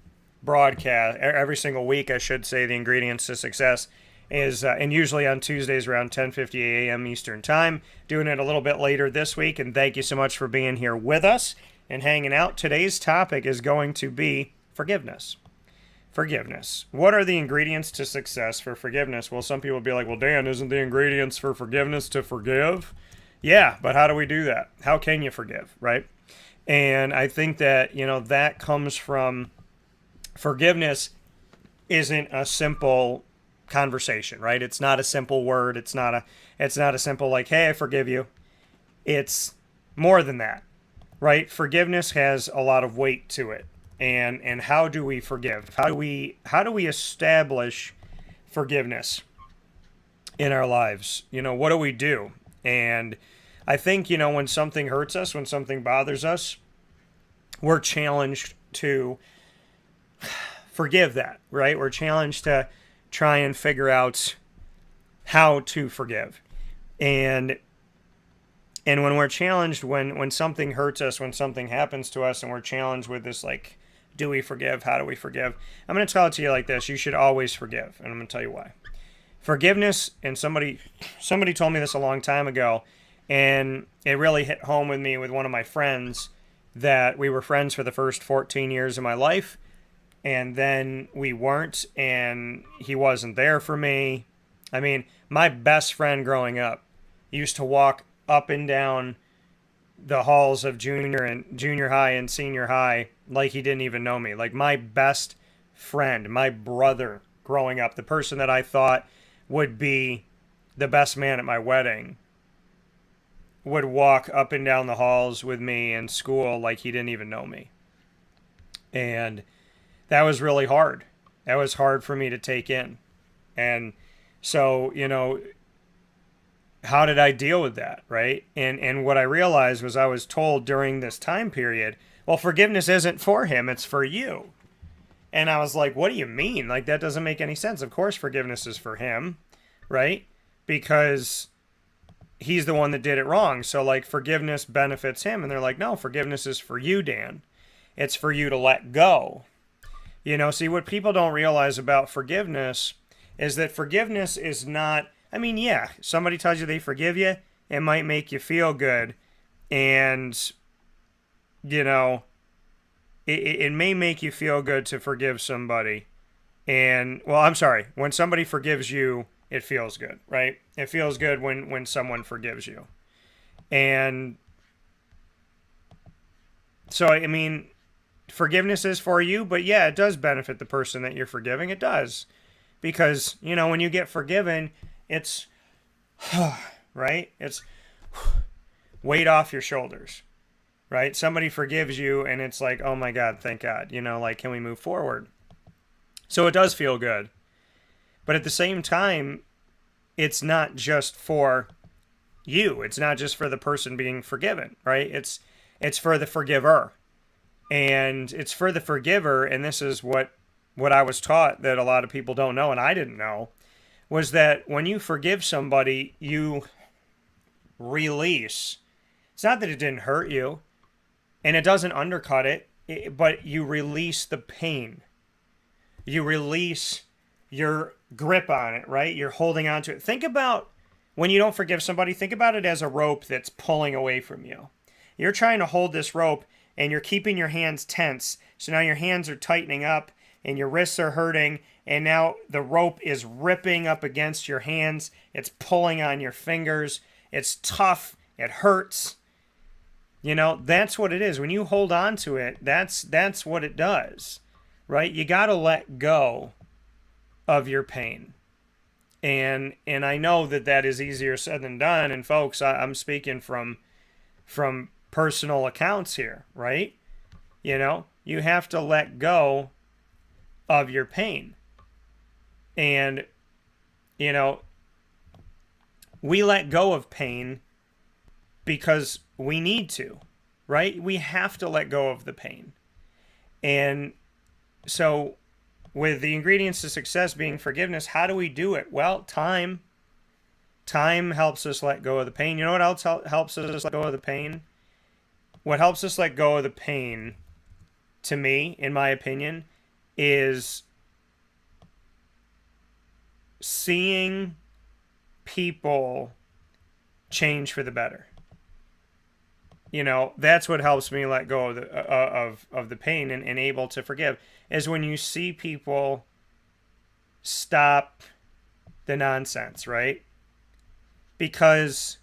broadcast, every single week, I should say. The Ingredients to Success is, and usually on Tuesdays around 10:50 a.m. Eastern Time. Doing it a little bit later this week, and thank you so much for being here with us and hanging out. Today's topic is going to be forgiveness. Forgiveness. What are the ingredients to success for forgiveness? Well, some people will be like, well, Dan, isn't the ingredients for forgiveness to forgive? Yeah, but how do we do that? How can you forgive, right? And I think that, that comes from forgiveness isn't a simple conversation, right? It's not a simple word. It's not a simple like, hey, I forgive you. It's more than that, right? Forgiveness has a lot of weight to it. And how do we forgive? How do we establish forgiveness in our lives? What do we do? And I think, when something hurts us, when something bothers us, we're challenged to forgive that, right? We're challenged to try and figure out how to forgive. And when we're challenged, when something hurts us, when something happens to us, and we're challenged with this, like, do we forgive? How do we forgive? I'm going to tell it to you like this. You should always forgive. And I'm going to tell you why. Forgiveness, and somebody told me this a long time ago, and it really hit home with me with one of my friends, that we were friends for the first 14 years of my life, and then we weren't, and he wasn't there for me. I mean, my best friend growing up used to walk up and down the halls of junior high and senior high like he didn't even know me. Like, my best friend, my brother growing up, the person that I thought would be the best man at my wedding, would walk up and down the halls with me in school like he didn't even know me. And that was really hard. That was hard for me to take in. And so, how did I deal with that, right? And what I realized was I was told during this time period, well, forgiveness isn't for him, it's for you. And I was like, what do you mean? Like, that doesn't make any sense. Of course forgiveness is for him, right? Because he's the one that did it wrong. So, like, forgiveness benefits him. And they're like, no, forgiveness is for you, Dan. It's for you to let go. See, what people don't realize about forgiveness is that forgiveness is not, yeah, somebody tells you they forgive you, it might make you feel good. And, it may make you feel good to forgive somebody. And, well, I'm sorry, when somebody forgives you, it feels good, right? It feels good when someone forgives you. And so, I mean, forgiveness is for you, but yeah, it does benefit the person that you're forgiving. It does. Because, you know, when you get forgiven, it's, right? It's weight off your shoulders, right? Somebody forgives you and it's like, oh my God, thank God. You know, like, can we move forward? So it does feel good. But at the same time, it's not just for you. It's not just for the person being forgiven, right? It's for the forgiver. And it's for the forgiver, and this is what I was taught that a lot of people don't know, and I didn't know, was that when you forgive somebody, you release. It's not that it didn't hurt you, and it doesn't undercut it, but you release the pain. You release your grip on it, right? You're holding on to it. Think about when you don't forgive somebody, think about it as a rope that's pulling away from you. You're trying to hold this rope and you're keeping your hands tense. So now your hands are tightening up and your wrists are hurting. And now the rope is ripping up against your hands. It's pulling on your fingers. It's tough. It hurts. You know, that's what it is. When you hold on to it, that's what it does, right? You got to let go of your pain. And I know that is easier said than done. And folks, I'm speaking from personal accounts here, right? You know, you have to let go of your pain. And, you know, we let go of pain because we need to, right? We have to let go of the pain. And so with the ingredients to success being forgiveness, how do we do it? Well, time. Time helps us let go of the pain. You know what else helps us let go of the pain? What helps us let go of the pain, to me, in my opinion, is seeing people change for the better. You know, that's what helps me let go of the pain and able to forgive, is when you see people stop the nonsense, right? Because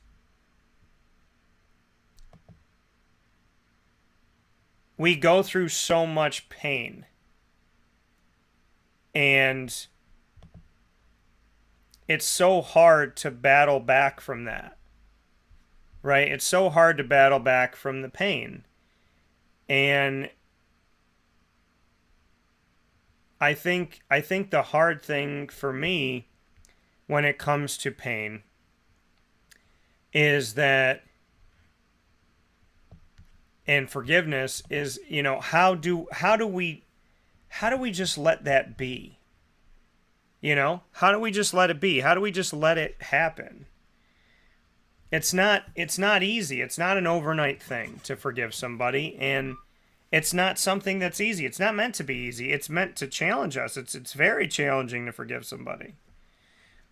we go through so much pain, and it's so hard to battle back from that, right? It's so hard to battle back from the pain. And I think the hard thing for me when it comes to pain is that, and forgiveness is, you know, how do we just let that be? You know, how do we just let it be? How do we just let it happen? It's not easy. It's not an overnight thing to forgive somebody, and it's not something that's easy. It's not meant to be easy. It's meant to challenge us. It's very challenging to forgive somebody,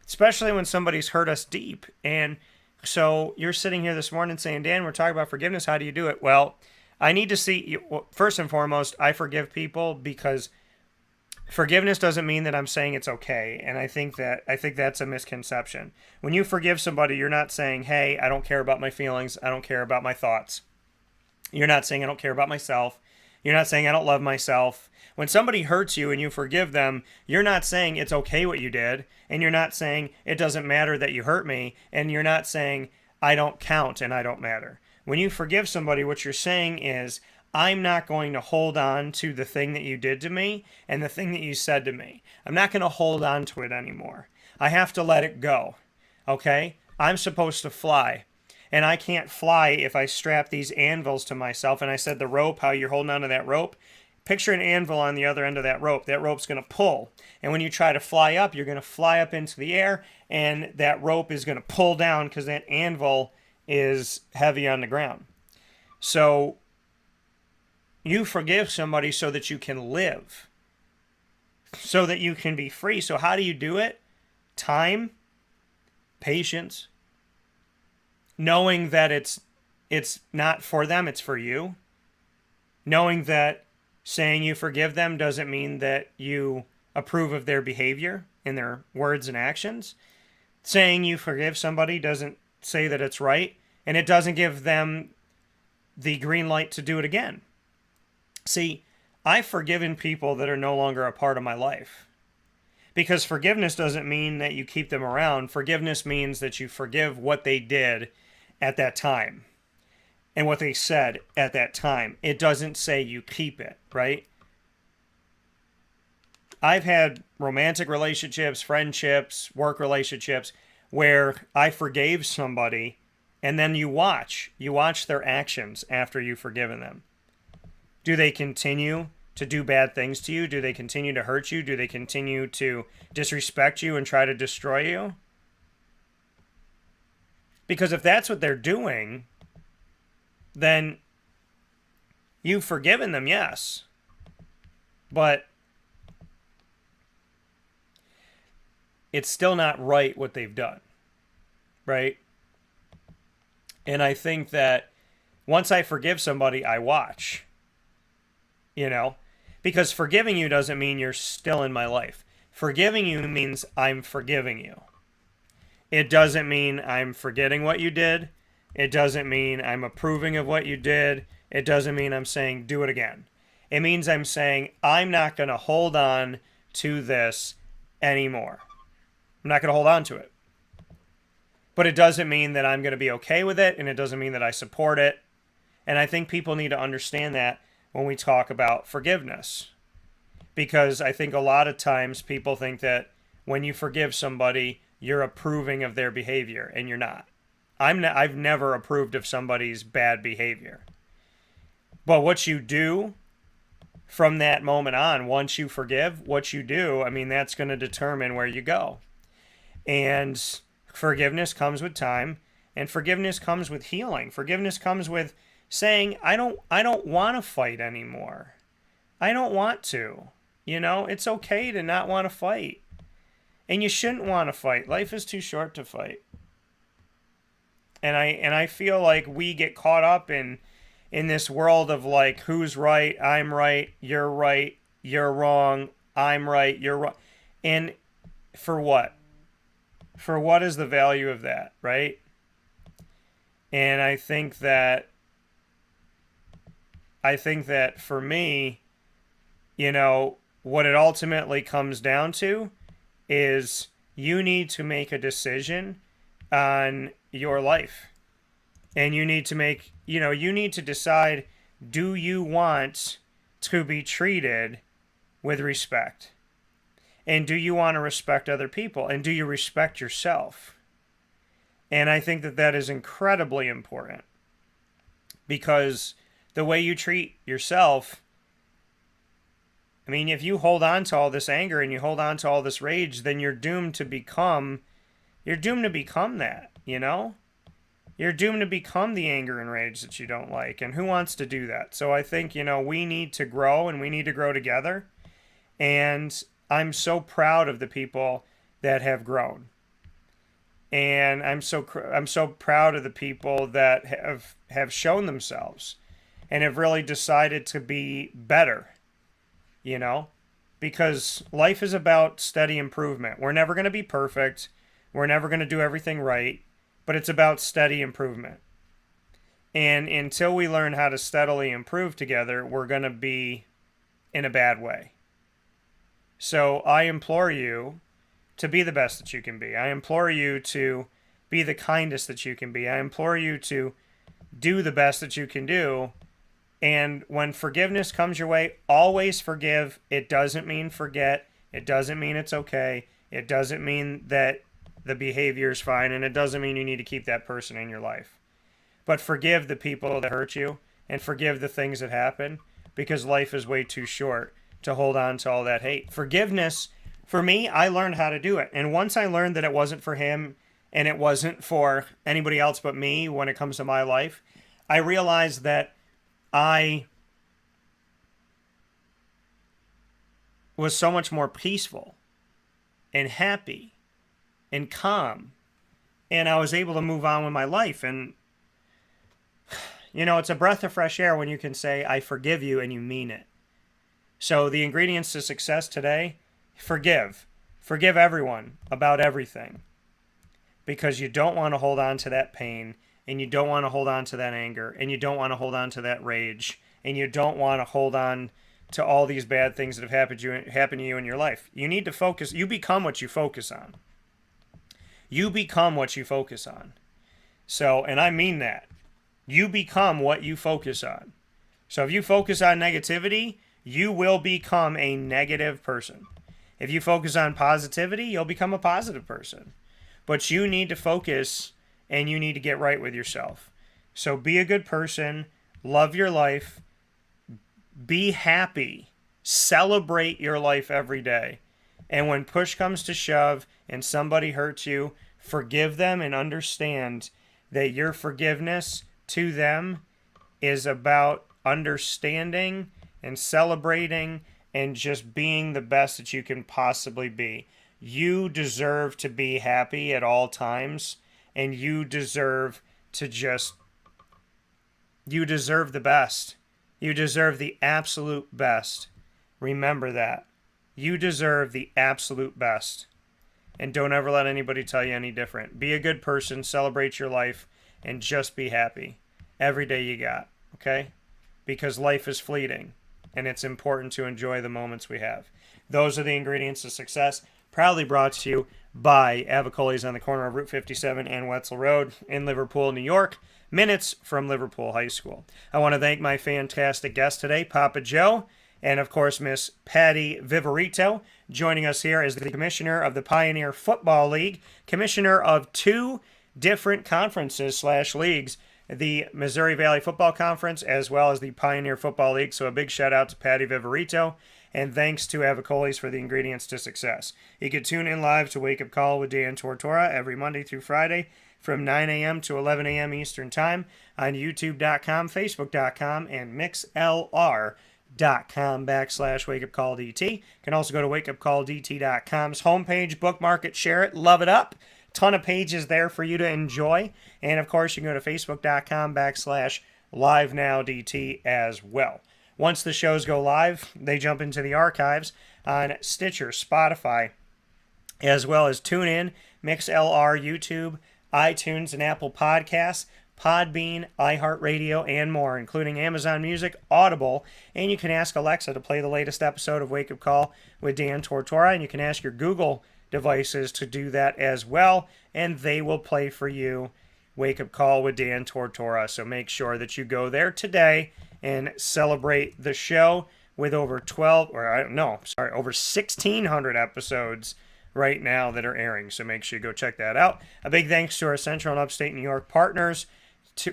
especially when somebody's hurt us deep. And so you're sitting here this morning saying, Dan, we're talking about forgiveness. How do you do it? Well, I need to see you. Well, first and foremost, I forgive people because forgiveness doesn't mean that I'm saying it's okay. And I think that's a misconception. When you forgive somebody, you're not saying, hey, I don't care about my feelings. I don't care about my thoughts. You're not saying I don't care about myself. You're not saying I don't love myself. When somebody hurts you and you forgive them, you're not saying it's okay what you did. And you're not saying it doesn't matter that you hurt me. And you're not saying I don't count and I don't matter. When you forgive somebody, what you're saying is, I'm not going to hold on to the thing that you did to me and the thing that you said to me. I'm not going to hold on to it anymore. I have to let it go. Okay? I'm supposed to fly. And I can't fly if I strap these anvils to myself. And I said the rope, how you're holding onto that rope. Picture an anvil on the other end of that rope. That rope's going to pull. And when you try to fly up, you're going to fly up into the air. And that rope is going to pull down because that anvil is heavy on the ground. So you forgive somebody so that you can live. So that you can be free. So how do you do it? Time, patience, knowing that it's not for them, it's for you. Knowing that saying you forgive them doesn't mean that you approve of their behavior in their words and actions. Saying you forgive somebody doesn't say that it's right. And it doesn't give them the green light to do it again. See, I've forgiven people that are no longer a part of my life. Because forgiveness doesn't mean that you keep them around. Forgiveness means that you forgive what they did at that time and what they said at that time. It doesn't say you keep it, right? I've had romantic relationships, friendships, work relationships where I forgave somebody, and then you watch their actions after you've forgiven them. Do they continue to do bad things to you? Do they continue to hurt you? Do they continue to disrespect you and try to destroy you? Because if that's what they're doing, then you've forgiven them, yes. But it's still not right what they've done, right? And I think that once I forgive somebody, I watch, because forgiving you doesn't mean you're still in my life. Forgiving you means I'm forgiving you. It doesn't mean I'm forgetting what you did. It doesn't mean I'm approving of what you did. It doesn't mean I'm saying do it again. It means I'm saying I'm not going to hold on to this anymore. I'm not going to hold on to it. But it doesn't mean that I'm going to be okay with it, and it doesn't mean that I support it. And I think people need to understand that when we talk about forgiveness. Because I think a lot of times people think that when you forgive somebody, you're approving of their behavior, and you're not. I've never approved of somebody's bad behavior. But what you do from that moment on, once you forgive, what you do, that's going to determine where you go. And forgiveness comes with time, and forgiveness comes with healing. Forgiveness comes with saying, I don't want to fight anymore. I don't want to. It's okay to not want to fight. And you shouldn't want to fight. Life is too short to fight. And I feel like we get caught up in this world of like, who's right, I'm right, you're wrong, I'm right, you're wrong. And for what? For what is the value of that, right? And I think that for me, what it ultimately comes down to is you need to make a decision on your life. And you need to make, you need to decide, do you want to be treated with respect? And do you want to respect other people? And do you respect yourself? And I think that is incredibly important. Because the way you treat yourself, if you hold on to all this anger and you hold on to all this rage, then you're doomed to become that, You're doomed to become the anger and rage that you don't like. And who wants to do that? So I think, we need to grow, and we need to grow together. And I'm so proud of the people that have grown. And I'm so proud of the people that have shown themselves and have really decided to be better, because life is about steady improvement. We're never going to be perfect. We're never going to do everything right, but it's about steady improvement. And until we learn how to steadily improve together, we're going to be in a bad way. So I implore you to be the best that you can be. I implore you to be the kindest that you can be. I implore you to do the best that you can do. And when forgiveness comes your way, always forgive. It doesn't mean forget. It doesn't mean it's okay. It doesn't mean that the behavior is fine. And it doesn't mean you need to keep that person in your life. But forgive the people that hurt you and forgive the things that happen, because life is way too short to hold on to all that hate. Forgiveness, for me, I learned how to do it. And once I learned that it wasn't for him and it wasn't for anybody else but me when it comes to my life, I realized that I was so much more peaceful and happy and calm. And I was able to move on with my life. And, it's a breath of fresh air when you can say, I forgive you, and you mean it. So the ingredients to success today: forgive. Forgive everyone about everything. Because you don't want to hold on to that pain, and you don't want to hold on to that anger, and you don't want to hold on to that rage, and you don't want to hold on to all these bad things that have happened to you in your life. You need to focus. You become what you focus on. You become what you focus on. So, and I mean that. You become what you focus on. So if you focus on negativity, you will become a negative person. If you focus on positivity, you'll become a positive person. But you need to focus and you need to get right with yourself. So be a good person, love your life, be happy, celebrate your life every day. And when push comes to shove and somebody hurts you, forgive them and understand that your forgiveness to them is about understanding and celebrating and just being the best that you can possibly be. You deserve to be happy at all times, and you deserve to you deserve the best. You deserve the absolute best. Remember that. You deserve the absolute best. And don't ever let anybody tell you any different. Be a good person, celebrate your life, and just be happy every day you got, okay? Because life is fleeting, and it's important to enjoy the moments we have. Those are the ingredients to success, proudly brought to you by Avicolli's on the corner of Route 57 and Wetzel Road in Liverpool, New York, minutes from Liverpool High School. I want to thank my fantastic guest today, Papa Joe, and of course, Miss Patty Viverito. Joining us here is the commissioner of the Pioneer Football League, commissioner of 2 different conferences / leagues, the Missouri Valley Football Conference as well as the Pioneer Football League. So a big shout out to Patty Viverito, and thanks to Avicolli's for the ingredients to success. You can tune in live to Wake Up Call with Dan Tortora every Monday through Friday from 9 a.m. to 11 a.m. Eastern Time on YouTube.com, Facebook.com, and MixLR.com/WakeUpCallDT. You can also go to WakeUpCallDT.com's homepage, bookmark it, share it, love it up. Ton of pages there for you to enjoy. And of course, you can go to Facebook.com/LiveNowDT as well. Once the shows go live, they jump into the archives on Stitcher, Spotify, as well as TuneIn, MixLR, YouTube, iTunes, and Apple Podcasts, Podbean, iHeartRadio, and more, including Amazon Music, Audible, and you can ask Alexa to play the latest episode of Wake Up Call with Dan Tortora, and you can ask your Google devices to do that as well, and they will play for you Wake Up Call with Dan Tortora. So make sure that you go there today and celebrate the show with over 1,600 episodes right now that are airing. So make sure you go check that out. A big thanks to our Central and Upstate New York partners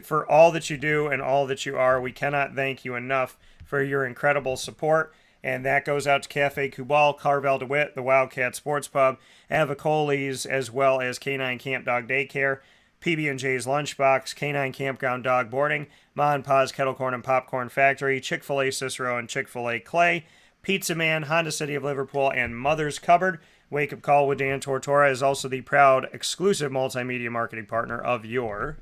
for all that you do and all that you are. We cannot thank you enough for your incredible support. And that goes out to Cafe Cubal, Carvel DeWitt, the Wildcat Sports Pub, Avicolli's, as well as Canine Camp Dog Daycare, PB&J's Lunchbox, Canine Campground Dog Boarding, Ma and Pa's Kettle Corn and Popcorn Factory, Chick-fil-A Cicero and Chick-fil-A Clay, Pizza Man, Honda City of Liverpool, and Mother's Cupboard. Wake Up Call with Dan Tortora is also the proud exclusive multimedia marketing partner of your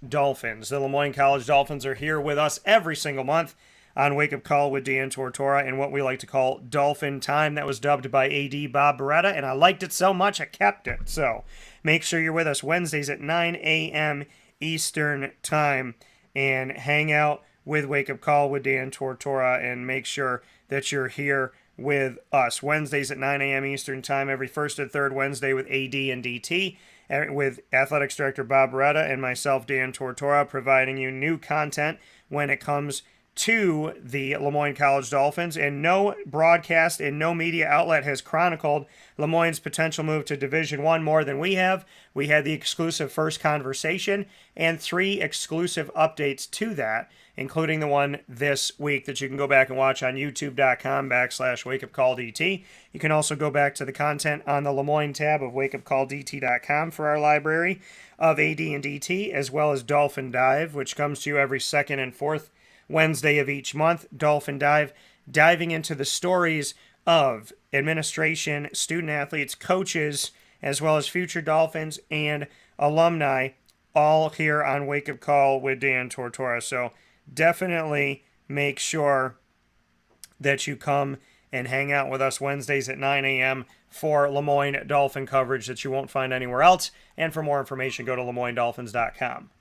Dolphins. The Lemoyne College Dolphins are here with us every single month on Wake Up Call with Dan Tortora in what we like to call Dolphin Time. That was dubbed by AD Bob Beretta, and I liked it so much I kept it. So make sure you're with us Wednesdays at 9 a.m. Eastern Time and hang out with Wake Up Call with Dan Tortora and make sure that you're here with us. Wednesdays at 9 a.m. Eastern Time, every first and third Wednesday with AD and DT, with Athletics Director Bob Beretta and myself, Dan Tortora, providing you new content when it comes to the Lemoyne College Dolphins. And no broadcast and no media outlet has chronicled Lemoyne's potential move to Division I more than we have. We had the exclusive first conversation and 3 exclusive updates to that, including the one this week that you can go back and watch on youtube.com/wakeupcalldt. You can also go back to the content on the Lemoyne tab of wakeupcalldt.com for our library of AD and DT, as well as Dolphin Dive, which comes to you every second and fourth Wednesday of each month. Dolphin Dive, diving into the stories of administration, student athletes, coaches, as well as future Dolphins and alumni, all here on Wake Up Call with Dan Tortora. So definitely make sure that you come and hang out with us Wednesdays at 9 a.m. for Lemoyne Dolphin coverage that you won't find anywhere else. And for more information, go to LemoyneDolphins.com.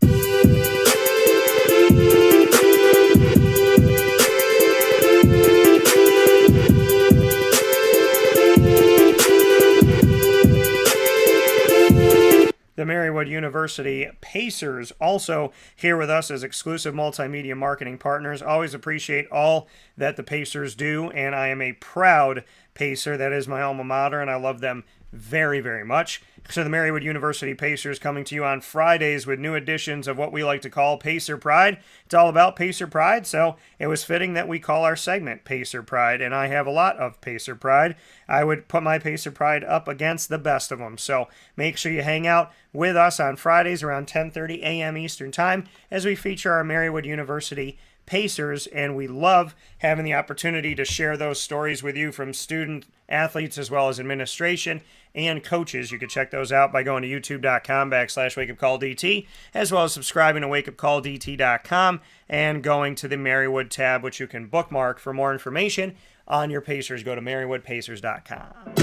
The Marywood University Pacers also here with us as exclusive multimedia marketing partners. Always appreciate all that the Pacers do, and I am a proud Pacer. That is my alma mater, and I love them very, very much. So the Marywood University Pacers coming to you on Fridays with new editions of what we like to call Pacer Pride. It's all about Pacer Pride, so it was fitting that we call our segment Pacer Pride, and I have a lot of Pacer Pride. I would put my Pacer Pride up against the best of them, so make sure you hang out with us on Fridays around 10:30 a.m. Eastern Time as we feature our Marywood University Pacers, and we love having the opportunity to share those stories with you from student athletes as well as administration and coaches. You can check those out by going to youtube.com/wakeupcalldt, as well as subscribing to wakeupcalldt.com and going to the Marywood tab, which you can bookmark for more information on your Pacers. Go to marywoodpacers.com.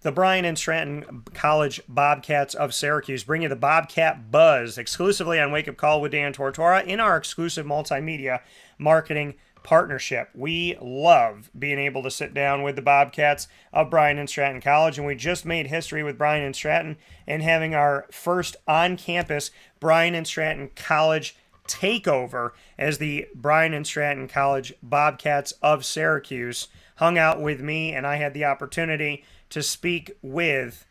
The Bryan and Stratton College Bobcats of Syracuse bring you the Bobcat Buzz exclusively on Wake Up Call with Dan Tortora in our exclusive multimedia marketing partnership. We love being able to sit down with the Bobcats of Bryan and Stratton College, and we just made history with Bryan and Stratton and having our first on-campus Bryan and Stratton College takeover as the Bryan and Stratton College Bobcats of Syracuse hung out with me, and I had the opportunity to speak with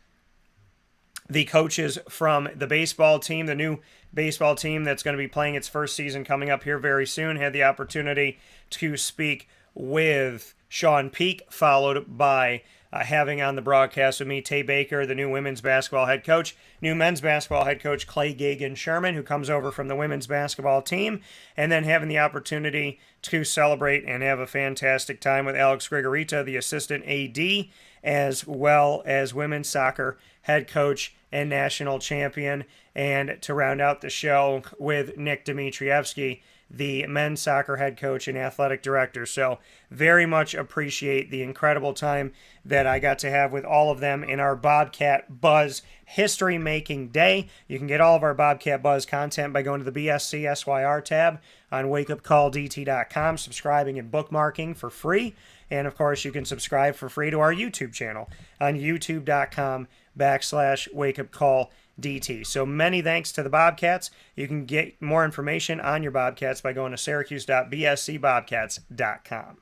the coaches from the baseball team, the new baseball team that's going to be playing its first season coming up here very soon. Had the opportunity to speak with Sean Peak, followed by having on the broadcast with me Tay Baker, the new women's basketball head coach, new men's basketball head coach Clay Gagan-Sherman, who comes over from the women's basketball team, and then having the opportunity to celebrate and have a fantastic time with Alex Grigorita, the assistant AD, as well as women's soccer head coach and national champion, and to round out the show with Nick Dmitrievsky, the men's soccer head coach and athletic director. So very much appreciate the incredible time that I got to have with all of them in our Bobcat Buzz History Making Day. You can get all of our Bobcat Buzz content by going to the BSCSYR tab on wakeupcalldt.com, subscribing and bookmarking for free. And of course, you can subscribe for free to our YouTube channel on youtube.com/wakeupcalldt. So many thanks to the Bobcats. You can get more information on your Bobcats by going to syracuse.bscbobcats.com.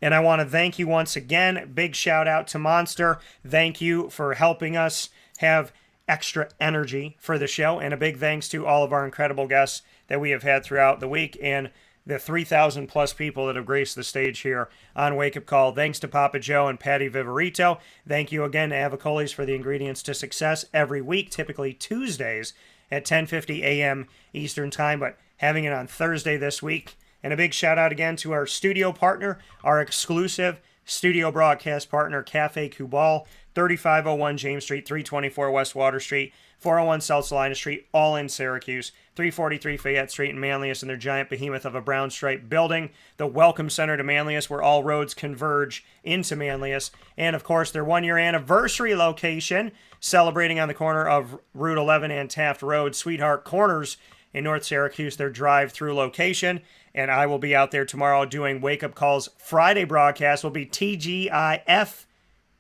And I want to thank you once again. Big shout out to Monster. Thank you for helping us have extra energy for the show. And a big thanks to all of our incredible guests that we have had throughout the week and the 3,000 plus people that have graced the stage here on Wake Up Call. Thanks to Papa Joe and Patty Viverito. Thank you again to Avicolli's for the ingredients to success every week, typically Tuesdays at 10:50 a.m. Eastern Time, but having it on Thursday this week. And a big shout out again to our studio partner, our exclusive studio broadcast partner, Cafe Kubal, 3501 James Street, 324 West Water Street, 401 South Salina Street, all in Syracuse, 343 Fayette Street in Manlius, and their giant behemoth of a brown stripe building, the Welcome Center to Manlius, where all roads converge into Manlius, and of course their 1-year anniversary location, celebrating on the corner of Route 11 and Taft Road, Sweetheart Corners in North Syracuse, their drive-through location. And I will be out there tomorrow doing Wake Up Calls. Friday broadcast will be TGIF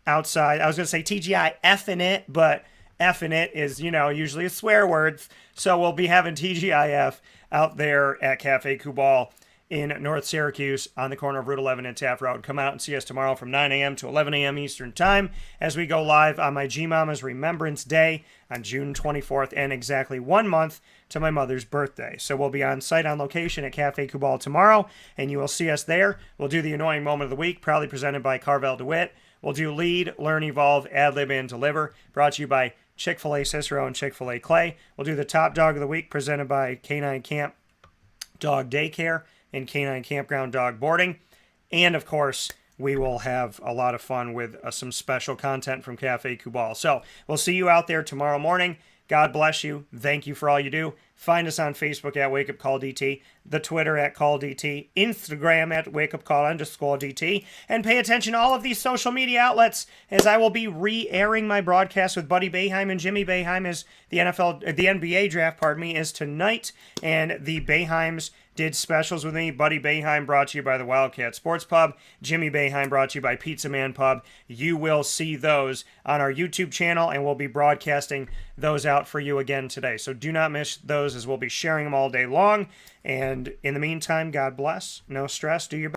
outside. I was going to say TGIF in it, but F in it is, usually a swear word. So we'll be having TGIF out there at Cafe Kubal in North Syracuse on the corner of Route 11 and Taft Road. Come out and see us tomorrow from 9 a.m. to 11 a.m. Eastern Time as we go live on my G-Mama's Remembrance Day on June 24th and exactly 1 month to my mother's birthday. So we'll be on site on location at Cafe Kubal tomorrow, and you will see us there. We'll do the Annoying Moment of the Week, proudly presented by Carvel DeWitt. We'll do Lead, Learn, Evolve, Ad-Lib, and Deliver, brought to you by Chick-fil-A Cicero and Chick-fil-A Clay. We'll do the Top Dog of the Week, presented by Canine Camp Dog Daycare and Canine Campground Dog Boarding. And, of course, we will have a lot of fun with some special content from Cafe Kubal. So we'll see you out there tomorrow morning. God bless you. Thank you for all you do. Find us on Facebook at Wake Up Call DT, the Twitter at Call DT, Instagram at Wake Up Call _DT, and pay attention to all of these social media outlets as I will be re-airing my broadcast with Buddy Boeheim and Jimmy Boeheim as the NBA draft, is tonight, and the Boeheims did specials with me. Buddy Boeheim brought to you by the Wildcat Sports Pub. Jimmy Boeheim brought to you by Pizza Man Pub. You will see those on our YouTube channel, and we'll be broadcasting those out for you again today. So do not miss those, as we'll be sharing them all day long. And in the meantime, God bless. No stress. Do your best.